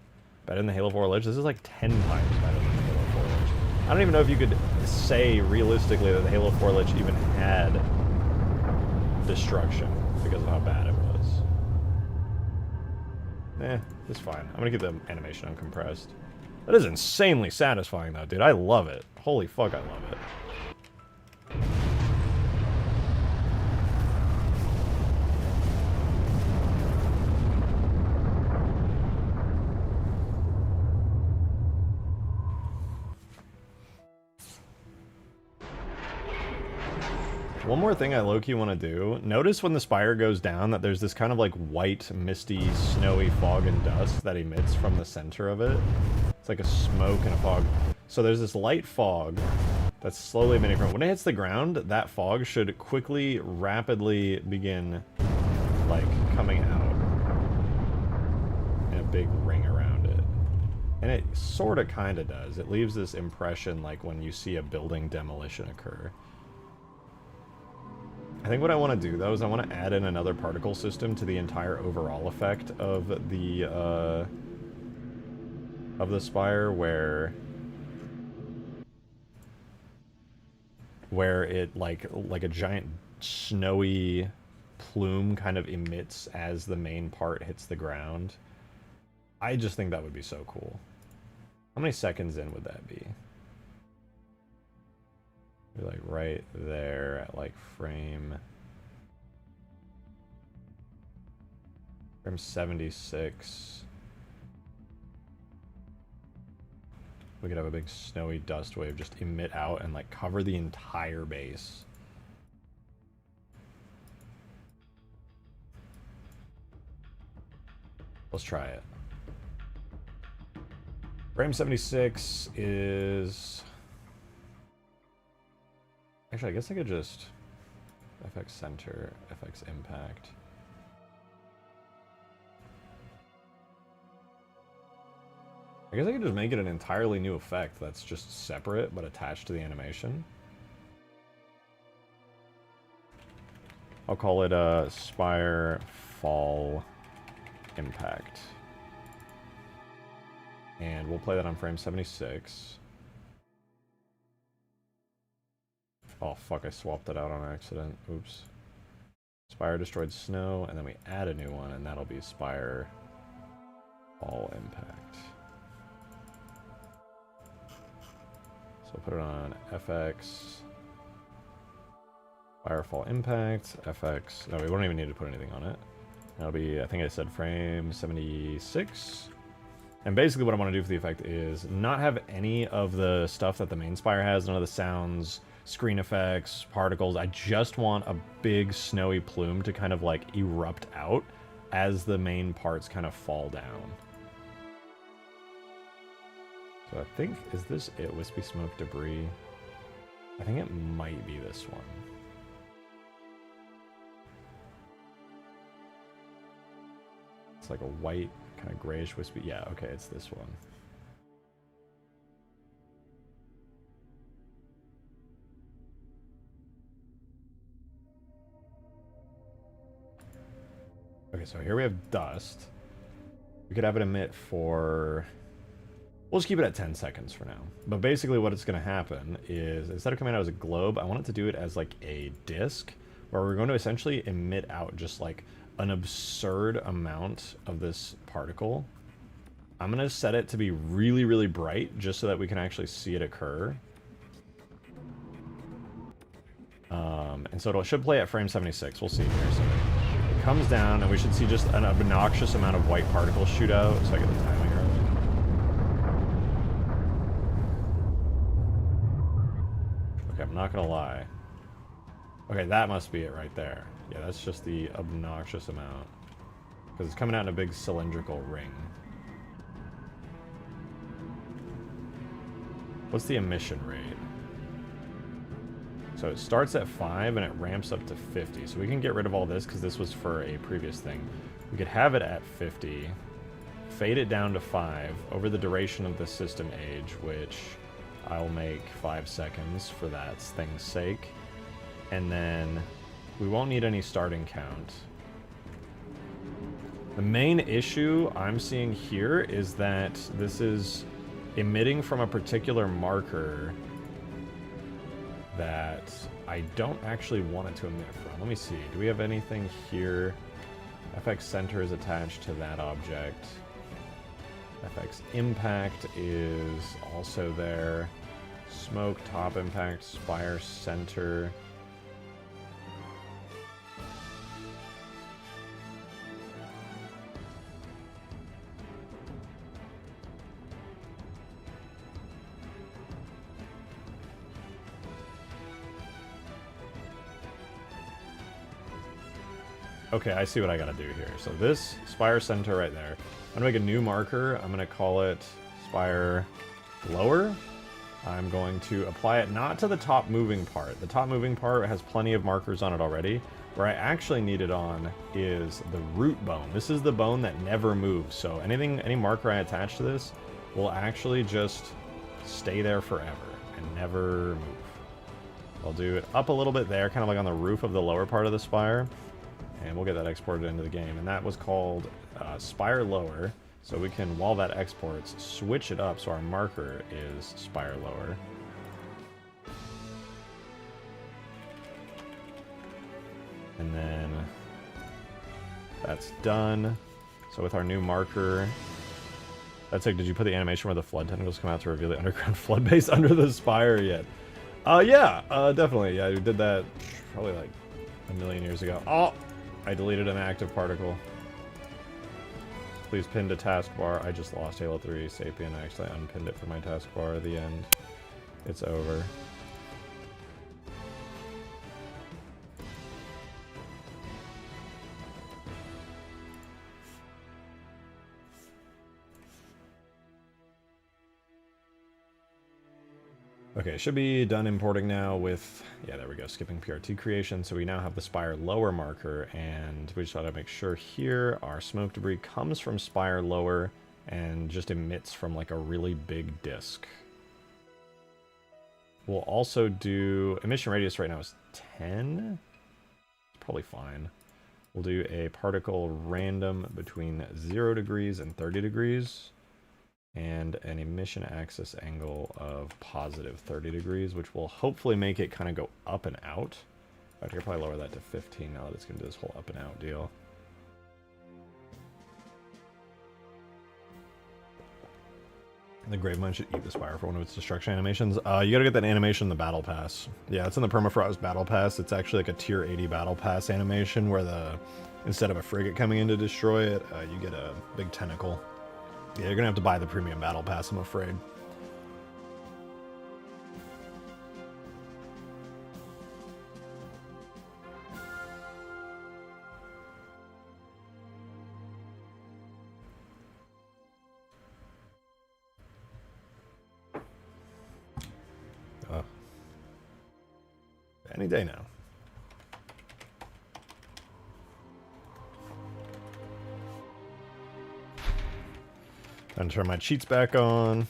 A: Better than the Halo 4 Lich? This is like 10 times better than the Halo 4 Lich. I don't even know if you could say realistically that the Halo 4 Lich even had destruction because of how bad it was. It's fine. I'm gonna get the animation uncompressed. That is insanely satisfying though, dude. I love it. Holy fuck, I love it. One more thing I low-key want to do. Notice when the Spire goes down that there's this kind of like white, misty, snowy fog and dust that emits from the center of it. It's like a smoke and a fog. So there's this light fog that's slowly emitting from it. When it hits the ground, that fog should quickly, rapidly begin like coming out in a big ring around it. And it sort of kind of does. It leaves this impression like when you see a building demolition occur. I think what I want to do, though, is I want to add in another particle system to the entire overall effect of the Spire, where it, like a giant snowy plume kind of emits as the main part hits the ground. I just think that would be so cool. How many seconds in would that be? Be like right there at like frame 76. We could have a big snowy dust wave just emit out and like cover the entire base. Let's try it. Frame 76 is... Actually, I guess I could just FX center, FX impact. I guess I could just make it an entirely new effect that's just separate but attached to the animation. I'll call it a Spire Fall Impact. And we'll play that on frame 76. Oh fuck, I swapped it out on accident. Oops. Spire Destroyed Snow, and then we add a new one, and that'll be Spire Fall Impact. So put it on FX. Spire Fall Impact, FX. No, we won't even need to put anything on it. That'll be, I think I said frame 76. And basically what I want to do for the effect is not have any of the stuff that the main Spire has, none of the sounds, screen effects, particles. I just want a big snowy plume to kind of like erupt out as the main parts kind of fall down. So I think, is this it? Wispy Smoke Debris? I think it might be this one. It's like a white, kind of grayish wispy. Yeah, okay, it's this one. Okay, so here we have dust. We could have it emit for... We'll just keep it at 10 seconds for now. But basically what it's going to happen is, instead of coming out as a globe, I want it to do it as like a disc, where we're going to essentially emit out just like an absurd amount of this particle. I'm going to set it to be really, really bright, just so that we can actually see it occur. And so it should play at frame 76. We'll see here. So it comes down, and we should see just an obnoxious amount of white particles shoot out. So I get the timing early. Okay, I'm not gonna lie. Okay, that must be it right there. Yeah, that's just the obnoxious amount. Because it's coming out in a big cylindrical ring. What's the emission rate? So it starts at 5 and it ramps up to 50. So we can get rid of all this because this was for a previous thing. We could have it at 50, fade it down to 5 over the duration of the system age, which I'll make 5 seconds for that thing's sake. And then we won't need any starting count. The main issue I'm seeing here is that this is emitting from a particular marker that I don't actually want it to emit from. Let me see. Do we have anything here? FX center is attached to that object. FX impact is also there. Smoke, top impact, spire center. Okay, I see what I gotta do here. So this spire center right there, I'm gonna make a new marker. I'm gonna call it spire lower. I'm going to apply it not to the top moving part. The top moving part has plenty of markers on it already. Where I actually need it on is the root bone. This is the bone that never moves. So any marker I attach to this will actually just stay there forever and never move. I'll do it up a little bit there, kind of like on the roof of the lower part of the spire. And we'll get that exported into the game. And that was called Spire Lower. So we can, while that exports, switch it up so our marker is Spire Lower. And then that's done. So with our new marker, that's like, did you put the animation where the flood tentacles come out to reveal the underground flood base under the spire yet? Yeah, definitely. Yeah, we did that probably like a million years ago. Oh! I deleted an active particle. Please pin to taskbar. I just lost Halo 3 Sapien. I actually unpinned it for my taskbar at the end. It's over. Okay, should be done importing now with, yeah, there we go, skipping PRT creation. So we now have the Spire Lower marker, and we just ought to make sure here our smoke debris comes from Spire Lower and just emits from like a really big disk. We'll also do, emission radius right now is 10. It's probably fine. We'll do a particle random between 0 degrees and 30 degrees. And an emission axis angle of positive 30 degrees, which will hopefully make it kind of go up and out. I could probably lower that to 15 now that it's going to do this whole up and out deal. The Gravemind should eat the Spire for one of its destruction animations. You gotta get that animation in the Battle Pass. Yeah, it's in the Permafrost Battle Pass. It's actually like a tier 80 Battle Pass animation where instead of a frigate coming in to destroy it, you get a big tentacle. Yeah, you're gonna have to buy the premium battle pass, I'm afraid. Any day now. Time to turn my cheats back on.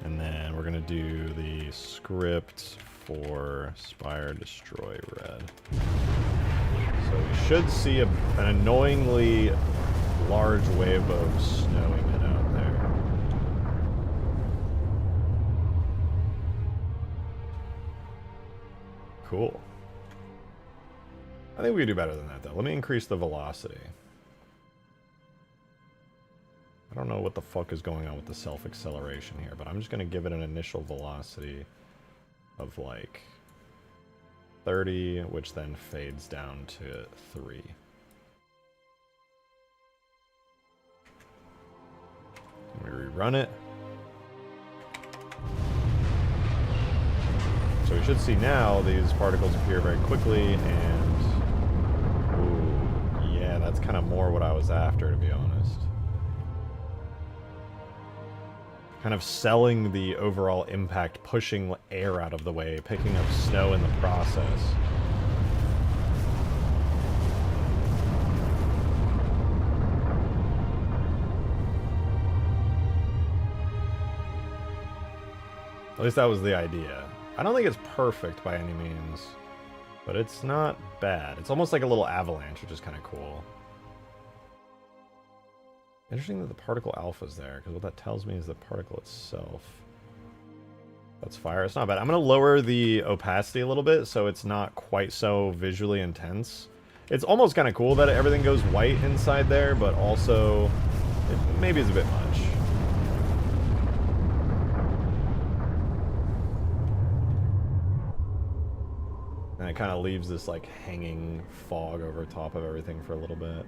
A: And then we're going to do the script for Spire Destroy Red. So we should see an annoyingly large wave of snow emit out there. Cool. I think we could do better than that, though. Let me increase the velocity. I don't know what the fuck is going on with the self-acceleration here, but I'm just going to give it an initial velocity of, like, 30, which then fades down to 3. Let me rerun it. So we should see now these particles appear very quickly, and ooh, yeah, that's kind of more what I was after, to be honest. Kind of selling the overall impact, pushing air out of the way, picking up snow in the process. At least that was the idea. I don't think it's perfect by any means, but it's not bad. It's almost like a little avalanche, which is kind of cool. Interesting that the particle alpha is there, because what that tells me is the particle itself. That's fire. It's not bad. I'm going to lower the opacity a little bit so it's not quite so visually intense. It's almost kind of cool that everything goes white inside there, but also it maybe is a bit much. And it kind of leaves this like hanging fog over top of everything for a little bit.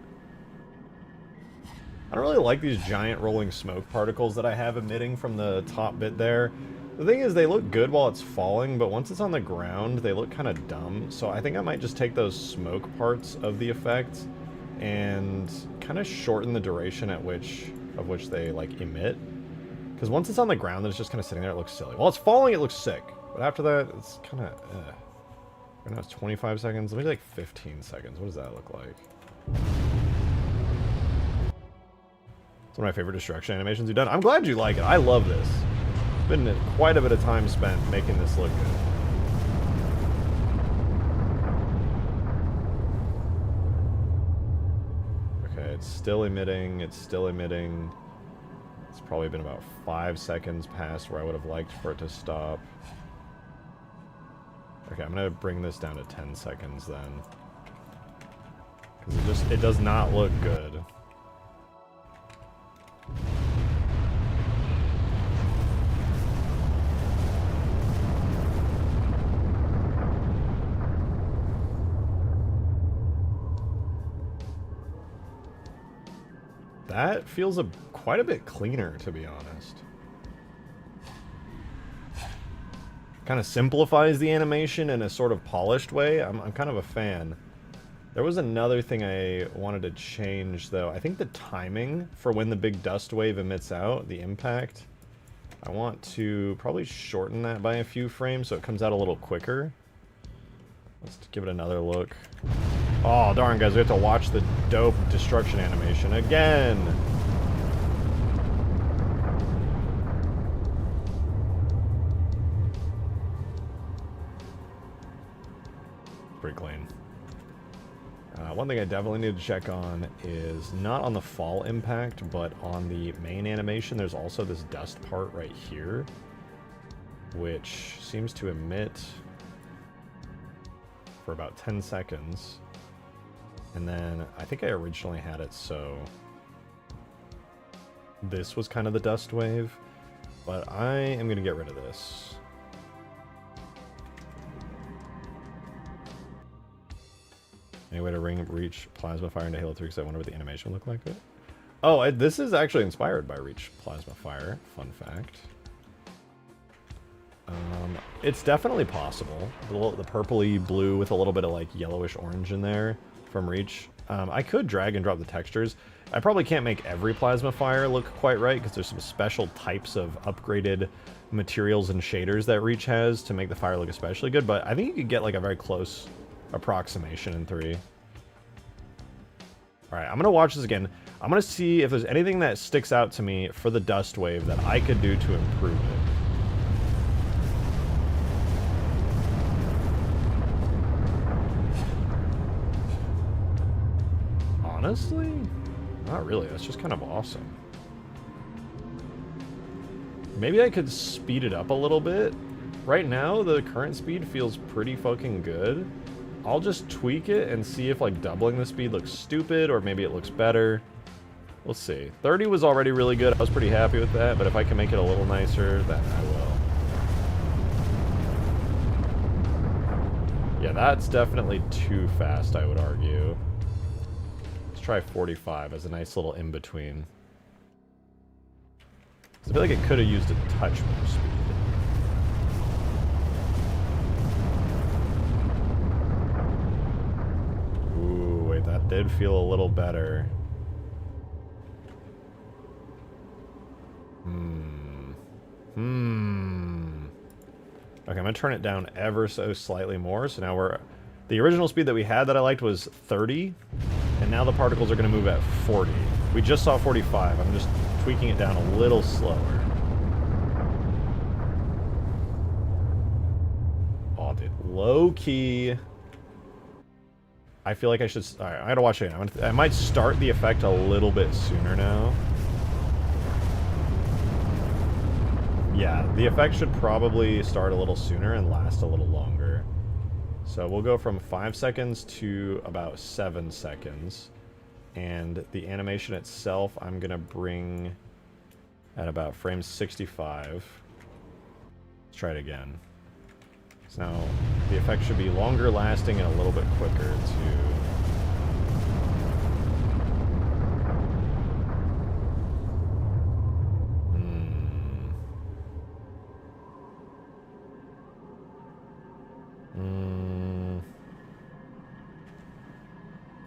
A: I don't really like these giant rolling smoke particles that I have emitting from the top bit there. The thing is, they look good while it's falling, but once it's on the ground, they look kind of dumb. So I think I might just take those smoke parts of the effect and kind of shorten the duration at which they like emit. Because once it's on the ground, then it's just kind of sitting there. It looks silly. While it's falling, it looks sick, but after that, it's kind of. Right now it's 25 seconds. Let me do like 15 seconds. What does that look like? It's one of my favorite destruction animations you've done. I'm glad you like it. I love this. It's been quite a bit of time spent making this look good. Okay, it's still emitting. It's still emitting. It's probably been about 5 seconds past where I would have liked for it to stop. Okay, I'm gonna bring this down to 10 seconds then. Because it does not look good. That feels quite a bit cleaner, to be honest. Kind of simplifies the animation in a sort of polished way. I'm kind of a fan. There was another thing I wanted to change, though. I think the timing for when the big dust wave emits out, the impact, I want to probably shorten that by a few frames so it comes out a little quicker. Let's give it another look. Oh, darn, guys, we have to watch the dope destruction animation again. Pretty clean. One thing I definitely need to check on is not on the fall impact, but on the main animation. There's also this dust part right here, which seems to emit for about 10 seconds. And then I think I originally had it so this was kind of the dust wave, but I am going to get rid of this. Any way to reach Plasma Fire into Halo 3, because I wonder what the animation would look like. Oh, this is actually inspired by Reach Plasma Fire. Fun fact. It's definitely possible. The purpley blue with a little bit of like yellowish orange in there from Reach. I could drag and drop the textures. I probably can't make every Plasma Fire look quite right, because there's some special types of upgraded materials and shaders that Reach has to make the fire look especially good, but I think you could get like a very close approximation in 3. Alright, I'm going to watch this again. I'm going to see if there's anything that sticks out to me for the dust wave that I could do to improve it. Honestly, not really. That's just kind of awesome. Maybe I could speed it up a little bit. Right now, the current speed feels pretty fucking good. I'll just tweak it and see if like doubling the speed looks stupid or maybe it looks better. We'll see. 30 was already really good. I was pretty happy with that, but if I can make it a little nicer, then I will. Yeah, that's definitely too fast, I would argue. Let's try 45 as a nice little in-between. I feel like it could have used a touch more speed. Ooh, wait, that did feel a little better. Okay, I'm gonna turn it down ever so slightly more. So now we're... The original speed that we had that I liked was 30, and now the particles are gonna move at 40. We just saw 45. I'm just tweaking it down a little slower. Oh, dude. Low key. I feel like I should... Alright, I gotta watch it again. I might start the effect a little bit sooner now. Yeah, the effect should probably start a little sooner and last a little longer. So we'll go from 5 seconds to about 7 seconds. And the animation itself, I'm going to bring at about frame 65. Let's try it again. So now the effect should be longer lasting and a little bit quicker too.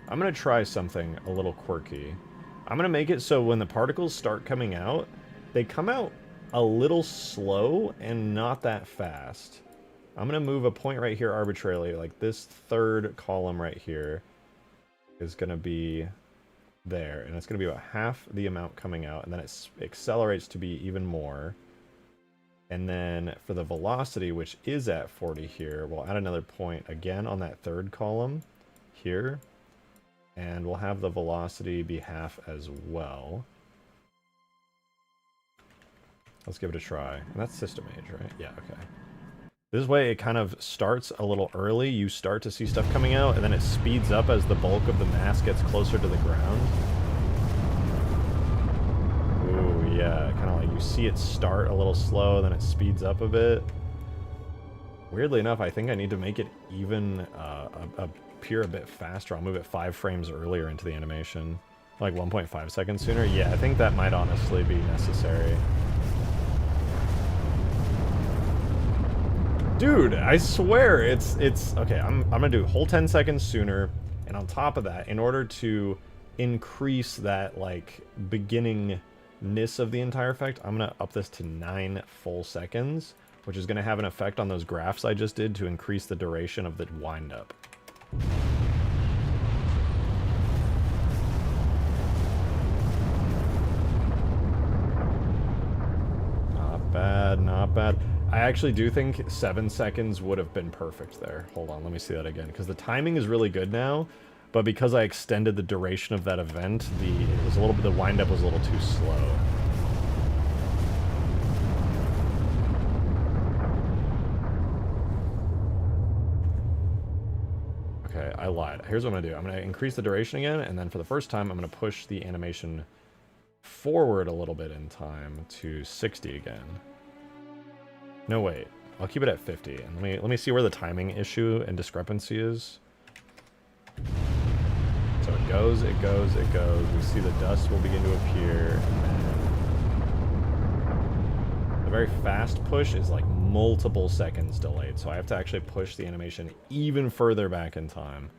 A: I'm going to try something a little quirky. I'm going to make it so when the particles start coming out, they come out a little slow and not that fast. I'm going to move a point right here arbitrarily, like this third column right here is going to be there, and it's going to be about half the amount coming out, and then it accelerates to be even more. And then for the velocity, which is at 40 here, we'll add another point again on that third column here. And we'll have the velocity be half as well. Let's give it a try. And that's system age, right? Yeah, okay. This way it kind of starts a little early. You start to see stuff coming out, and then it speeds up as the bulk of the mass gets closer to the ground. Ooh, yeah. Kind of like you see it start a little slow, then it speeds up a bit. Weirdly enough, I think I need to make it even appear a bit faster. I'll move it 5 frames earlier into the animation. Like 1.5 seconds sooner. Yeah, I think that might honestly be necessary. Dude, I swear it's okay, I'm gonna do a whole 10 seconds sooner, and on top of that, in order to increase that like beginningness of the entire effect, I'm gonna up this to 9 full seconds, which is gonna have an effect on those graphs I just did to increase the duration of the wind-up. Not bad, not bad. I actually do think 7 seconds would have been perfect there. Hold on, let me see that again, because the timing is really good now, but because I extended the duration of that event, the wind-up was a little too slow. Okay, I lied. Here's what I'm going to do. I'm going to increase the duration again, and then for the first time, I'm going to push the animation forward a little bit in time to 60 again. No, wait. I'll keep it at 50. And let me see where the timing issue and discrepancy is. So it goes, it goes, it goes. We see the dust will begin to appear, and then the very fast push is like multiple seconds delayed. So I have to actually push the animation even further back in time.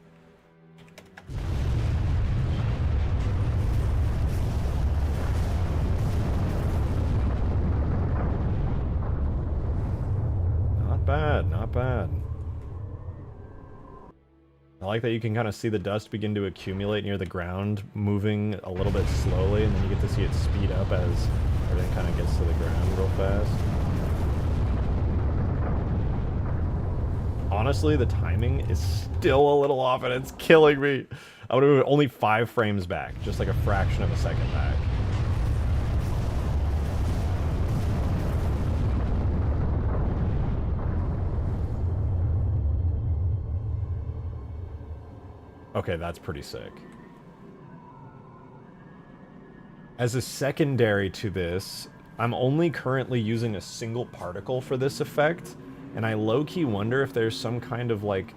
A: Not bad, not bad. I like that you can kind of see the dust begin to accumulate near the ground, moving a little bit slowly, and then you get to see it speed up as everything kind of gets to the ground real fast. Honestly, the timing is still a little off and it's killing me. I would have only 5 frames back, just like a fraction of a second back. Okay, that's pretty sick. As a secondary to this, I'm only currently using a single particle for this effect, and I low-key wonder if there's some kind of, like,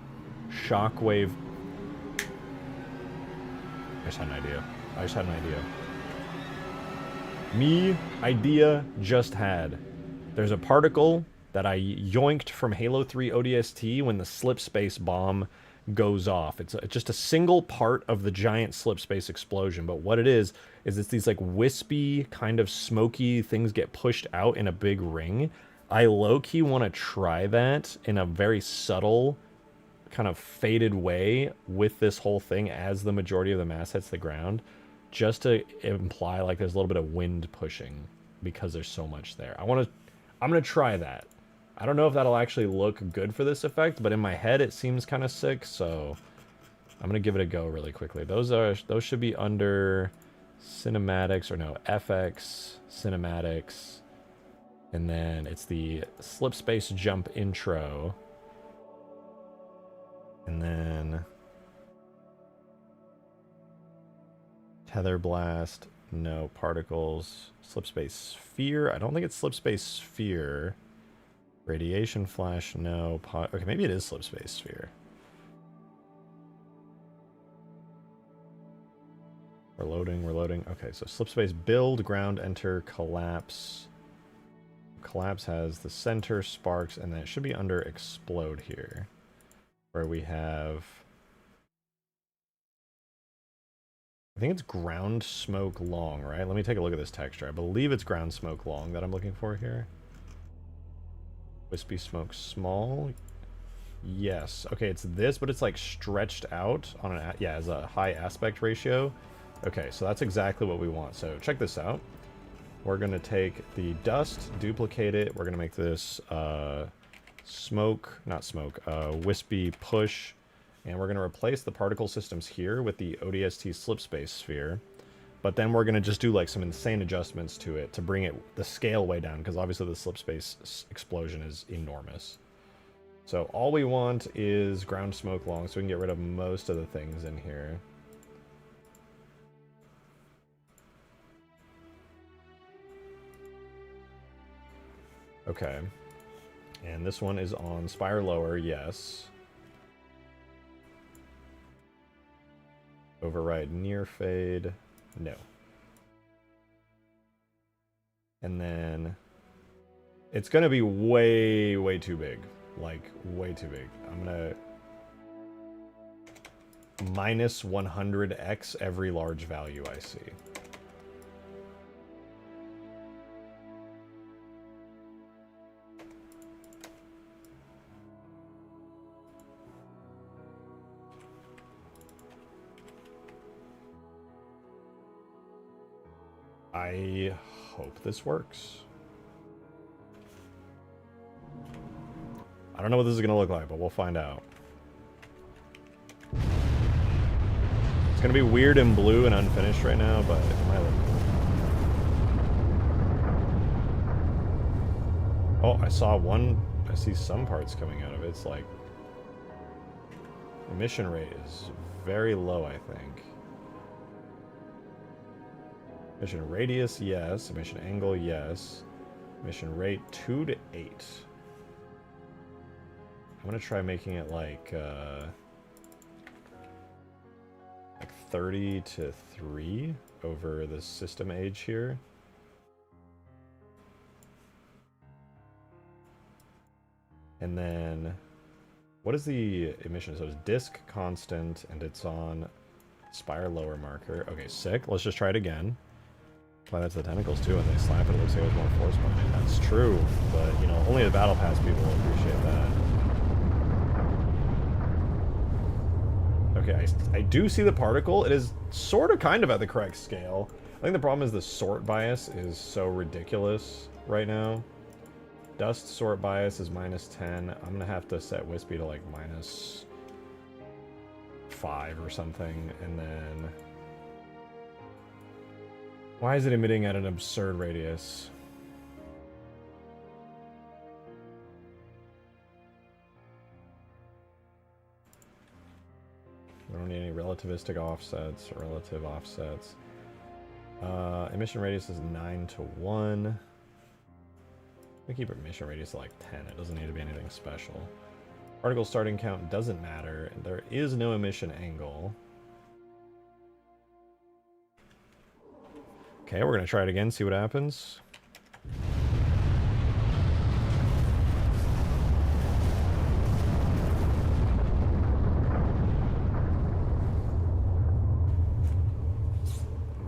A: shockwave... I just had an idea. Idea just had. There's a particle that I yoinked from Halo 3 ODST when the slip space bomb goes off. It's just a single part of the giant slip space explosion, but what it is it's these like wispy, kind of smoky things get pushed out in a big ring. I low-key want to try that in a very subtle, kind of faded way with this whole thing as the majority of the mass hits the ground, just to imply like there's a little bit of wind pushing because there's so much there. I'm gonna try that. I don't know if that'll actually look good for this effect, but in my head it seems kind of sick, so I'm gonna give it a go really quickly. Those should be under cinematics, or no, FX, cinematics, and then it's the slip space jump intro, and then tether blast, no, particles, slip space sphere. I don't think it's slip space sphere. Radiation flash, no. Okay, maybe it is slip space sphere. We're loading. Okay, so slip space build, ground, enter, collapse. Collapse has the center, sparks, and then it should be under explode here, where we have... I think it's ground smoke long, right? Let me take a look at this texture. I believe it's ground smoke long that I'm looking for here. Wispy smoke small. Yes. Okay, it's this, but it's like stretched out on an... yeah, as a high aspect ratio. Okay, so that's exactly what we want. So check this out. We're going to take the dust, duplicate it. We're going to make this wispy push. And we're going to replace the particle systems here with the ODST slip space sphere. But then we're going to just do like some insane adjustments to it to bring it the scale way down, because obviously the slip space explosion is enormous. So all we want is ground smoke long, so we can get rid of most of the things in here. Okay. And this one is on Spire lower, yes. Override near fade. No. And then it's going to be way, way too big. Like, way too big. I'm going to minus 100x every large value I see. I hope this works. I don't know what this is going to look like, but we'll find out. It's going to be weird and blue and unfinished right now, but it might look cool. Oh, I saw one. I see some parts coming out of it. It's like... emission rate is very low, I think. Emission radius, yes. Emission angle, yes. Emission rate, 2 to 8. I'm going to try making it like 30 to 3 over the system age here. And then, what is the emission? So it's disk constant, and it's on Spire lower marker. Okay, sick. Let's just try it again. Apply that to the tentacles too, and they slap it. It looks like there's more force behind it. That's true, but you know, only the battle pass people will appreciate that. Okay, I do see the particle. It is sort of kind of at the correct scale. I think the problem is the sort bias is so ridiculous right now. Dust sort bias is -10. I'm gonna have to set wispy to like -5 or something, and then... Why is it emitting at an absurd radius? We don't need any relativistic offsets or relative offsets. Emission radius is 9 to 1. We keep emission radius at like 10. It doesn't need to be anything special. Particle starting count doesn't matter. There is no emission angle. Okay, we're gonna try it again, see what happens.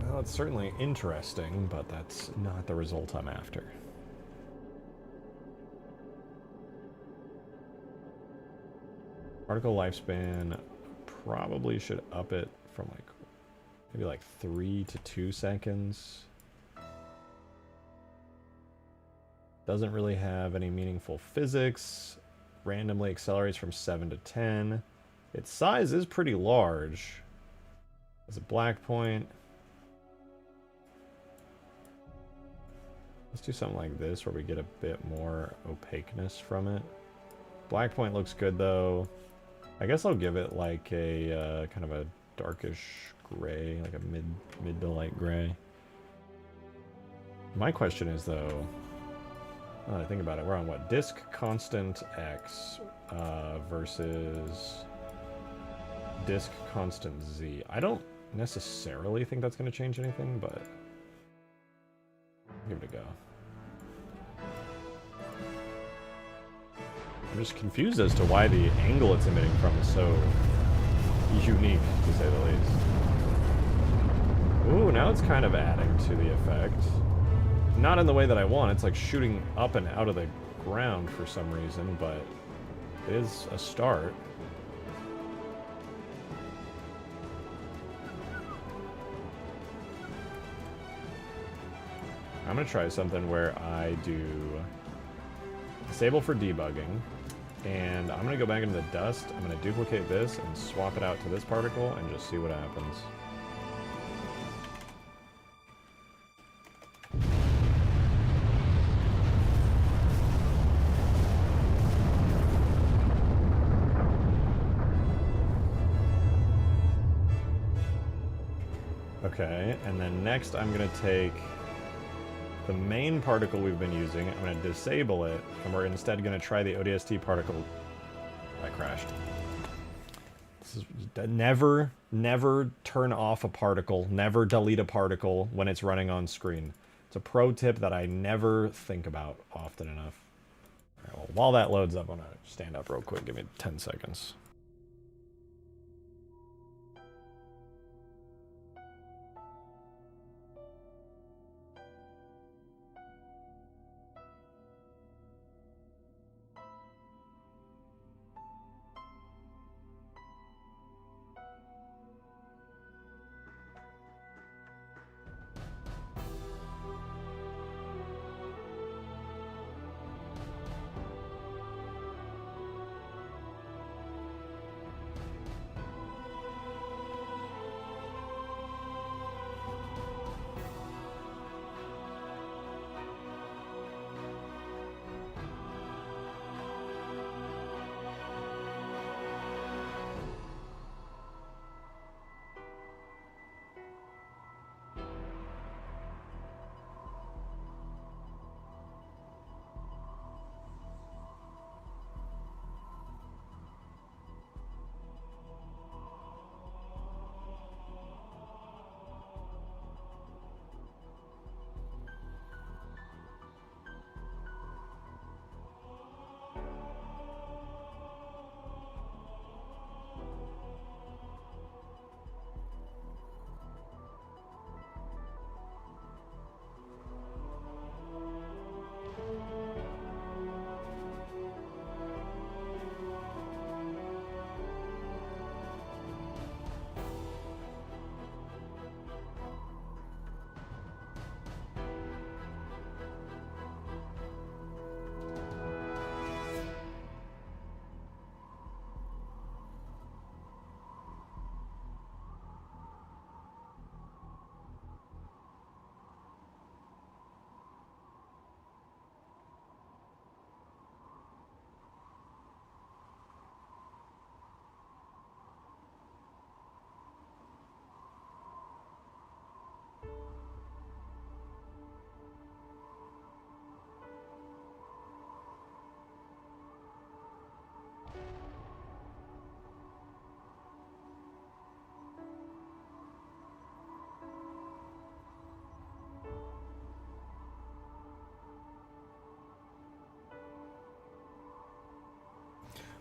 A: Well, it's certainly interesting, but that's not the result I'm after. Particle lifespan probably should up it from like maybe like 3 to 2 seconds. Doesn't really have any meaningful physics. Randomly accelerates from 7 to 10. Its size is pretty large. There's a black point. Let's do something like this where we get a bit more opaqueness from it. Black point looks good though. I guess I'll give it like a kind of a darkish gray, like a mid to light gray. My question is though, now that I think about it, we're on what? Disk constant X versus disk constant Z. I don't necessarily think that's going to change anything, but give it a go. I'm just confused as to why the angle it's emitting from is so unique, to say the least. Ooh, now it's kind of adding to the effect. Not in the way that I want. It's like shooting up and out of the ground for some reason, but it is a start. I'm going to try something where I do disable for debugging, and I'm going to go back into the dust. I'm going to duplicate this and swap it out to this particle and just see what happens. Okay, and then next I'm going to take the main particle we've been using, I'm going to disable it, and we're instead going to try the ODST particle. I crashed. This is, never turn off a particle, never delete a particle when it's running on screen. It's a pro tip that I never think about often enough. All right, well, while that loads up, I'm going to stand up real quick. Give me 10 seconds.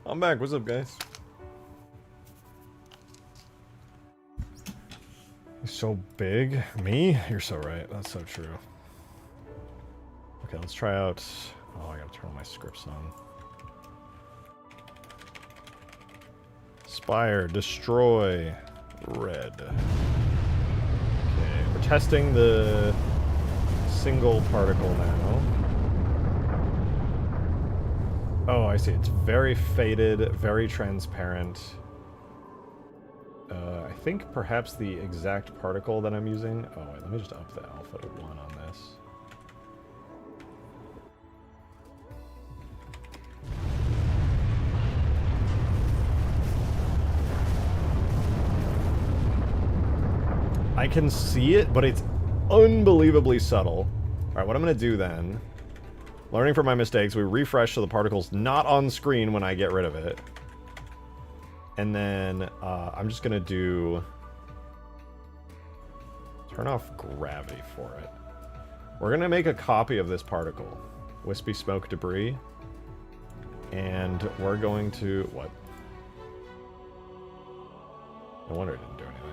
A: I'm back. What's up, guys? He's so big. Me? You're so right. That's so true. Okay, let's try out... Oh, I gotta turn my scripts on. Spire, destroy, red. Okay, we're testing the single particle now. Oh, I see. It's very faded, very transparent. I think perhaps the exact particle that I'm using... Oh, wait, let me just up the alpha to 1 on this. I can see it, but it's unbelievably subtle. Alright, what I'm going to do then... Learning from my mistakes, we refresh so the particle's not on screen when I get rid of it. And then I'm just going to do... Turn off gravity for it. We're going to make a copy of this particle. Wispy smoke debris. And we're going to... What? No wonder it didn't do anything.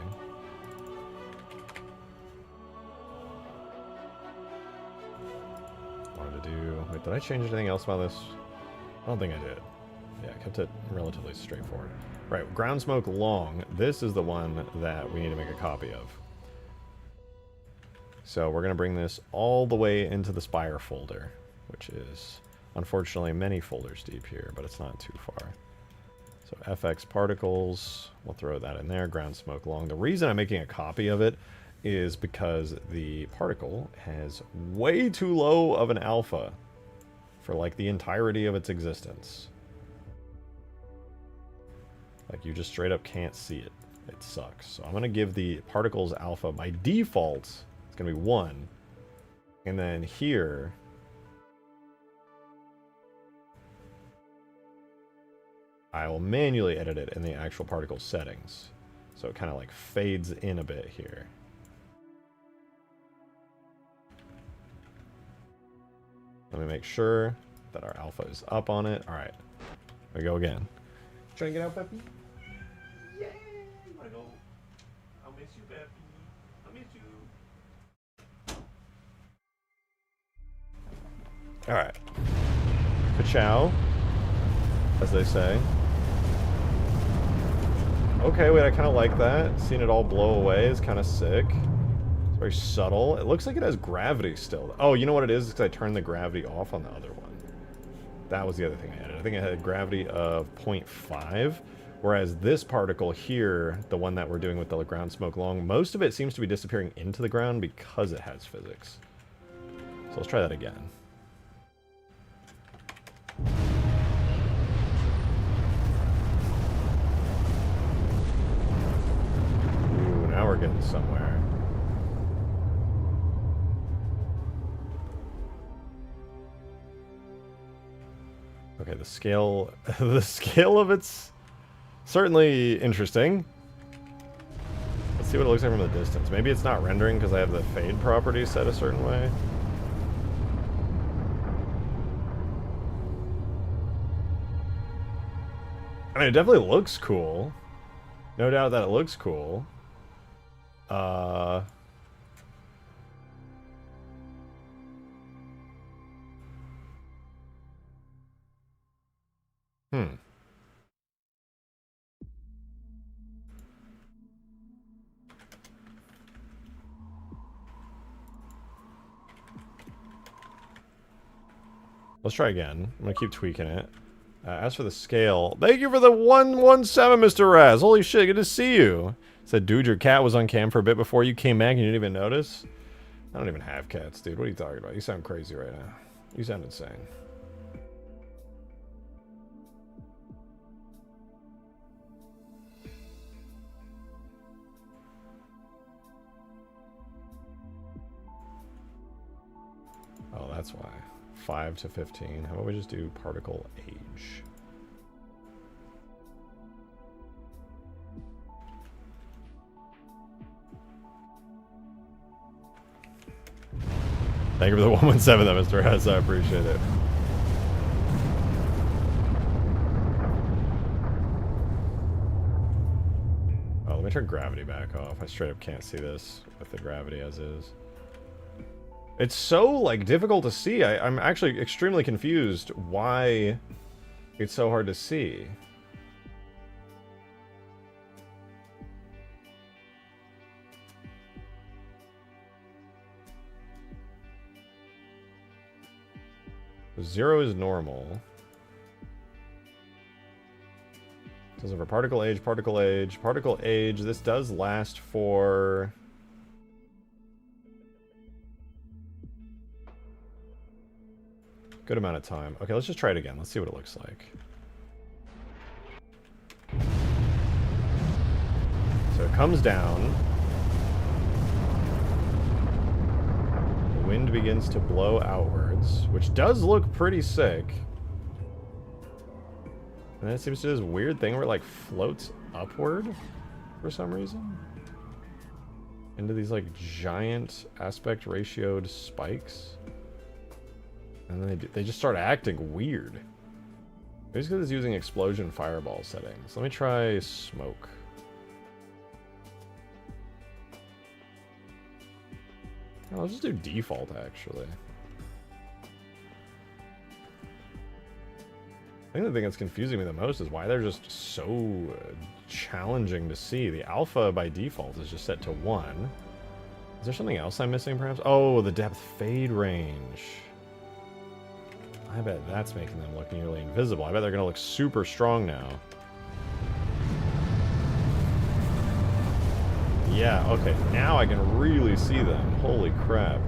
A: Wanted to do... Wait, did I change anything else about this? I don't think I did. Yeah, I kept it relatively straightforward. Right, ground smoke long. This is the one that we need to make a copy of. So we're going to bring this all the way into the Spire folder, which is unfortunately many folders deep here, but it's not too far. So FX particles, we'll throw that in there, ground smoke long. The reason I'm making a copy of it is because the particle has way too low of an alpha for like the entirety of its existence. Like you just straight up can't see it. It sucks. So I'm going to give the particles alpha by default. It's going to be 1. And then here... I will manually edit it in the actual particle settings. So it kind of like fades in a bit here. Let me make sure that our alpha is up on it. All right. Here we go again. Trying to get out, Peppy? Yeah, you wanna go? I'll miss you, Peppy. I'll miss you. Alright. Ka-chow, as they say. Okay, wait, I kind of like that. Seeing it all blow away is kind of sick. It's very subtle. It looks like it has gravity still. Oh, you know what it is? It's because I turned the gravity off on the other one. That was the other thing I added. I think it had gravity of 0.5, whereas this particle here, the one that we're doing with the ground smoke long, most of it seems to be disappearing into the ground because it has physics. So let's try that again. Ooh, now we're getting somewhere. Okay, the scale of it's certainly interesting. Let's see what it looks like from the distance. Maybe it's not rendering because I have the fade property set a certain way. I mean, it definitely looks cool. No doubt that it looks cool. Let's try again. I'm gonna keep tweaking it. As for the scale, thank you for the 117, Mr. Raz. Holy shit, good to see you. Said, dude, your cat was on cam for a bit before you came back and you didn't even notice? I don't even have cats, dude. What are you talking about? You sound crazy right now. You sound insane. Oh, that's why. 5 to 15. How about we just do particle age? Thank you for the 117, Mr. Hess. I appreciate it. let me turn gravity back off. I straight up can't see this with the gravity as is. It's so, like, difficult to see. I'm actually extremely confused why it's so hard to see. Zero is normal. Says over particle age, particle age, particle age. This does last for... good amount of time. Okay, let's just try it again. Let's see what it looks like. So it comes down. The wind begins to blow outwards, which does look pretty sick. And then it seems to do this weird thing where it, like, floats upward for some reason. Into these, like, giant aspect ratioed spikes. And then they just start acting weird. Maybe it's because it's using explosion fireball settings. Let me try smoke. Oh, I'll just do default, actually. I think the thing that's confusing me the most is why they're just so challenging to see. The alpha by default is just set to 1. Is there something else I'm missing, perhaps? Oh, the depth fade range. I bet that's making them look nearly invisible. I bet they're going to look super strong now. Yeah, okay. Now I can really see them. Holy crap.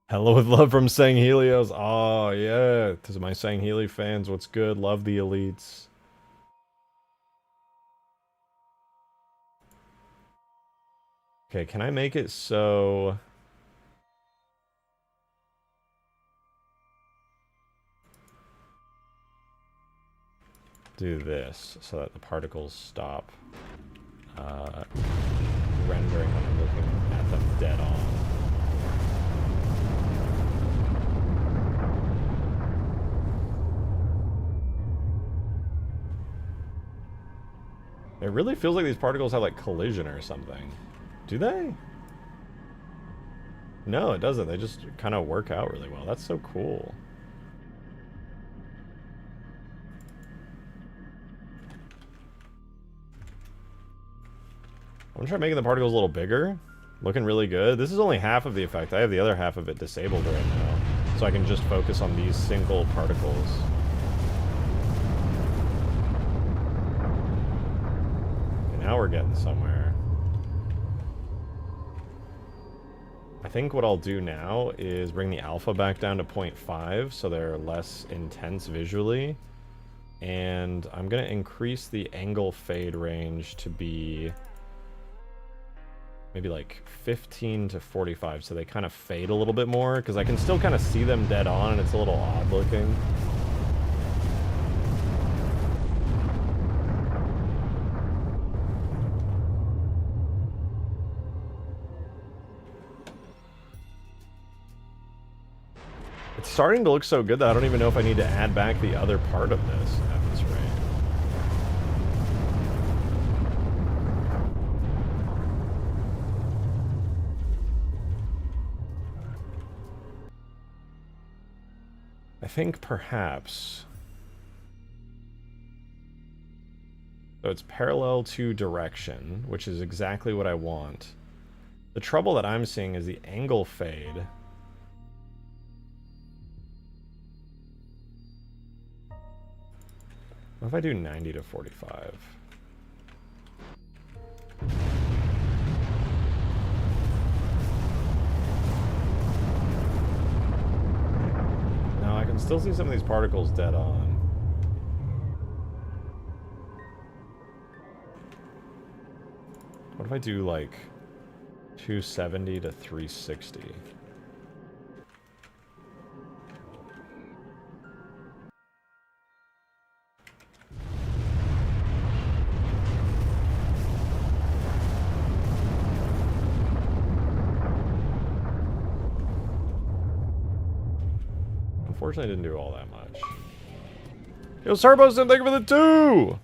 A: Hello with love from Sang Helios. Oh, yeah. To my Sang Heli fans, what's good? Love the elites. Okay, can I make it so... do this so that the particles stop rendering when I'm looking at them dead on. It really feels like these particles have, like, collision or something. Do they? No, it doesn't. They just kind of work out really well. That's so cool. I'm gonna try making the particles a little bigger. Looking really good. This is only half of the effect. I have the other half of it disabled right now. So I can just focus on these single particles. Now we're getting somewhere. I think what I'll do now is bring the alpha back down to 0.5 so they're less intense visually. And I'm going to increase the angle fade range to be maybe like 15 to 45 so they kind of fade a little bit more because I can still kind of see them dead on and it's a little odd looking. It's starting to look so good that I don't even know if I need to add back the other part of this at this rate. I think perhaps... so it's parallel to direction, which is exactly what I want. The trouble that I'm seeing is the angle fade. What if I do 90 to 45? Now I can still see some of these particles dead on. What if I do like 270 to 360? Unfortunately, I didn't do all that much. Yo, Sarbosim, thank you for the 2!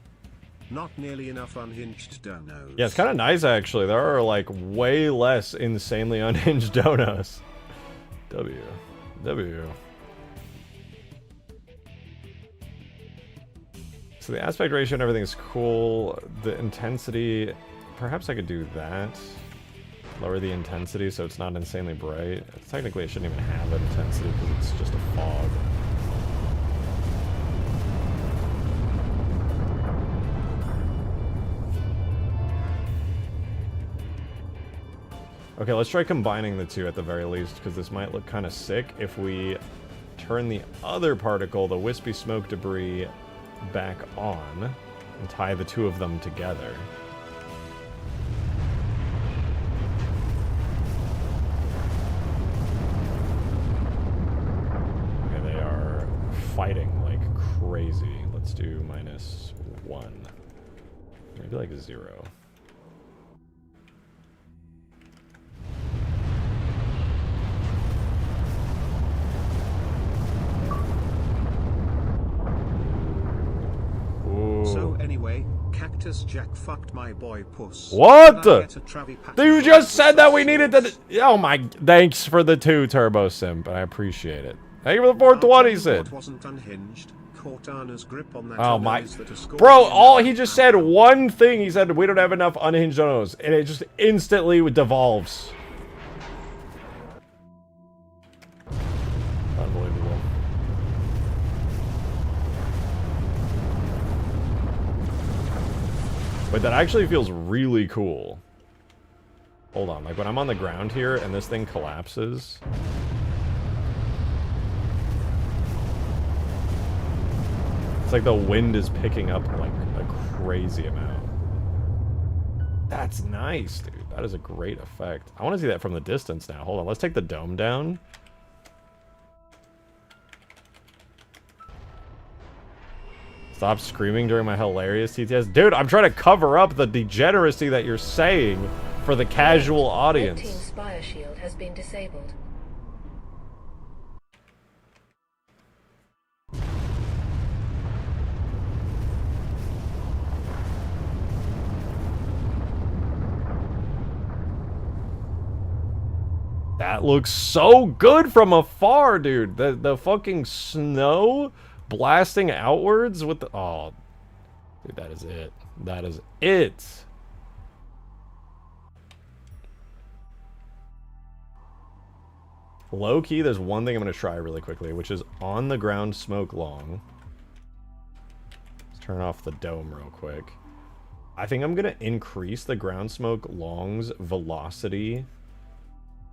B: Not nearly enough unhinged donos.
A: Yeah, it's kind of nice, actually. There are, like, way less insanely unhinged donos. W. So the aspect ratio and everything is cool. The intensity, perhaps I could do that. Lower the intensity so it's not insanely bright. Technically, it shouldn't even have an intensity because it's just a fog. Okay, let's try combining the two at the very least, because this might look kind of sick if we turn the other particle, the wispy smoke debris, back on and tie the two of them together. Okay, they are fighting like crazy. Let's do -1. Maybe like 0.
B: So anyway, Cactus Jack fucked my boy Puss.
A: What?
B: Dude,
A: You just said that we needed to... Oh my... Thanks for the 2, Turbo Simp. I appreciate it. Thank you for the 420, Sid.
B: Wasn't unhinged. Cortana's grip on that
A: Oh my... Bro, all he just said one thing. He said, we don't have enough unhinged donos. And it just instantly devolves. Unbelievable. But that actually feels really cool. Hold on, like when I'm on the ground here and this thing collapses. It's like the wind is picking up like a crazy amount. That's nice, dude. That is a great effect. I want to see that from the distance now. Hold on, let's take the dome down. Stop screaming during my hilarious TTS. Dude, I'm trying to cover up the degeneracy that you're saying for the casual audience.
C: Red Team's Spire shield has been disabled.
A: That looks so good from afar, dude. The fucking snow blasting outwards with the... Oh, dude, that is it. That is it. Low key, there's one thing I'm going to try really quickly, which is on the ground smoke long. Let's turn off the dome real quick. I think I'm going to increase the ground smoke long's velocity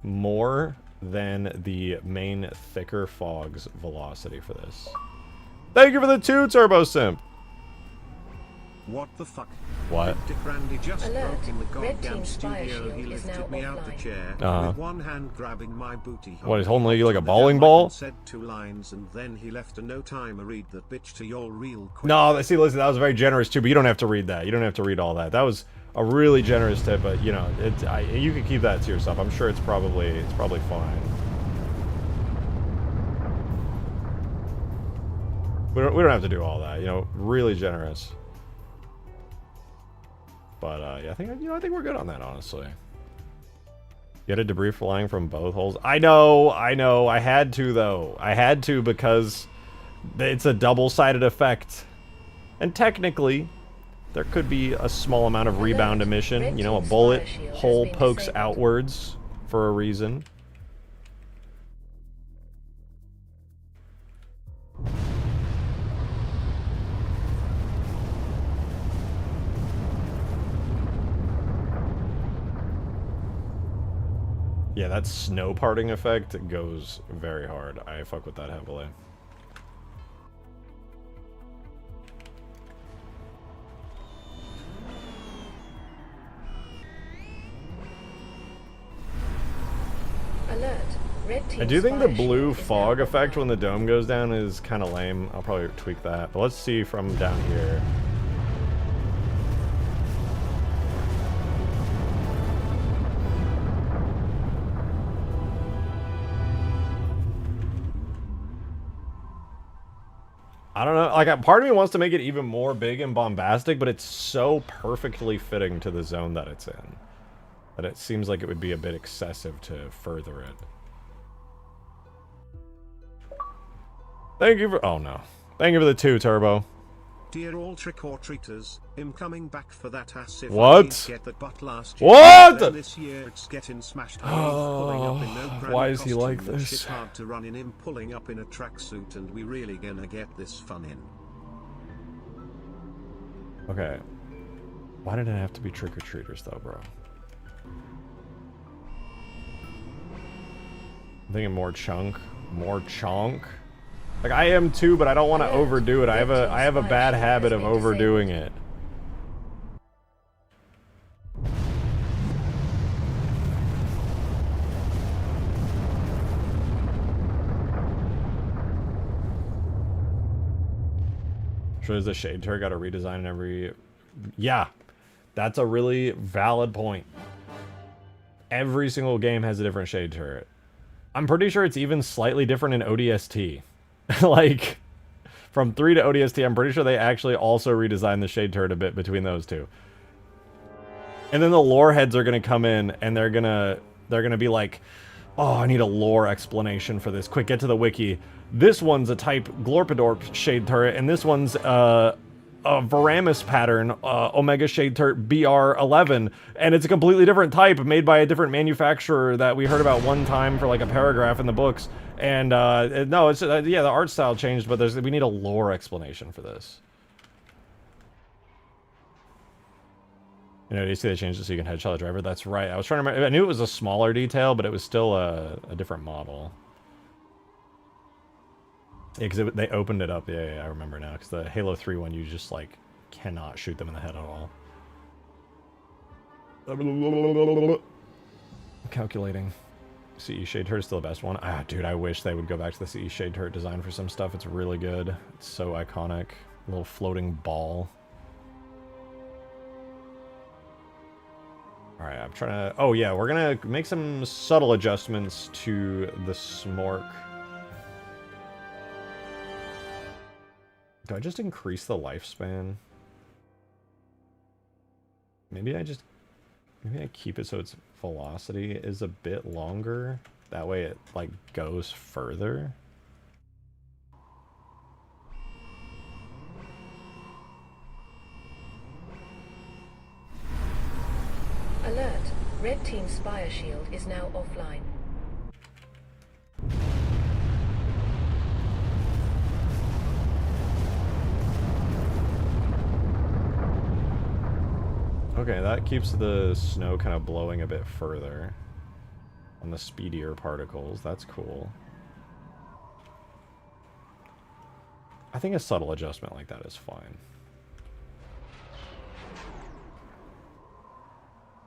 A: more than the main thicker fog's velocity for this. Thank you for the 2, Turbo Simp.
B: What the fuck?
A: What?
B: Dick Randy just
C: Alert.
B: broke in the
C: Red
B: goddamn
C: Team's Spire
B: studio.
C: shield
B: He
C: is
B: lifted
C: now
B: me out the
C: offline.
B: chair with one hand grabbing my booty hole.
A: What, he's holding you like a
B: On the
A: bowling
B: down
A: ball?
B: and said 2 lines and then he left a note. I'ma read that bitch to y'all real quick.
A: No, see, listen, that was very generous too, but you don't have to read that. You don't have to read all that. That was a really generous tip, but you know, you can keep that to yourself. I'm sure it's probably fine. We don't have to do all that, you know, really generous. But yeah, I think we're good on that, honestly. You had debris flying from both holes. I know. I had to though. I had to because it's a double-sided effect, and technically, there could be a small amount of rebound emission. You know, a bullet hole pokes outwards for a reason. Yeah, that snow parting effect goes very hard. I fuck with that heavily.
C: Red Team
A: I do think the
C: Spire
A: blue
C: shield is
A: fog
C: now
A: effect
C: offline.
A: when the dome goes down is kind of lame. I'll probably tweak that. But let's see from down here. I don't know, like, part of me wants to make it even more big and bombastic, but it's so perfectly fitting to the zone that it's in, that it seems like it would be a bit excessive to further it. Thank you for, oh no. Thank you for the 2, Turbo.
B: Dear all trick-or-treaters, I'm coming back for that ass if
A: What?
B: I didn't get that butt last year.
A: What?
B: Then this year it's getting smashed. I ain't pulling up in no granny
A: Why is he like
B: costume. That
A: this?
B: shit hard to run in him pulling up in a tracksuit, and we really gonna get this fun in.
A: Okay. Why did it have to be trick-or-treaters though, bro? I'm thinking more chunk. More chonk. Like, I am too, but I don't want to overdo it. I have a bad habit of overdoing it. Sure, is the shade turret got a redesign in every... Yeah, that's a really valid point. Every single game has a different shade turret. I'm pretty sure it's even slightly different in ODST. Like, from 3 to ODST, I'm pretty sure they actually also redesigned the shade turret a bit between those two. And then the lore heads are gonna come in and they're gonna be like, oh, I need a lore explanation for this. Quick, get to the wiki. This one's a type Glorpidorp shade turret, and this one's a Veramis pattern, Omega shade turret BR11, and it's a completely different type made by a different manufacturer that we heard about one time for like a paragraph in the books. And no, it's yeah, the art style changed, but we need a lore explanation for this. You know, you see they changed it so you can headshot the driver. That's right. I was trying to remember. I knew it was a smaller detail, but it was still a different model. Yeah, because they opened it up. Yeah, I remember now. Because the Halo 3 one, you just, like, cannot shoot them in the head at all. I'm calculating. CE Shade Turret is still the best one. Ah, dude, I wish they would go back to the CE Shade Turret design for some stuff. It's really good. It's so iconic. A little floating ball. Alright, I'm trying to... Oh, yeah, we're gonna make some subtle adjustments to the Smork. Do I just increase the lifespan? Maybe I keep it so its velocity is a bit longer. That way it, like, goes further.
C: Alert. Red Team Spire shield is now offline.
A: Okay, that keeps the snow kind of blowing a bit further on the speedier particles. That's cool. I think a subtle adjustment like that is fine.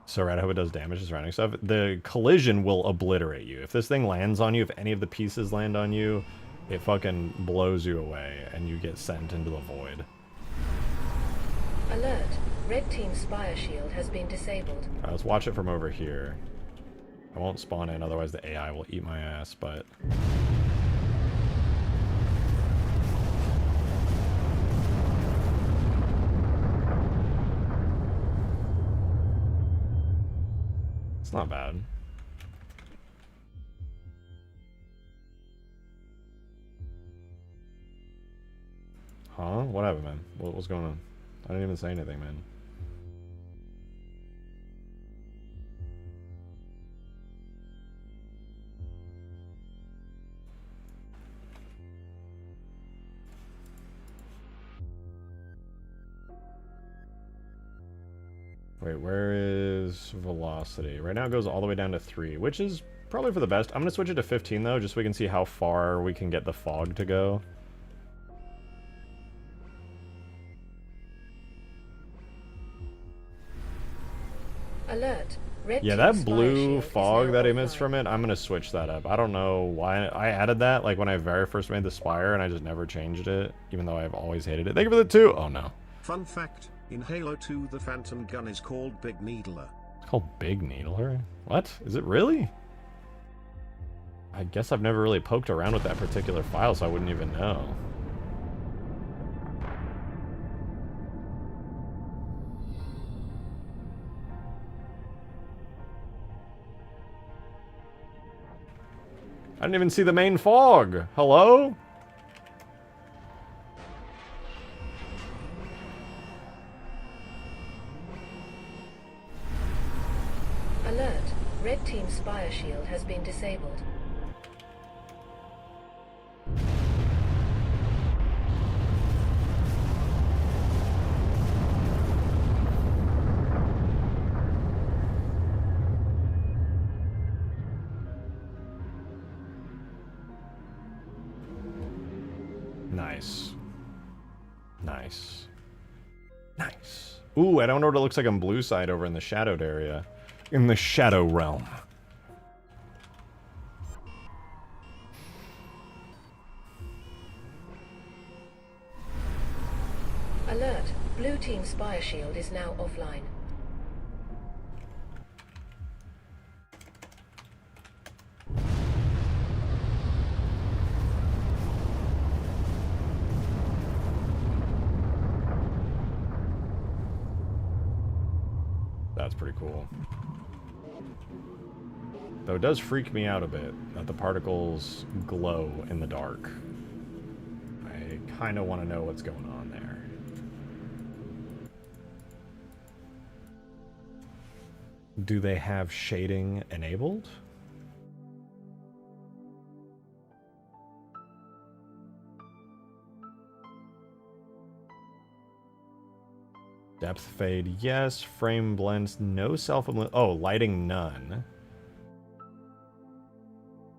A: So right, I hope it does damage to surrounding stuff. The collision will obliterate you. If this thing lands on you, if any of the pieces land on you, it fucking blows you away and you get sent into the void.
C: Alert. Red Team Spire shield has been disabled.
A: Alright, let's watch it from over here. I won't spawn in, otherwise the AI will eat my ass, but... It's not bad. Huh? What happened, man? What's going on? I didn't even say anything, man. Wait, where is velocity? Right now it goes all the way down to 3, which is probably for the best. I'm going to switch it to 15, though, just so we can see how far we can get the fog to go.
C: Alert. Red
A: Yeah,
C: Team
A: that
C: Spire
A: blue
C: Shield is
A: fog
C: now
A: that emits
C: offline.
A: from it, I'm gonna switch that up. I don't know why I added that, like when I very first made the Spire, and I just never changed it, even though I've always hated it. Thank you for the 2! Oh no.
B: Fun fact, in Halo 2 the Phantom gun is called Big Needler.
A: It's called Big Needler? What? Is it really? I guess I've never really poked around with that particular file, so I wouldn't even know. I didn't even see the main fog. Hello?
C: Alert. Red Team Spire Shield has been disabled.
A: Nice. Nice. Nice. Ooh, I don't know what it looks like on blue side over in the shadowed area. In the shadow realm.
C: Alert. Blue Team Spire Shield is now offline.
A: That's pretty cool. Though it does freak me out a bit that the particles glow in the dark. I kind of want to know what's going on there. Do they have shading enabled? Depth fade, yes. Frame blends, no self-illumination. Oh, lighting, none.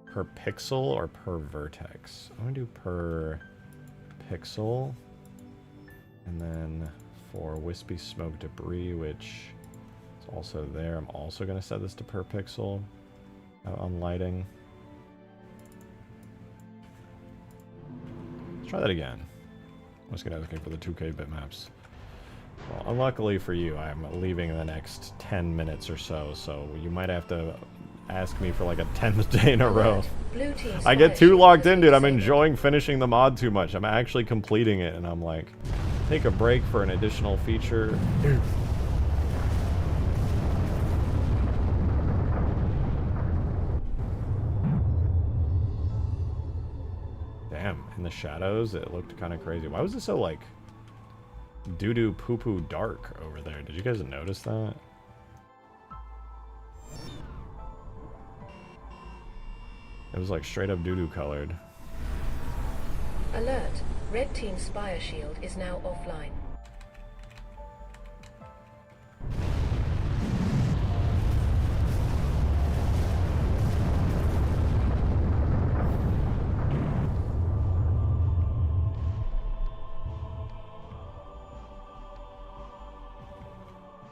A: Per pixel or per vertex? I'm gonna do per pixel. And then for wispy smoke debris, which is also there, I'm also gonna set this to per pixel on lighting. Let's try that again. I'm just gonna asking for the 2K bitmaps. Well, unluckily for you, I'm leaving in the next 10 minutes or so, so you might have to ask me for like a 10th day in a row.
C: Blue Team
A: I get
C: Spire
A: too
C: Shield
A: locked
C: has
A: in,
C: been
A: dude. I'm
C: disabled.
A: enjoying finishing the mod too much. I'm actually completing it, and I'm like, take a break for an additional feature. Damn, in the shadows, it looked kind of crazy. Why was it so, like, doo-doo poo-poo dark over there? Did you guys notice that? It was, like, straight up doo-doo colored.
C: Alert. Red Team Spire Shield is now offline.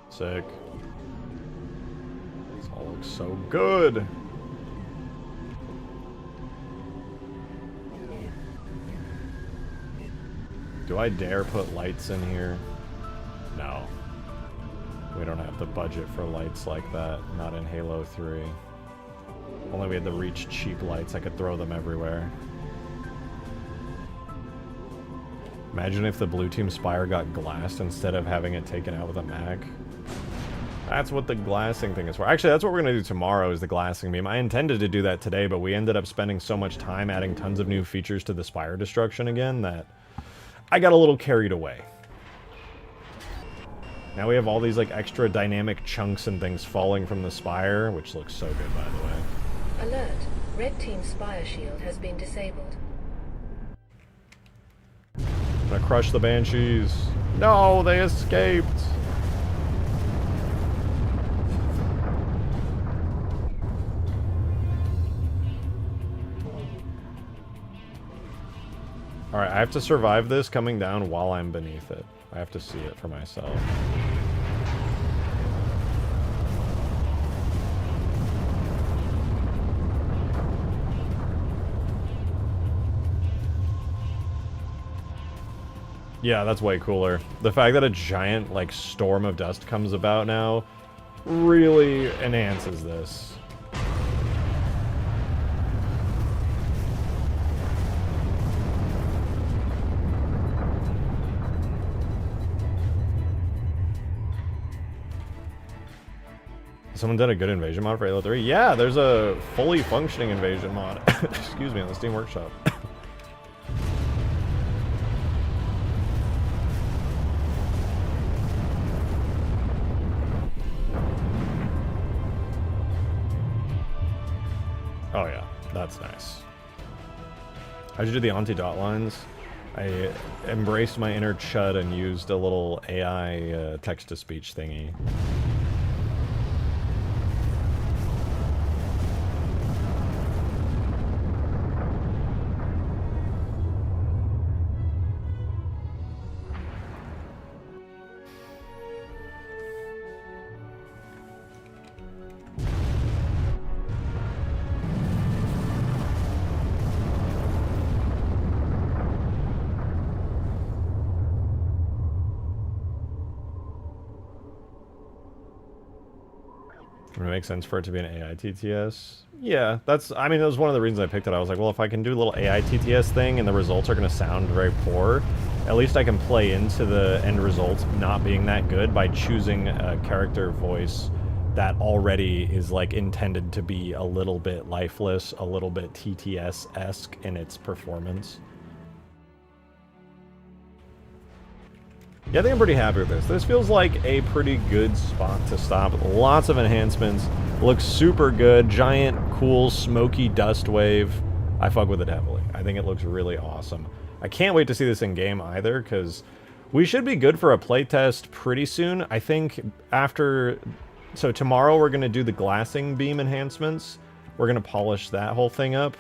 A: Sick. This all looks so good. Do I dare put lights in here? No. We don't have the budget for lights like that. Not in Halo 3. Only we had to reach cheap lights. I could throw them everywhere. Imagine if the blue team Spire got glassed instead of having it taken out with a mag. That's what the glassing thing is for. Actually, that's what we're going to do tomorrow, is the glassing beam. I intended to do that today, but we ended up spending so much time adding tons of new features to the Spire destruction again that I got a little carried away. Now we have all these like extra dynamic chunks and things falling from the Spire, which looks so good, by the way.
C: Alert. Red Team Spire Shield has been disabled.
A: I'm gonna crush the Banshees. No, they escaped. Alright, I have to survive this coming down while I'm beneath it. I have to see it for myself. Yeah, that's way cooler. The fact that a giant, like, storm of dust comes about now really enhances this. Someone did a good invasion mod for Halo 3? Yeah, there's a fully functioning invasion mod. Excuse me, on the Steam Workshop. Oh yeah, that's nice. How'd you do the anti-dot lines? I embraced my inner chud and used a little AI text-to-speech thingy. Would it make sense for it to be an AI TTS? Yeah, that's, I mean, that was one of the reasons I picked it. I was like, well, if I can do a little AI TTS thing and the results are going to sound very poor, at least I can play into the end results not being that good by choosing a character voice that already is, like, intended to be a little bit lifeless, a little bit TTS-esque in its performance. Yeah, I think I'm pretty happy with this. This feels like a pretty good spot to stop. Lots of enhancements. Looks super good. Giant, cool, smoky dust wave. I fuck with it heavily. I think it looks really awesome. I can't wait to see this in game either, because we should be good for a playtest pretty soon. I think after... So tomorrow we're going to do the glassing beam enhancements. We're going to polish that whole thing up,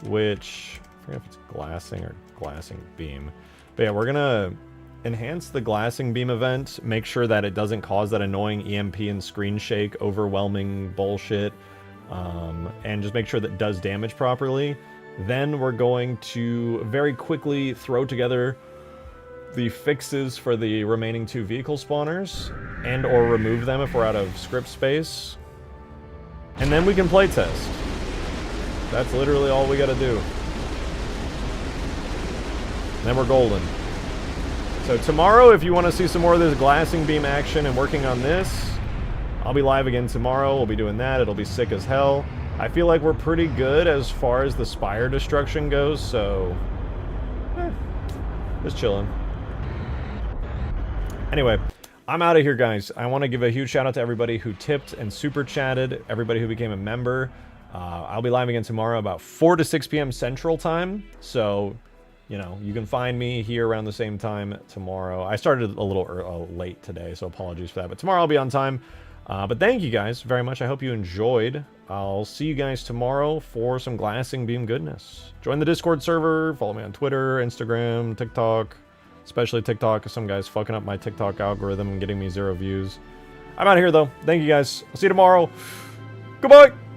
A: which... I forget if it's glassing or glassing beam. But yeah, we're going to... enhance the glassing beam event, make sure that it doesn't cause that annoying EMP and screen shake, overwhelming bullshit, and just make sure that it does damage properly. Then we're going to very quickly throw together the fixes for the remaining 2 vehicle spawners, and or remove them if we're out of script space. And then we can playtest. That's literally all we gotta do. Then we're golden. So tomorrow, if you want to see some more of this glassing beam action and working on this, I'll be live again tomorrow. We'll be doing that. It'll be sick as hell. I feel like we're pretty good as far as the Spire destruction goes, so... just chilling. Anyway, I'm out of here, guys. I want to give a huge shout out to everybody who tipped and super chatted, everybody who became a member. I'll be live again tomorrow about 4 to 6 p.m. Central Time, so... You know, you can find me here around the same time tomorrow. I started a little late today, so apologies for that. But tomorrow I'll be on time. But thank you guys very much. I hope you enjoyed. I'll see you guys tomorrow for some glassing beam goodness. Join the Discord server. Follow me on Twitter, Instagram, TikTok. Especially TikTok, because some guy's fucking up my TikTok algorithm and getting me 0 views. I'm out of here, though. Thank you guys. I'll see you tomorrow. Goodbye!